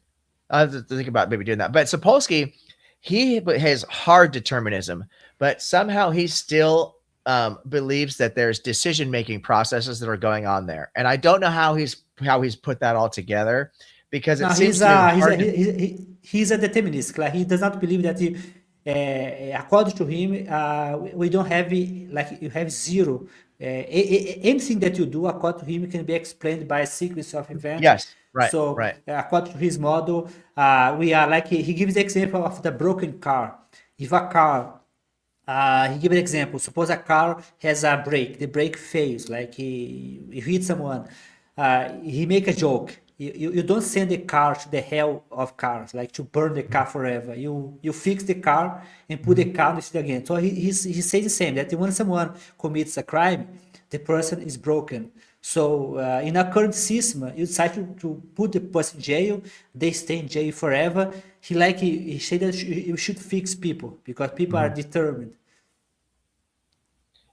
I have to think about maybe doing that. But Sapolsky, he has hard determinism, but somehow he still believes that there's decision making processes that are going on there, and I don't know how he's put that all together because it No, seems to me hard to. he's a determinist. Like he does not believe that according to him, we don't have like you have zero. Anything that you do, according to him, can be explained by a sequence of events. Yes, right, So, right. according to his model, we are like he gives the example of the broken car. If a car he give an example. Suppose a car has a brake. The brake fails, like he hit someone. He make a joke. You don't send the car to the hell of cars, like to burn the car forever. You fix the car and put the car on the street again. So he says the same, that when someone commits a crime, the person is broken. So in our current system, you decide to put the person in jail, they stay in jail forever. He said that you should fix people because people are Mhm. determined.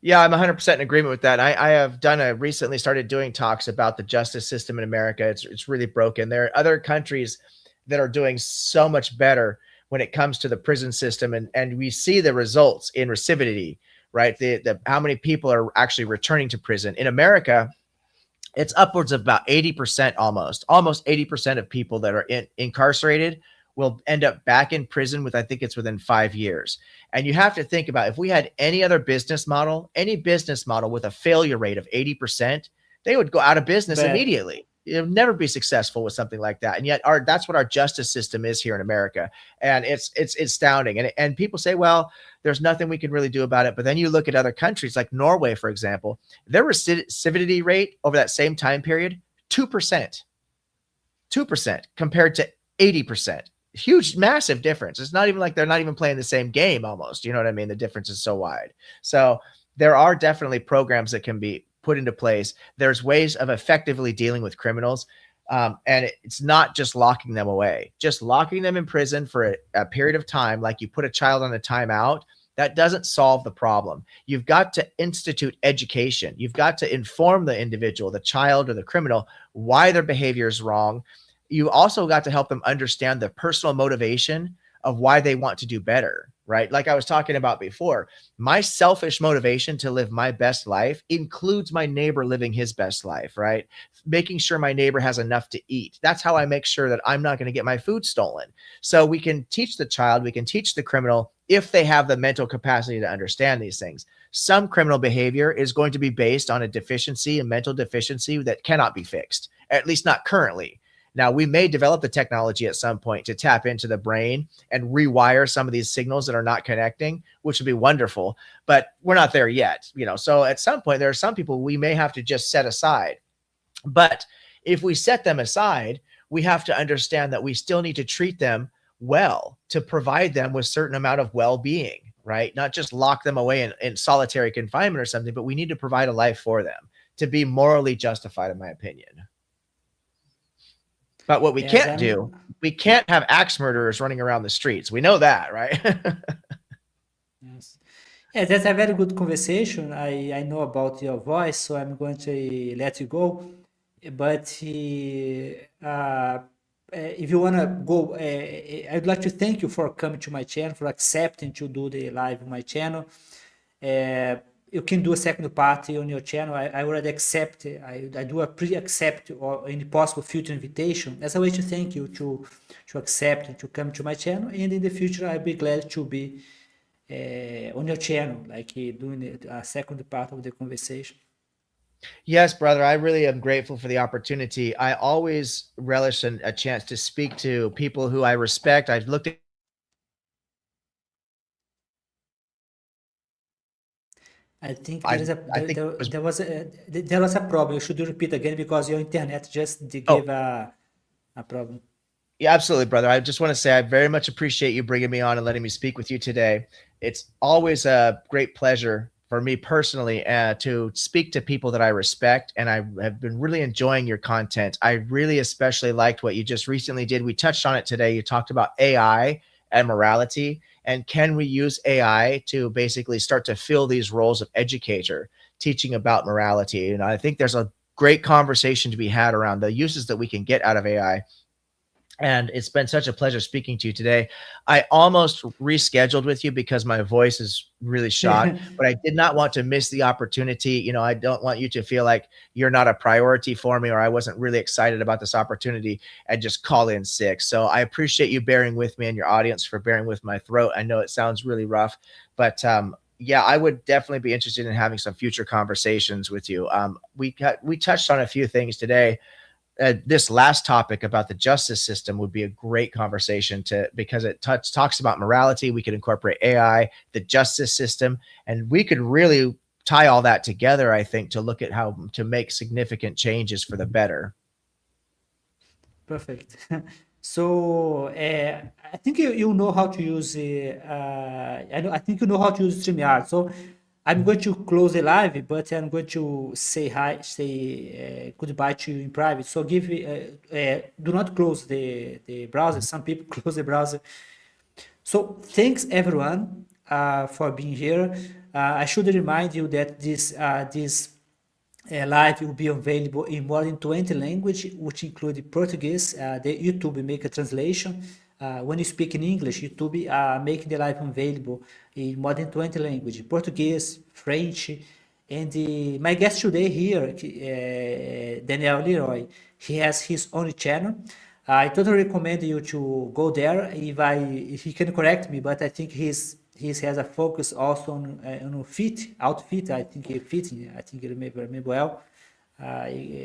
Yeah, I'm 100% in agreement with that. I have recently started doing talks about the justice system in America. It's really broken. There are other countries that are doing so much better when it comes to the prison system, and we see the results in recidivity, right? The how many people are actually returning to prison in America. It's upwards of about 80%, almost 80% of people that are incarcerated will end up back in prison with, I think it's within 5 years. And you have to think about, if we had any business model with a failure rate of 80%, they would go out of business But immediately. You'll never be successful with something like that. And yet that's what our justice system is here in America. And it's astounding. And people say, well, there's nothing we can really do about it. But then you look at other countries like Norway, for example, their recidivity rate over that same time period, 2%, 2% compared to 80%. Huge, massive difference. It's not even like they're not even playing the same game almost. You know what I mean? The difference is so wide. So there are definitely programs that can be put into place. There's ways of effectively dealing with criminals. And it's not just locking them away, just locking them in prison for a period of time, like you put a child on a timeout. That doesn't solve the problem. You've got to institute education. You've got to inform the individual, the child or the criminal, why their behavior is wrong. You also got to help them understand the personal motivation of why they want to do better, right? Like I was talking about before, my selfish motivation to live my best life includes my neighbor living his best life, right? Making sure my neighbor has enough to eat. That's how I make sure that I'm not going to get my food stolen. So we can teach the child, we can teach the criminal if they have the mental capacity to understand these things. Some criminal behavior is going to be based on a deficiency, a mental deficiency that cannot be fixed, at least not currently. Now, we may develop the technology at some point to tap into the brain and rewire some of these signals that are not connecting, which would be wonderful, but we're not there yet. So at some point, there are some people we may have to just set aside. But if we set them aside, we have to understand that we still need to treat them well to provide them with certain amount of well-being, right? Not just lock them away in solitary confinement or something, but we need to provide a life for them to be morally justified, in my opinion. But what we Yes, can't do, we can't have axe murderers running around the streets. We know that, right? yes. Yeah, that's a very good conversation. I know about your voice, so I'm going to let you go. But if you want to go, I'd like to thank you for coming to my channel, for accepting to do the live on my channel. You can do a second party on your channel. I already accept. I do a pre-accept or any possible future invitation as a way to thank you to accept and to come to my channel. And in the future, I'll be glad to be on your channel, like doing a second part of the conversation. Yes, brother. I really am grateful for the opportunity. I always relish a chance to speak to people who I respect. I've looked at I think I I think it was there was a problem. You should repeat again because your internet just oh gave a problem. yeah, absolutely, brother. I just want to say I very much appreciate you bringing me on and letting me speak with you today. It's always a great pleasure for me personally to speak to people that I respect, and I have been really enjoying your content. I really especially liked what you just recently did. We touched on it today. You talked about AI and morality, and can we use AI to basically start to fill these roles of educator, teaching about morality? And I think there's a great conversation to be had around the uses that we can get out of AI, and it's been such a pleasure speaking to you today. I almost rescheduled with you because my voice is really shot, but I did not want to miss the opportunity. I don't want you to feel like you're not a priority for me or I wasn't really excited about this opportunity and just call in sick. So I appreciate you bearing with me and your audience for bearing with my throat. I know it sounds really rough, but yeah, I would definitely be interested in having some future conversations with you. We touched on a few things today. This last topic about the justice system would be a great conversation because it talks about morality. We could incorporate AI, the justice system, and we could really tie all that together, I think, to look at how to make significant changes for the better. Perfect. So I think you know how to use. I think you know how to use StreamYard. So I'm going to close the live, but I'm going to say hi, say goodbye to you in private. So do not close the browser. Some people close the browser. So thanks everyone for being here. I should remind you that this live will be available in more than 20 languages, which include Portuguese. The YouTube make a translation. When you speak in English, YouTube making the live available in more than 20 languages: Portuguese, French, and my guest today here, Daniel Leeroy, he has his own channel. I totally recommend you to go there. If he can correct me, but I think he has a focus also on outfit. I think fitting. I think I remember well.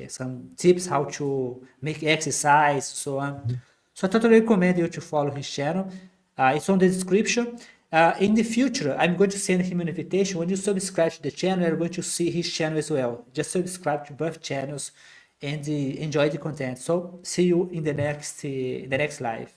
Some tips how to make exercise, so on. So I totally recommend you to follow his channel. It's on the description. In the future, I'm going to send him an invitation. When you subscribe to the channel, you're going to see his channel as well. Just subscribe to both channels and enjoy the content. So see you in the next live.